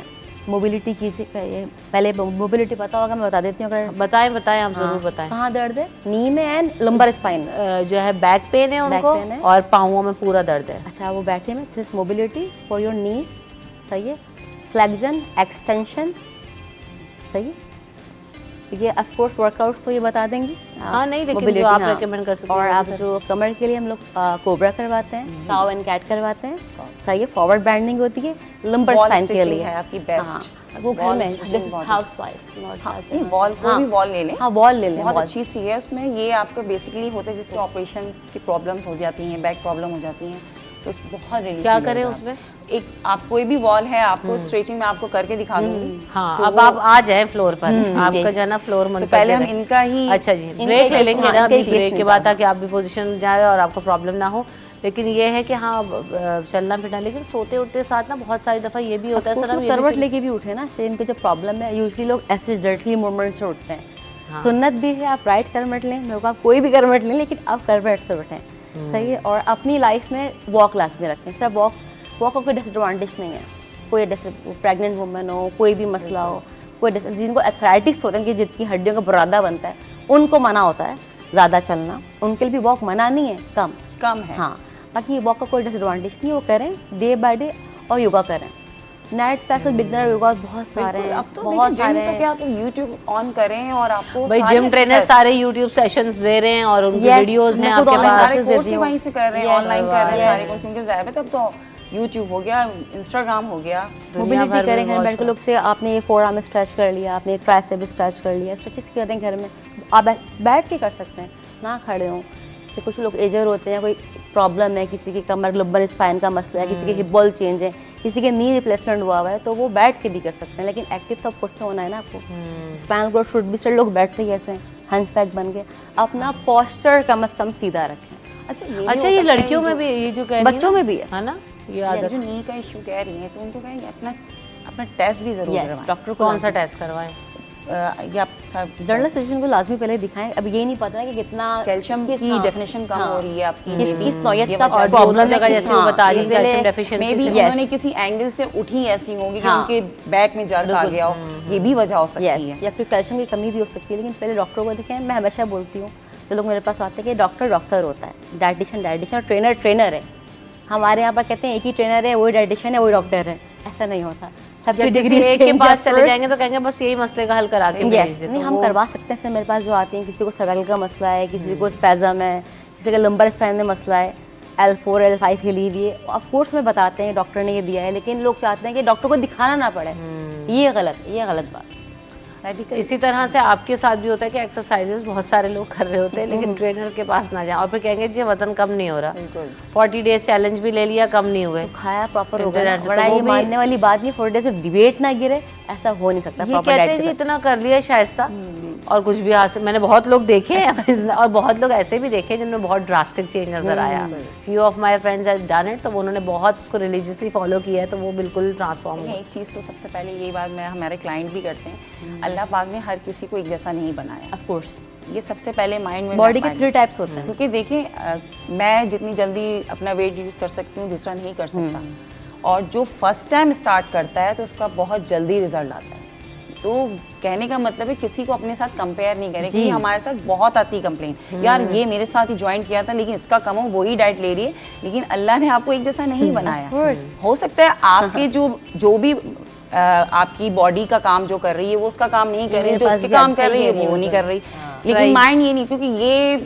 मोबिलिटी कीजिए। पहले मोबिलिटी पता होगा, मैं बता देती हूँ अगर
बताएं आप जरूर बताएं।
कहाँ दर्द है, नी में एंड लंबर स्पाइन।
जो है बैक पेन है उनको
पेन है।
और पाँवों में पूरा दर्द है।
अच्छा, वो बैठे में this mobility for your knees, सही है, फ्लेक्जन, एक्सटेंशन, सही है। ये ऑफ कोर्स वर्कआउट्स तो ये बता देंगी।
हाँ, नहीं, लेकिन
mobility,
जो आप
हाँ।
recommend कर सकते हैं
और
वो
आप
भी
जो कमर के लिए हम लोग कोबरा करवाते हैं, काउ एंड कैट करवाते हैं, सही है। फॉरवर्ड बैंडिंग होती है लंबर
Wall
स्पाइन के
stitching
लिए
है आपकी best।
हाँ, वो घर
Wall
में
stitching
दिस इज
बहुत
हाउसवाइफ,
हाँ, नहीं वॉल, कोई भी वॉल ले लें।
हाँ, वॉल ले लें,
बहुत
wall।
अच्छी सी है उसमें। ये आपका बेसिकली होता है जिसके ऑपरेशंस की प्रॉब्लम्स हो जाती हैं, बैक प्रॉब्लम हो जाती हैं, तो उस बहुत रिलीफ
क्या
मिलेगा।
करें उसमें?
एक आप कोई भी वॉल है, आपको स्ट्रेचिंग में आपको करके दिखा दूंगी।
हाँ,
तो
अब
वो-
आप आ जाएं फ्लोर पर, आपका जो है ना फ्लोर मन
तो पहले हम इनका ही
अच्छा जी,
इनका
ब्रेक ले
ही
लेंगे
हाँ,
ना
इनका ही
ब्रेक
case
के बाद, ताकि आप भी पोजीशन जाए और आपको प्रॉब्लम ना हो। लेकिन ये है कि हाँ चलना फिरना, लेकिन सोते उठते साथ ना बहुत सारी दफ़ा ये भी होता है सर,
करवट लेके भी उठे ना, से इनके जो प्रॉब्लम है, यूजुअली लोग ऐसे डायरेक्टली मूवमेंट से उठते हैं। सुन्नत भी है, आप राइट करवट लें, मेरे को आप कोई भी करवट लें, लेकिन आप करवट से उठें, सही है। और अपनी लाइफ में वॉक क्लास में रखें। सिर्फ वॉक का कोई डिसएडवांटेज नहीं है। कोई प्रेग्नेंट वुमेन हो, कोई भी मसला हो, कोई जिनको एथराइटिक्स होते हैं कि जिनकी हड्डियों का बुरादा बनता है, उनको मना होता है ज़्यादा चलना, उनके लिए भी वॉक मना नहीं है, कम
है।
हाँ, बाकी वॉक का कोई डिसएडवांटेज नहीं है, वो करें डे बाय डे। और योगा करें, नेट पे आजकल बिगनर योगा बहुत सारे हैं,
अब तो
बहुत सारे
तक आप यूट्यूब ऑन करें और आपको
भाई
सारी
जिम ट्रेनर
exercise-
सारे यूट्यूब सेशंस दे रहे हैं और उनकी
Yes,
वीडियोस हैं
मैं खुद
आपके
online
पास।
सारे
classes
कोर्स
देती
ही
हूँ।
वहीं से कर रहे हैं,
Yes,
ऑनलाइन कर रहे हैं
yes।
सारे कोर्स, क्योंकि ज़्यादा तब तो यूट्यूब हो गया, इंस्टाग्राम हो गया।
दुनिया भर
मोबिलिटी
में
करें घर
बहुत
बैठ के लोग से, आपने ये फोर आर्म स्ट्रेच कर लिया, आपने ट्राइसेप स्ट्रेच कर लिया, स्ट्रेचेस कर रहे हैं घर में, आप बैठ के कर सकते हैं, ना खड़े हों। जैसे कुछ लोग एजर होते हैं, कोई प्रॉब्लम है, किसी की कमर लंबर स्पाइन का मसला है, किसी के हिप बॉल चेंज है, किसी के नी रिप्लेसमेंट हुआ है, तो वो बैठ के भी कर सकते हैं। लेकिन एक्टिव तो खुद से होना है ना आपको। स्पाइनल ग्रोथ शुड बी, लोग बैठते ही ऐसे हंच बैक बन के। अपना पोस्चर कम से कम सीधा रखें।
अच्छा, ये लड़कियों में भी, ये जो कह रही है
बच्चों
ना,
में भी है।
ना ये
ये
आदत।
जो नी का इशू कह रही हैं, तो उनको कहेंगे अपना टेस्ट भी जरूर
यस,
करवाएं।
डॉक्टर को
कौन सा टेस्ट करवाएं?
ये आप
जनरल फिजिशियन को लाजमी पहले दिखाएं। अब ये नहीं पता ना कि कितना
कैल्शियम
किस-
की
हाँ,
डेफिनेशन कम हो रही है आपकी
किस नौयत
ये
का
वजह-
और
प्रॉब्लम
दूसरी जगह जैसे वो बता रही कैल्शियम डेफिशिएंसी
मे बी
से।
Yes.
उन्होंने किसी एंगल से उठी ऐसी होगी कि
हाँ।
उनके बैक में जर्क आ गया हो, ये भी वजह हो सकती
यस,
है।
या फिर कैल्शियम की कमी भी हो सकती है। लेकिन पहले डॉक्टर को दिखाएं। मैं हमेशा बोलती हूँ, जो लोग मेरे पास आते हैं कि डॉक्टर होता है, डाइटिशियन और ट्रेनर है। हमारे यहाँ पर कहते हैं एक ही ट्रेनर है, वही डाइटिशियन है, वही डॉक्टर है। ऐसा नहीं होता। सबकी
जब
डिग्री
किसी एक के पास चले जाएंगे तो कहेंगे बस यही मसले का हल करा के भेज
यस,
दे।
नहीं
तो
हम
वो-
करवा सकते हैं। मेरे पास जो आती हैं, किसी को सर्वाइकल का मसला है, किसी को स्पैज़म है, किसी का लंबर स्पाइन में मसला है, L4 L5 के लिए भी ऑफ कोर्स में बताते हैं डॉक्टर ने ये दिया है, लेकिन लोग चाहते हैं कि डॉक्टर को दिखाना ना पड़े। ये गलत बात।
इसी तरह से आपके साथ भी होता है कि एक्सरसाइजेस बहुत सारे लोग कर रहे होते हैं, लेकिन ट्रेनर के पास ना जाए और फिर कहेंगे जी वजन कम नहीं हो रहा। 40 डेज चैलेंज भी ले लिया, कम नहीं हुए।
खाया प्रॉपर होगा
इंटरनेट
ना,
से,
बड़ा
तो वो
ये
भी-
मानने वाली बात नहीं। 4 डेज में वेट ना गिरे, ऐसा हो नहीं सकता।
ये
प्रॉपर
कहते हैं
डाइट
जी
के साथ।
इतना कर लिया शाइस्ता और कुछ भी हासिल। मैंने बहुत लोग देखे हैं और बहुत लोग ऐसे भी देखे जिनमें बहुत ड्रास्टिक चेंज नजर आया। Few of my friends have done it, तो उन्होंने बहुत उसको रिलीजियसली फॉलो किया है, तो वो बिल्कुल ट्रांसफॉर्म हुआ।
एक चीज़ तो सबसे पहले यही बात मैं हमारे क्लाइंट भी करते हैं, अल्लाह पाक ने हर किसी को एक जैसा नहीं बनाया।
ऑफ कोर्स
ये सबसे पहले माइंड में
बॉडी के
रखना
3 टाइप्स होते हैं।
क्योंकि देखिए मैं जितनी जल्दी अपना वेट यूज़ कर सकती हूँ, दूसरा नहीं कर सकता। और जो फर्स्ट टाइम स्टार्ट करता है तो उसका बहुत जल्दी रिजल्ट आता है। तो कहने का मतलब है किसी को अपने साथ कंपेयर नहीं करें, क्योंकि हमारे साथ बहुत आती कंप्लेन, यार ये मेरे साथ ही ज्वाइन किया था लेकिन इसका कम हो, वही डाइट ले रही है, लेकिन अल्लाह ने आपको एक जैसा नहीं बनाया। हो सकता है आपके जो भी आपकी बॉडी का काम जो कर रही है वो उसका काम नहीं कर रही है, जो उसके काम कर रही है वो नहीं कर रही, लेकिन माइंड ये नहीं, क्योंकि ये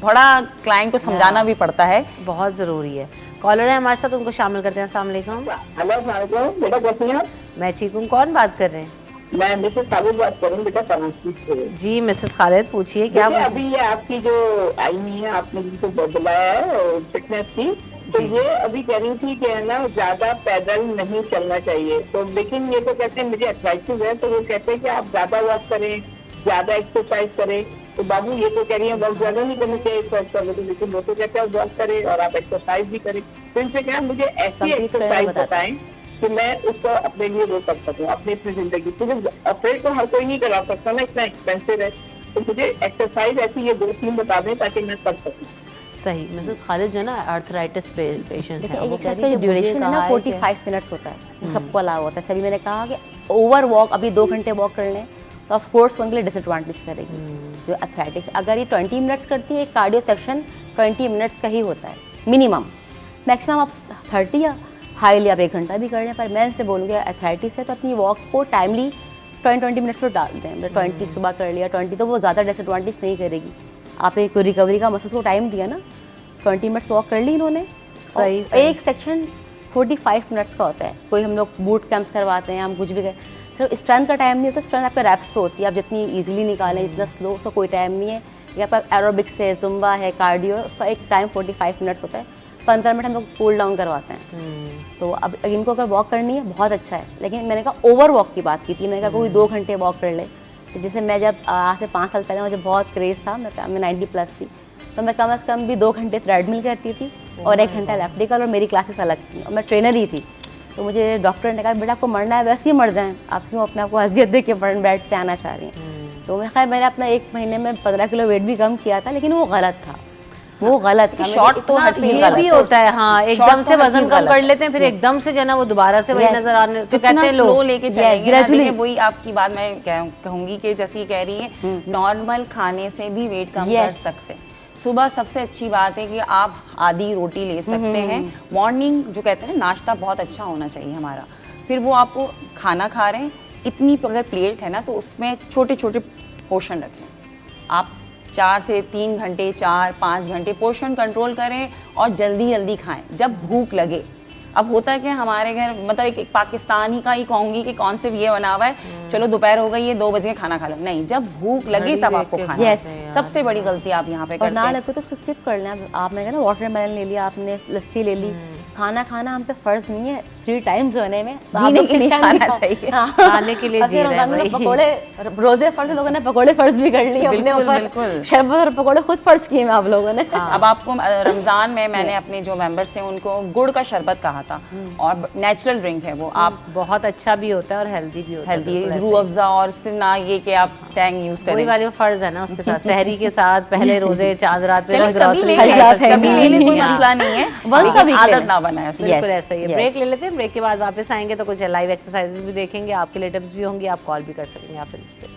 थोड़ा क्लाइंट को समझाना भी पड़ता है।
बहुत ज़रूरी है। कॉलर है हमारे साथ, उनको शामिल करते हैं। अस्सलाम वालेकुम।
हेलो वालेकुम, बेटा कैसी हैं आप?
मैं ठीक हूँ। कौन बात कर रहे हैं?
मैं मिसेस खालिद बात कर रही हूँ बेटा, कराची से।
जी मिसेस खालिद, पूछिए क्या
देखिए, अभी ये आपकी जो आई हुई है, आपने जिनको बुलाया है फिटनेस की, तो ये अभी कह रही थी कि है ना ज्यादा पैदल नहीं चलना चाहिए। तो लेकिन ये तो कहते हैं मुझे अर्थराइटिस है, तो वो कहते हैं कि आप ज्यादा वॉक करें, ज्यादा एक्सरसाइज करें। तो बाबू ये तो कह रही है वॉक ज्यादा नहीं करनी चाहिए एक्सरसाइज, लेकिन वो तो कहते हैं वॉक करें और आप एक्सरसाइज भी करें। तो इनसे क्या मुझे ऐसी
Complete करना
एक्सरसाइज
बताते
बताएं कि मैं उसको अपने लिए वो कर सकूँ, अपनी जिंदगी। क्योंकि अफेयर तो हर कोई नहीं करा सकता ना, इतना एक्सपेंसिव है। तो मुझे एक्सरसाइज ऐसी ये 2-3 बता दें ताकि मैं कर सकूँ।
सही। मिसेस खालिद जो है ना आर्थराइटिस पेशेंट है, वो कह
एक्सरसाइज
रही
का
है
जो
कि मुझे
ड्यूरेशन है
कहा
ना
है कि
45 मिनट्स होता है, सबको अलाउ होता है। सभी मैंने कहा कि ओवर वॉक अभी 2 घंटे वॉक कर लें तो ऑफ कोर्स उनके लिए डिसएडवांटेज करेगी। जो एथलेटिक्स अगर ये 20 मिनट्स करती है, कार्डियो सेक्शन 20 मिनट्स का ही होता है मिनिमम, मैक्सिमम आप 30 या हाईली आप 1 घंटा भी कर लें। पर मैं इनसे बोलूँगी एथलेटिक्स है तो अपनी वॉक को टाइमली 20 मिनट्स पर डाल दें। मतलब 20 सुबह कर लिया 20, तो वो ज़्यादा डिसएडवांटेज नहीं करेगी। आप एक रिकवरी का मसल्स को टाइम दिया ना, 20 मिनट्स वॉक कर ली इन्होंने।
सही,
और
सही।
एक सेक्शन 45 मिनट्स का होता है। कोई हम लोग बूट कैंप्स करवाते हैं, हम कुछ भी करें, सिर्फ स्ट्रेंथ का टाइम नहीं होता, स्ट्रेंथ आपका रैप्स पे होती है। आप जितनी इजीली निकालें, जितना स्लो, उसका कोई टाइम नहीं है। या पर एरोबिक्स है, जुम्बा है, कार्डियो है, उसका एक टाइम 45 मिनट्स होता है। 15 मिनट हम लोग कूल डाउन करवाते हैं। तो अब इनको अगर वॉक करनी है बहुत अच्छा है, लेकिन मैंने कहा ओवर वॉक की बात की थी। मैंने कहा कोई 2 घंटे वॉक कर ले। तो जैसे मैं जब आज से 5 साल पहले मुझे बहुत क्रेज़ था, मैं 90+ थी, तो मैं कम से कम भी 2 घंटे ट्रेडमिल करती थी और 1 घंटा इलेप्टिकल, और मेरी क्लासेस अलग थी और मैं ट्रेनर ही थी। तो मुझे डॉक्टर ने कहा बेटा आपको मरना है वैसे ही मर जाएं, आप क्यों अपने आप को अजियत दे के बेड पे आना चाह रही हैं। तो मैं खैर मैंने अपना 1 महीने में 15 किलो वेट भी कम किया था, लेकिन वो गलत था, वो गलत था।
शॉर्ट तो हर चीज
ये
गलत
भी
है।
होता है। हाँ, एकदम
Short
से
तो हर
वजन
चीज
कम
गलत
कर
है।
लेते हैं, फिर एकदम से जो है ना वो दोबारा से वही
Yes.
नजर आने तो
जितना
कहते हैं
स्लो
लोग
लेके चलेंगे ना,
gradually.
देखिए वही आपकी बात मैं कहूंगी कि जैसे ये कह रही है नॉर्मल खाने से भी वेट कम कर
Yes.
सकते हैं। सुबह सबसे अच्छी बात है कि आप आधी रोटी ले सकते हैं। मॉर्निंग जो कहते हैं ना, नाश्ता बहुत अच्छा होना चाहिए हमारा। फिर वो आपको खाना खा रहे हैं, इतनी अगर प्लेट है ना तो उसमें छोटे छोटे पोर्शन रखें। आप 4 से 3 घंटे, 4-5 घंटे पोर्शन कंट्रोल करें और जल्दी जल्दी खाएं जब भूख लगे। अब होता है कि हमारे घर मतलब एक पाकिस्तानी का ही कहूंगी कि कॉन्सेप्ट ये बना हुआ है, चलो दोपहर हो गई है 2 बजे खाना खा लो। नहीं, जब भूख लगे तब आपको खाना
Yes.
है। सबसे बड़ी गलती आप यहाँ पे
और
करते
ना
हैं।
लगे तो उसको स्किप कर लें। आपने कहा ना वाटरमेलन ले लिया, आपने लस्सी ले ली। खाना खाना हम पे फर्ज नहीं है 3 टाइम्स होने में, तो आप
जीने
लोग
के लिए
6 टाइम भी
खाना
खाओ।
चाहिए।
हाँ।
खाने के लिए
और
जी
फिर
रहे हैं
रमजान में
भाई।
पकोड़े, रोजे फर्ज लोगों ने पकोड़े फर्ज भी कर लिए अपने
बिल्कुल,
ऊपर।
बिल्कुल।
शरबत और पकोड़े खुद फर्ज किए हैं आप लोगों ने।
अब आपको रमजान में मैंने अपने जो मेंबर्स थे उनको गुड़ का शरबत कहा था, और नेचुरल ड्रिंक है वो, आप
बहुत अच्छा भी होता है और हेल्दी भी होता है।
हेल्दी
बिल्कुल ऐसे
रूह अफ़ज़ा और सिर्फ ना ये कि आप टैंग यूज
वही
करें।
वाले वो फर्ज है ना उसके साथ, सहरी के साथ पहले रोजे, चांद रात पे
चलिए, कभी ले
grocery
लें,
का
कभी
कभी ले लें, कोई
हाँ।
मसला नहीं है,
Once a
लेकिन
week ले
आदत
लें।
ना बनाए उससे।
बिल्कुल
Yes,
ऐसा ही है।
yes.
ब्रेक ले लेते हैं, ब्रेक के बाद वापस आएंगे तो कुछ लाइव एक्सरसाइजेस भी देखेंगे, आपके लिए टिप्स भी होंगी, आप कॉल भी कर सकेंगे आप इस पे।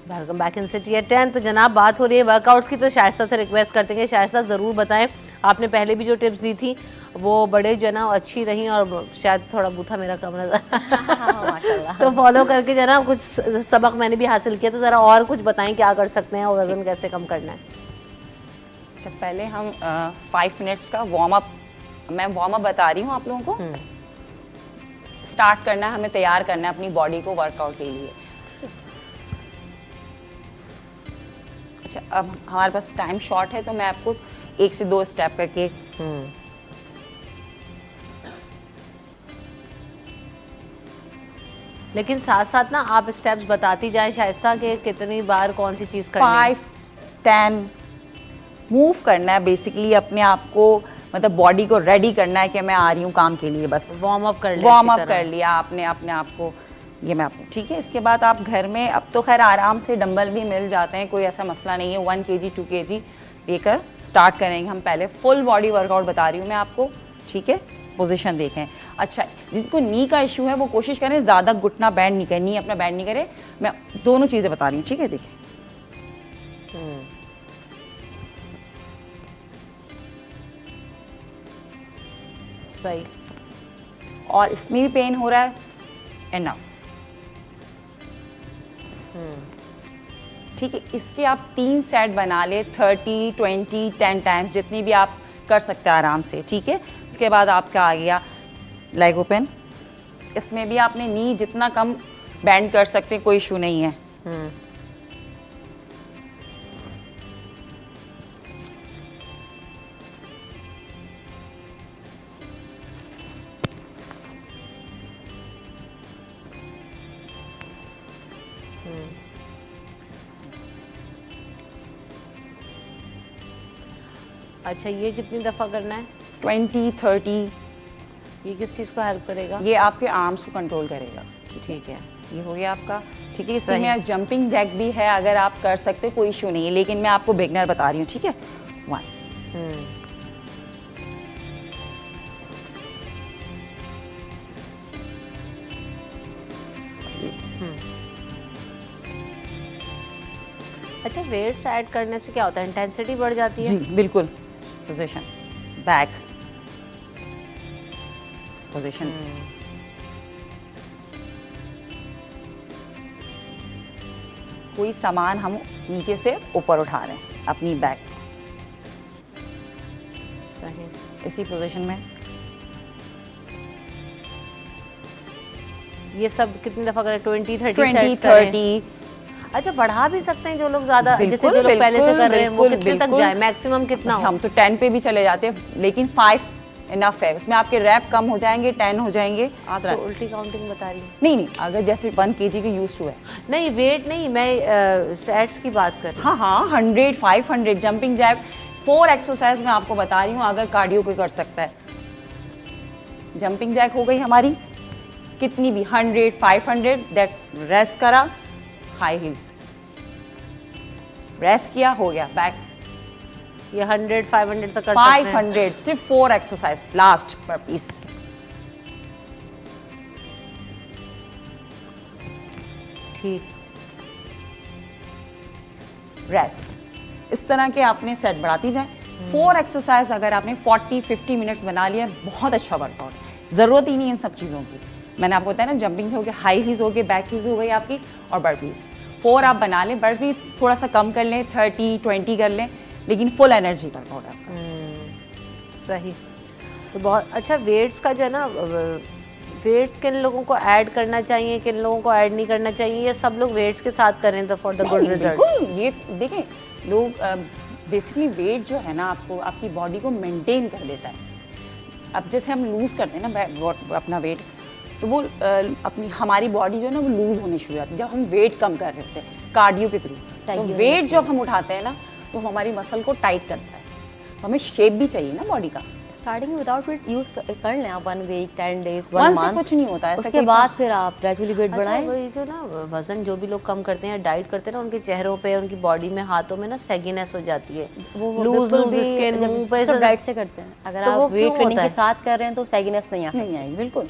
Welcome back in city at 10। तो जनाब बात हो रही है वर्कआउट्स की, तो शाइस्ता से रिक्वेस्ट करते हैं शाइस्ता ज़रूर बताएं, आपने पहले भी जो टिप्स दी थी वो बड़े जो है ना अच्छी रही, और शायद थोड़ा बूथा मेरा कम नजर
माशाल्लाह।
तो फॉलो करके जो है ना कुछ सबक मैंने भी हासिल किया, तो ज़रा और कुछ बताएं क्या कर सकते हैं और वज़न कैसे कम करना है।
अच्छा, पहले हम 5 मिनट्स का वार्म अप, मैं वार्म अप बता रही हूँ आप लोगों को। स्टार्ट करना है, हमें तैयार करना है अपनी बॉडी को वर्कआउट के लिए। अच्छा, अब हमारे पास टाइम शॉर्ट है तो मैं आपको 1 से 2 स्टेप करके
लेकिन साथ साथ ना आप स्टेप्स बताती जाएं शाइस्ता कि कितनी बार कौन सी चीज़ करनी है।
5-10 मूव करना है बेसिकली, अपने आप को मतलब बॉडी को रेडी करना है कि मैं आ रही हूँ काम के लिए। बस
वार्म अप कर लिया,
वार्म अप
अच्छी तरह।
कर लिया आपने अपने आप को, ये मैं आपको ठीक है। इसके बाद आप घर में, अब तो खैर आराम से डंबल भी मिल जाते हैं, कोई ऐसा मसला नहीं है। 1 kg 2 kg लेकर स्टार्ट करेंगे हम। पहले फुल बॉडी वर्कआउट बता रही हूँ मैं आपको, ठीक है। पोजीशन देखें। अच्छा, जिसको नी का इशू है वो कोशिश करें ज़्यादा घुटना बैंड नहीं करें, नी अपना बैंड नहीं करे। मैं दोनों चीज़ें बता रही हूँ, ठीक है। देखिए,
सही।
और इसमें भी पेन हो रहा है, इनफ, ठीक है। इसके आप 3 सेट बना ले, 30, 20, 10 टाइम्स, जितनी भी आप कर सकते हैं आराम से, ठीक है। इसके बाद आपका आ गया लेग ओपन। इसमें भी आपने नी जितना कम बैंड कर सकते हैं, कोई इशू नहीं है।
अच्छा, ये कितनी दफ़ा करना है?
20, 30।
ये किस चीज़ को हेल्प करेगा?
ये आपके आर्म्स को कंट्रोल करेगा।
ठीक है।
ये हो गया आपका, ठीक है। इसमें आप जंपिंग जैक भी है, अगर आप कर सकते हो कोई इशू नहीं है, लेकिन मैं आपको बिगनर बता रही हूँ, ठीक है। 1
अच्छा, वेट्स ऐड करने से क्या होता है? इंटेंसिटी बढ़ जाती है?
जी बिल्कुल। पोजीशन, बैक पोजीशन, कोई सामान हम नीचे से ऊपर उठा रहे हैं, अपनी बैक
सही।
इसी पोजीशन में।
ये सब कितनी दफ़ा करें? 20, 30
20,
सेट्स करें?
30।
अच्छा, बढ़ा भी सकते हैं जो लोग ज़्यादा, जैसे
बिल्कुल,
जो लोग पहले से कर रहे हैं, वो
बिल्कुल,
कितने तक
बिल्कुल।
जाए? मैक्सिमम कितना हो?
हम तो 10 पे भी चले जाते हैं, लेकिन 5 इनफ है। उसमें आपके रैप कम हो जाएंगे, 10 हो जाएंगे।
आप तो उल्टी काउंटिंग बता रही हैं।
नहीं नहीं, अगर जैसे 1 kg के यूज टू है।
नहीं, वेट नहीं, मैं सेट्स की बात कर रही हूँ।
हाँ हाँ, 100, 500 जंपिंग जैक 4 एक्सरसाइज मैं आपको बता रही हूँ, अगर कार्डियो कोई कर सकता है। जंपिंग जैक हो गई हमारी, कितनी भी 100, 500, दैट्स रेस्ट करा, हाई हील्स रेस्ट किया, हो गया बैक।
ये 100, 500 तक कर सकते हैं।
500, सिर्फ 4 एक्सरसाइज लास्ट पर पीस।
ठीक।
रेस्ट, इस तरह के आपने सेट बढ़ाती जाए। 4 एक्सरसाइज अगर आपने 40-50 मिनट्स बना लिया, बहुत अच्छा वर्कआउट। ज़रूरत ही नहीं इन सब चीज़ों की। मैंने आपको बताया ना, जंपिंग हो गया, हाई हीज हो गए, बैक हीज हो गई आपकी, और बर्पीज 4 आप बना लें। बर्पीज थोड़ा सा कम कर लें, 30, 20 कर लें, लेकिन फुल एनर्जी वर्कआउट आपका।
सही। तो बहुत अच्छा। वेट्स का जो है ना, वेट्स किन लोगों को ऐड करना चाहिए, किन लोगों को ऐड नहीं करना चाहिए, ये सब लोग वेट्स के साथ करें तो फॉर द गुड रिजल्ट।
बिल्कुल, ये देखें, लोग बेसिकली वेट जो है ना, आपको आपकी बॉडी को मेंटेन कर देता है। अब जैसे हम लूज़ करते हैं ना अपना वेट, तो वो अपनी हमारी बॉडी जो है ना, वो लूज़ होनी शुरू हो जाती है जब हम वेट कम कर रहे होते हैं कार्डियो के थ्रू। तो वेट जब हम उठाते हैं ना, तो हमारी मसल को टाइट करता है। तो हमें शेप भी चाहिए ना बॉडी का।
स्टार्टिंग में विदाउट वेट यूज कर लें आप 1 वीक, 10 डेज, 1
वन से
मंथ,
कुछ नहीं होता है, ऐसा
उसके
कोई
बाद फिर आप ग्रेजुअली वेट
अच्छा,
बढ़ाएं।
वही जो ना वजन जो भी लोग कम करते हैं, डाइट करते हैं ना, उनके चेहरों पे, उनकी बॉडी में, हाथों में ना सैगीनेस हो जाती है, लूज स्किन, मुंह पे
सब डाइट से करते हैं। अगर
तो वो
आप वेट
क्यों
ट्रेनिंग
होता
के
है?
साथ कर रहे हैं तो सैगिनेस नहीं आ सकती।
नहीं आएगी, बिल्कुल।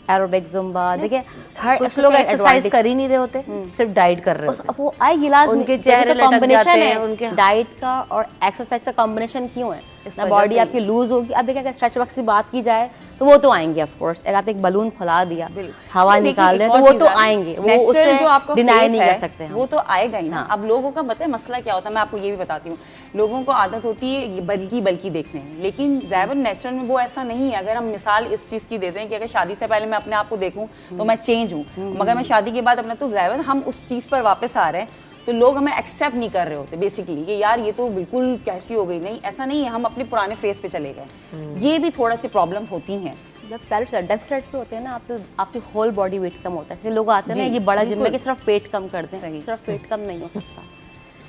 एरोबिक, जुम्बा, देखिए हर
कुछ लोग एक्सरसाइज कर ही नहीं रहे होते, सिर्फ डाइट कर रहे होते हैं।
वो आएगी लाजमी।
उनके
जैसे
चेहरे
तो
लटक
combination
जाते
है,
हैं, उनके
डाइट का और एक्सरसाइज का कॉम्बिनेशन क्यों है?
इस
ना
वजह
बॉडी
से
आपकी लूज होगी। अब देखिए, अगर स्ट्रेच वर्क की बात की जाए तो वो तो आएंगे ऑफ कोर्स। अगर आप एक बलून फुला दिया, हवा
देखिए,
निकाल रहे
एक
हैं, तो
और
वो तो
चीज़ है,
आएंगे, वो
natural
उससे
जो आपका
डिनाई
face
नहीं
है,
कर सकते हम।
वो तो आएगा ही ना।
हाँ।
अब लोगों का पता है मसला क्या होता है, मैं आपको ये भी बताती हूँ। लोगों को आदत होती है बल्कि देखने में, लेकिन ज़ैबन नेचुरल में वो ऐसा नहीं है। अगर हम मिसाल इस चीज़ की देते हैं कि अगर शादी से पहले मैं अपने आप को देखूँ तो मैं चेंज हूँ, मगर मैं शादी के बाद अपना, तो ज़ैबन हम उस चीज़ पर वापस आ रहे हैं, तो लोग हमें एक्सेप्ट नहीं कर रहे होते बेसिकली कि यार ये तो बिल्कुल कैसी हो गई। नहीं, ऐसा नहीं है, हम अपने पुराने फेस पे चले गए। ये भी थोड़ा सी प्रॉब्लम होती हैं।
जब कैलोरी डेफिसिट पे होते हैं ना आप, तो आपकी होल बॉडी वेट कम होता है। जैसे लोग आते हैं ना,
जी,
ये बड़ा जिम में
बिल्कुल।
कि सिर्फ पेट कम कर दें,
सही।
सिर्फ पेट कम नहीं हो सकता।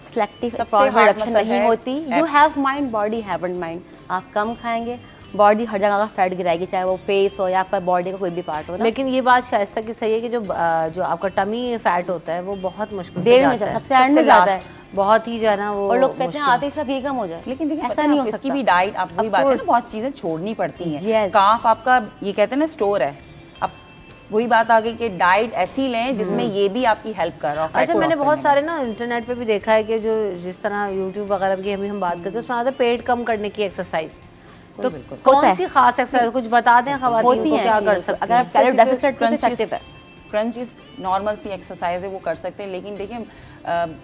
सिलेक्टिव
सबसे
फैट
hard
रिडक्शन
मसल
नहीं
है
होती। You
abs।
Have mind, body haven't mind. आप कम खाएंगे, बॉडी हर जगह का फैट गिराएगी, चाहे वो फेस हो या आपका बॉडी का कोई भी पार्ट हो ना।
लेकिन ये बात शाइस्ता की सही है कि जो आपका टमी फैट होता है, वो बहुत मुश्किल से
देर में
जाता है।
सबसे एंड में जाता है।
बहुत ही जो है ना, वो
और लोग कहते हैं
मुश्किल।
आते ही सिर्फ ये कम हो जाए,
लेकिन देखिए,
ऐसा नहीं हो
इसकी
सकता।
भी डाइट, आप वही
Of
बात है ना,
course।
बहुत चीज़ें छोड़नी पड़ती हैं।
Yes।
काफ आपका, ये कहते हैं ना, स्टोर है। अब वही बात आ गई कि डाइट ऐसी लें जिसमें ये भी आपकी हेल्प कर रहा हो।
अच्छा, मैंने बहुत सारे ना इंटरनेट पे भी देखा है कि जो जिस तरह यूट्यूब वगैरह की अभी हम बात करते हैं, उसमें आता है पेट कम करने की एक्सरसाइज। तो
होता
कौन
है।
सी खास एक्सरसाइज कुछ बता दें खवातीन
होती
को
हैं
क्या
ऐसी,
कर सकते
अगर
हैं?
आप कैलोरी डेफिसिट पे इफेक्टिव है।
क्रंचेस नॉर्मल सी एक्सरसाइज है, वो कर सकते हैं। लेकिन देखिए,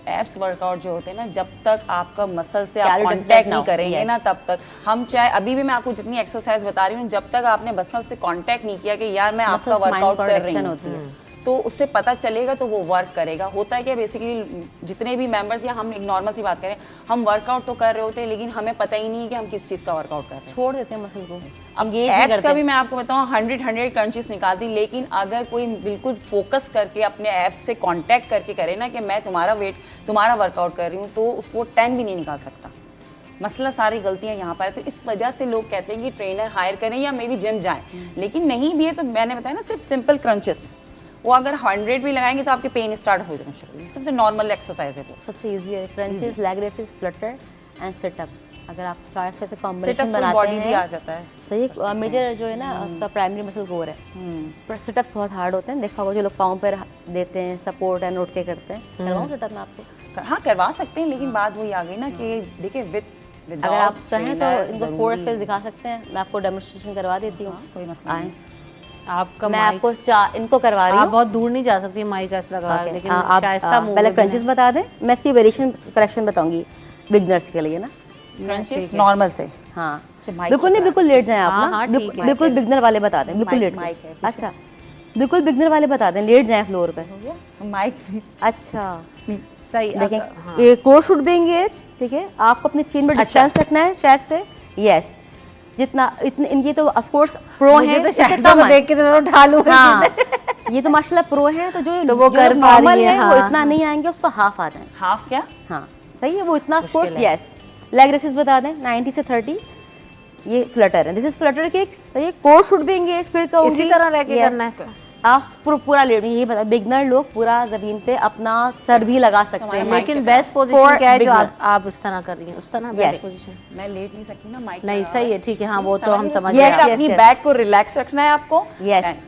एब्स वर्कआउट जो होते हैं ना, जब तक आपका मसल से आप
Calorie
कांटेक्ट
deficit
नहीं
ना हो,
करेंगे
yes।
ना, तब तक हम चाहे, अभी भी मैं आपको जितनी एक्सरसाइज बता रही हूँ, जब तक आपने मसल से कांटेक्ट नहीं किया कि यार मैं आपका
Muscles mind
वर्कआउट कर रही
connection
हूँ,
होती है।
तो उससे पता चलेगा, तो वो वर्क करेगा। होता है क्या, बेसिकली जितने भी मेंबर्स, या हम एक नॉर्मल सी बात करें, हम वर्कआउट तो कर रहे होते हैं, लेकिन हमें पता ही नहीं है कि हम किस चीज़ का वर्कआउट कर रहे हैं।
छोड़ देते हैं मसल को,
अब
engage नहीं
एब्स का
करते।
भी मैं आपको बताऊं, 100 क्रंचेस निकाल दी। लेकिन अगर कोई बिल्कुल फोकस करके अपने एब्स से कांटेक्ट करके करे ना कि मैं तुम्हारा वर्कआउट कर रही हूँ, तो उसको 10 भी नहीं निकाल सकता। मसला सारी गलतियां यहाँ पर है। तो इस वजह से लोग कहते हैं कि ट्रेनर हायर करें या मे बी जिम जाएं, लेकिन नहीं भी है तो मैंने बताया ना सिर्फ सिंपल क्रंचेस, वो अगर 100 भी लगाएंगे तो आपके पेन स्टार्ट हो जाना शुरू, सबसे नॉर्मल एक्सरसाइज है वो।
सबसे इजी है crunches, leg raises, flutter and situps. अगर आप 4 एक्सरसाइज
सिट
कॉम्बिनेशन
अप
बनाते
बॉडी भी आ
हैं
जाता है।
सही। मेजर जो है ना उसका प्राइमरी मसल कोर है, पर सिटअप्स बहुत हार्ड होते हैं। देखा होगा जो लोग पाँव पर देते हैं सपोर्ट एंड उठ के करते हैं, करवाऊँ सिटअप में आपको?
हाँ करवा सकते हैं, लेकिन बात वही आ गई ना कि देखिए विद
अगर आप चाहें तो इनको 4 एक्सरसाइज दिखा सकते हैं, मैं आपको डेमोन्स्ट्रेशन करवा देती हूँ।
कोई मसला
आएं,
नहीं।
आपका
मैं
mic-
आपको इनको करवा रही
आप
हूँ।
बहुत दूर नहीं जा सकती माइक ऐसा लगा
Okay,
लेकिन
आप
शाइस्ता मुंह
पहले
में भी
क्रंचेस बता दें, मैं इसकी वेरिएशन करेक्शन बताऊंगी बिगनर्स के लिए ना।
क्रंचेस नॉर्मल से।
हाँ
अच्छा, mic
बिल्कुल नहीं, बिल्कुल लेट जाएं आप
हाँ,
ना।
हाँ, ठीक है।
बिल्कुल बिगनर वाले बता दें, बिल्कुल
Mic-
लेट
mic है,
जाएं। अच्छा बिल्कुल बिगनर वाले बता दें, लेट जाएं फ्लोर पे।
माइक
अच्छा
सही।
देखें,
हाँ।
ये कोर शुड बी एंगेज, ठीक है। आपको अपने चीन में डिस्टेंस रखना है चेस्ट से, यस। जितना इतने इनकी तो ऑफ कोर्स प्रो
मुझे
है,
तो
इससे
शाइस्ता
कम
को
है।
देख के तो उठा लूंगा।
हाँ ये तो माशाल्लाह प्रो है, तो जो
वो
जो
कर
लोग
पा रही
normal
है,
वो
हाँ।
इतना नहीं आएंगे, उसको हाफ आ जाए।
हाफ क्या?
हाँ सही है, वो इतना ऑफ कोर्स,
है।
यस। लेग रेसेस बता दें 90 से 30, ये फ्लटर है, दिस इज फ्लटर किक्स, सही है। कोर शुड बी एंगेज, फिर कहूंगी
इसी तरह रह के
yes,
करना है इसको।
आप पूरा लेट, यही बता, बिगनर लोग पूरा जमीन पे अपना सर भी लगा सकते हैं।
लेकिन बेस्ट पोजीशन
For
क्या है जो
beginner.
आप इस तरह कर रही हैं, उस तरह
Yes.
Best position?
मैं लेट नहीं सकती ना माइक।
नहीं सही है, ठीक है। हाँ वो तो हम समझ
Yes,
गए।
yes.
अपनी बैक को रिलैक्स रखना है आपको।
यस,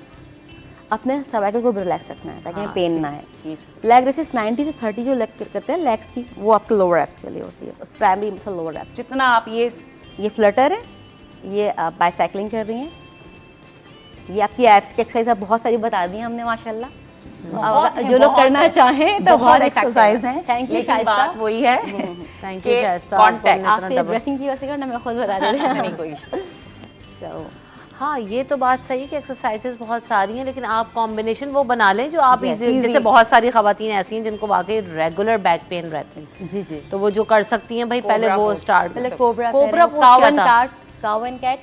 अपने सर्वाइकल को भी रिलैक्स रखना है ताकि
हाँ,
पेन
ठीक,
ना आए।
ठीक।
लेग रेसेस 90 से 30 जो लेग करते हैं लेग्स की, वो आपके लोअर एब्स के लिए होती है, प्राइमरी मसल लोअर एब्स।
जितना आप
ये फ्लटर है, ये आप बाइसाइक्लिंग कर रही हैं, ये आपकी एब्स की एक्सरसाइज आप बहुत सारी बता दी हैं हमने माशाल्लाह।
बहुत
अब
है,
जो लोग
बहुत
करना
है।
चाहें तो
बहुत
effective
एक्सरसाइज है,
थैंक यू
लेकिन बात वही है
थैंक
कि
यू शाइस्ता।
कांटेक्ट
आपके ड्रेसिंग की वजह से करना, मैं खुद बता देती
नहीं कोई।
हूँ।
हाँ ये तो बात सही है कि एक्सरसाइजेस बहुत सारी हैं, लेकिन आप कॉम्बिनेशन वो बना लें जो आप
Yes,
easy- जैसे बहुत सारी खवातीन ऐसी हैं जिनको वाकई रेगुलर बैक पेन रहते हैं,
जी जी,
तो वो जो कर सकती हैं भाई पहले
Cobra
वो
pose।
स्टार्ट
पहले कोबरा
कोबरा पोज
काव
क्या
एंड
था?
काव एंड कैट,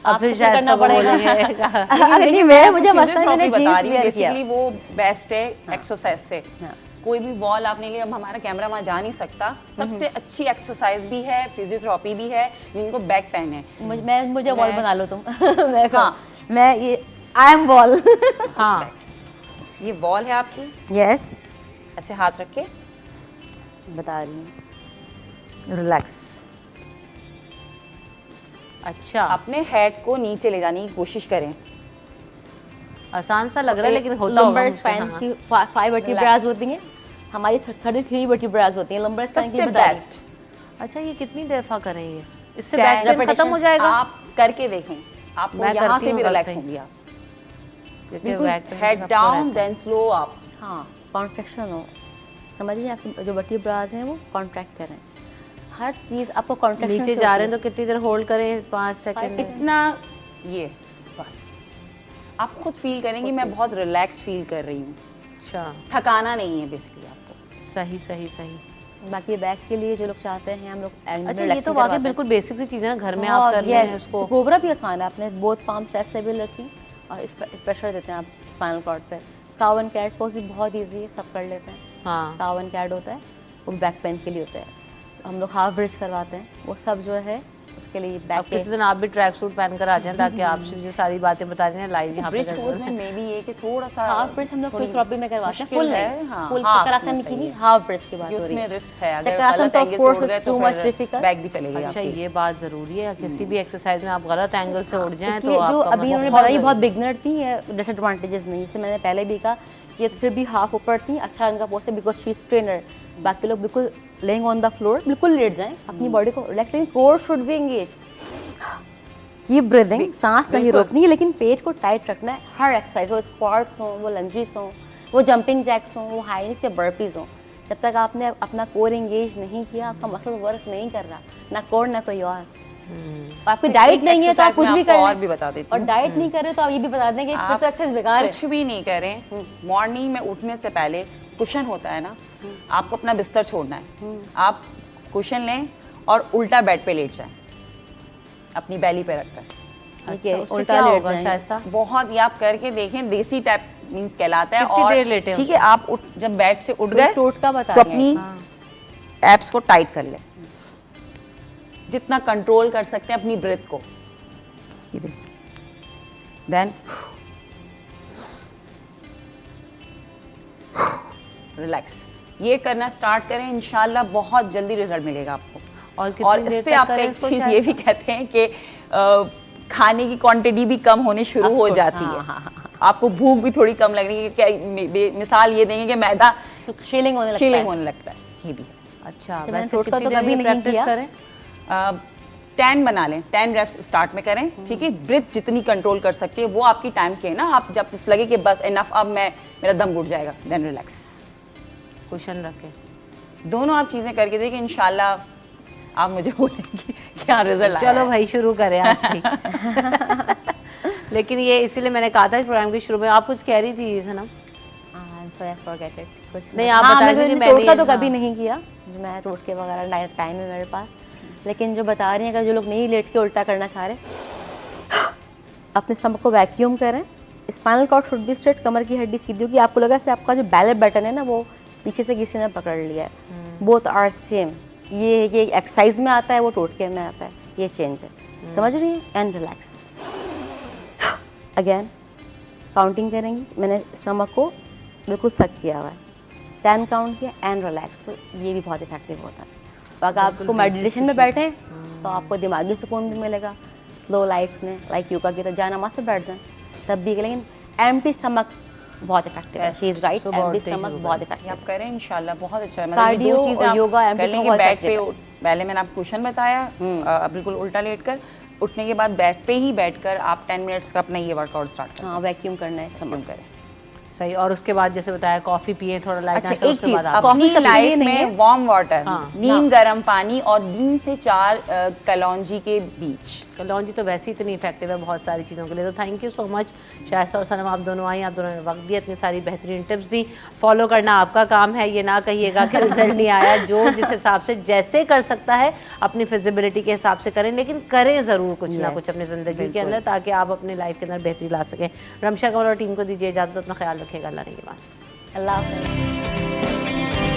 अब फिर शाइस्ता को बोलेंगे
अगर नहीं मैं मुझे मसला मैंने
बता
जीन्स
रही हूँ
वेयर किया।
बेसिकली वो बेस्ट है एक्सरसाइज से।
हाँ।
कोई भी वॉल आपने लिया, अब हमारा कैमरा वहाँ जा नहीं सकता, सबसे अच्छी एक्सरसाइज भी है, फिजियोथेरेपी भी है जिनको बैक पेन है।
मुझे वॉल बना लो तुम। मैं
हाँ।
मैं ये आई एम वॉल।
हाँ
ये वॉल है आपकी,
यस
ऐसे हाथ रख के
बता रही हूँ।
रिलैक्स,
अच्छा
अपने हेड को नीचे ले जाने की कोशिश करें।
आसान सा लग रहा है लेकिन होता होगा
लंबर
मुझसे,
स्पाइन
हाँ।
की 5 वर्टिब्रास होती हैं, हमारी 33 वर्टिब्रास होती हैं। लंबर स्पाइन की
सबसे
बता रही हूँ।
बेस्ट
अच्छा ये कितनी दफा करेंगे, इससे
10
बैक पेन खत्म हो जाएगा?
आप करके देखें, आपको
मैं
यहाँ
करती
से
हूँ
भी
कल
रिलैक्स
से।
होंगी आप।
क्योंकि
बिल्कुल
back pain
हेड
सबको
डाउन
रहता है।
Then slow up.
हाँ कॉन्ट्रैक्शन हो, समझिए आपकी जो वर्टिब्रास हैं वो कॉन्ट्रैक्ट करें, हर चीज़ आपको कॉन्ट्रैक्शन
नीचे जा रहे हैं तो कितनी देर होल्ड करें? 5 सेकंड।
इतना ये बस आप खुद फील करेंगे मैं बहुत रिलैक्स फील कर रही हूँ,
अच्छा
थकाना नहीं है बेसिकली आपको।
सही सही सही।
बाकी बैक के लिए जो लोग चाहते हैं हम लोग
अच्छा ये तो वाकई बिल्कुल बेसिक सी चीज़ है ना, घर में आप कर रहे हैं उसको।
कोबरा भी आसान है, आपने बोथ पाम चेस्ट लेवल रखी और इस पर प्रेशर देते हैं आप स्पाइनल कॉर्ड पे। काव एंड कैट पोज भी बहुत इजी है, सब कर लेते हैं।
हाँ
काव एंड कैट होता है, वो बैक पेन के लिए होता है। हम लोग हाफ ब्रिज करवाते हैं, वो सब जो है उसके लिए
अब
बैक
किसी दिन आप भी ट्रैक सूट पहन कर आ जाएं ताकि आपसे जो सारी बातें बता रही हैं लाइव यहाँ पे
ब्रिज
कर
पोज
दें।
में मे बी ये कि थोड़ा सा
हाफ ब्रिज हम लोग फुल थ्रॉपी में करवाते हैं,
मुश्किल
फुल
है,
नहीं,
हाँ,
फुल
half
चक्रासन
में
की
सही
नहीं,
है।
हाफ ब्रिज की बात
कि
हो रही
उसमें
है।
रिस्क है, अगर
चक्रासन
गलत
तो
एंगल
of
से
course
उड़ गए
is
तो
too much
फिर
difficult।
बैक भी चलेगी
अच्छा
आपकी।
ये बात ज़रूरी है, किसी भी एक्सरसाइज में आप गलत एंगल से उठ जाएं तो
इसलिए जो
आपका
अभी
मतलब
उन्होंने
बहुत
बताई बहुत
ज़रूरी
बिगनर थी, ये डिसएडवांटेजेस नहीं, जैसे मैंने पहले भी कहा, ये तो फिर भी हाफ ऊपर थी, अच्छा इनका पोस्ट है बिकॉज शी इज ट्रेनर। बाकी लोग बिल्कुल लेइंग ऑन द फ्लोर बिल्कुल लेट जाएं, अपनी बॉडी को रिलैक्स, लेकिन core should be engage. Keep breathing, सांस नहीं रोकनी है लेकिन पेट को टाइट रखना है हर एक्सरसाइज, वो स्क्वाट्स हो, वो लंजीज हो, वो जंपिंग जैक्स हो, वो हाई नीच या बर्पीज हो। जब तक आपने अपना कोर एंगेज नहीं किया, आपका मसल वर्क नहीं कर रहा, ना कोर ना कोई और आपकी डाइट नहीं है तो आप कुछ भी कर
और भी बता देती
और
हूँ।
डाइट नहीं कर रहे तो आप ये भी बता दें कि फिर तो एक्सरसाइज बेकार है।
कुछ भी नहीं करें, मॉर्निंग में उठने से पहले कुशन होता है ना, आपको अपना बिस्तर छोड़ना है, आप कुशन लें और उल्टा बेड पे लेट जाएं अपनी बैली पे रखकर।
ठीक है,
उससे
उल्टा
क्या
लेट
होगा
जाएंगे।
शाइस्ता?
बहुत, ये आप करके देखें, देसी टाइप मींस कहलाता है।
कितनी
और
देर लेटे हो?
ठीक है, आप जब बेड से उठ गए
टोटका बता
तो
रही हैं।
अपनी एब्स को टाइट कर लें, जितना कंट्रोल कर सकते हैं अपनी ब्रेथ को। देन रिलैक्स, ये करना स्टार्ट करें, इंशाल्लाह बहुत जल्दी रिजल्ट मिलेगा आपको।
और
और
कितनी देर
इससे
तक
आपका
करें
एक
इसको
चीज़
शायद?
ये भी कहते हैं कि खाने की क्वांटिटी भी कम होनी शुरू हो जाती है। आपको भूख भी थोड़ी कम लगनी है। क्या मिसाल ये देंगे कि मैदा
शीलिंग होने लगता
शीलिंग
है।
होने लगता है, ये भी है।
अच्छा,
मैंने
वैसे
थ्रोट का
कितनी
तो
देर
कभी
में
नहीं
practice
किया।
करें?
10 बना लें, 10 रेप्स स्टार्ट में करें, ठीक है। ब्रीथ जितनी कंट्रोल कर सकते हैं वो आपकी टाइम के है ना। आप जब इस लगे कि बस इनफ, अब मेरा दम घुट जाएगा, देन रिलैक्स।
कुशन रखें।
दोनों आप चीज़ें करके देखिए, इंशाल्लाह आप मुझे बोलेंगे क्या रिजल्ट आया
चलो
है।
भाई शुरू करें आज से। लेकिन ये इसीलिए मैंने कहा था प्रोग्राम के शुरू में, आप कुछ कह रही थी सनम?
So forget it. कुछ
नहीं, आप
हाँ,
बता
मैंने
दीजिए,
टोटका
मैंने-
तो कभी
हाँ।
नहीं किया, जो मैं टोटके वगैरह टाइम है मेरे पास। लेकिन जो बता रही हैं, अगर जो लोग नहीं लेट के उल्टा करना चाह रहे, अपने स्टमक को वैक्यूम करें। Spinal cord should be straight, कमर की हड्डी सीधी होगी। आपको लगा से आपका जो बैले बटन है ना, वो पीछे से किसी ने पकड़ लिया है। Both are same. ये एक्सरसाइज में आता है, वो टोटके में आता है, ये चेंज है। समझ रही है? And relax again. काउंटिंग करेंगी, मैंने स्टमक को बिल्कुल सक किया हुआ है, 10 काउंट किया एंड रिलैक्स। तो ये भी बहुत इफेक्टिव होता है। तो अगर आप इसको मेडिटेशन में बैठे तो आपको दिमागी सुकून भी मिलेगा। स्लो लाइट्स में लाइक योगा की तरह जानामाज़ से बैठ जाएं तब भी, लेकिन एम्प्टी स्टमक बहुत इफेक्टिव है। She is right, empty stomach बहुत
ये
इफेक्टिव
आप करें इंशाल्लाह, बहुत अच्छा है। मतलब ये
कार्डियो
दो चीज़ें
और
आप
योगा
कर
एम्प्टी
लेंगे।
बहुत
बैठ पे
effective
पहले मैंने आपको क्वेश्चन बताया, बिल्कुल उल्टा लेट कर, उठने के बाद बैक पे ही बैठकर आप 10 मिनट्स का अपना ये वर्कआउट स्टार्ट करें।
हाँ, वैक्यूम करना है
क्यों
स्टमक।
करें।
सही। और उसके बाद जैसे बताया कॉफी पिए, थोड़ा लाइट
अच्छा, एक चीज,
आप
अपनी
सबके लिए
लाइफ
नहीं है।
में वार्म वाटर,
हाँ।
नीम गर्म पानी और 3 से 4 कलौंजी के बीच।
कलौंजी तो वैसे ही इतनी इफेक्टिव है बहुत सारी चीज़ों के लिए। तो थैंक यू सो मच शायद और सनम, आप दोनों आई, आप दोनों ने वक्त दिया, इतनी सारी बेहतरीन टिप्स दी। फॉलो करना आपका काम है, ये ना कहिएगा कि रिजल्ट नहीं आया। जो जिस हिसाब से जैसे कर सकता है अपनी फिजिबिलिटी के हिसाब से करें, लेकिन करें ज़रूर कुछ ना कुछ अपनी ज़िंदगी के अंदर, ताकि आप अपनी लाइफ के अंदर बेहतरी ला सकें। रमशा कमल और टीम को दीजिए इजाज़त, अपना ख्याल रखिएगा। अल्लाह ने के बाद
अल्लाह हाफ़िज़।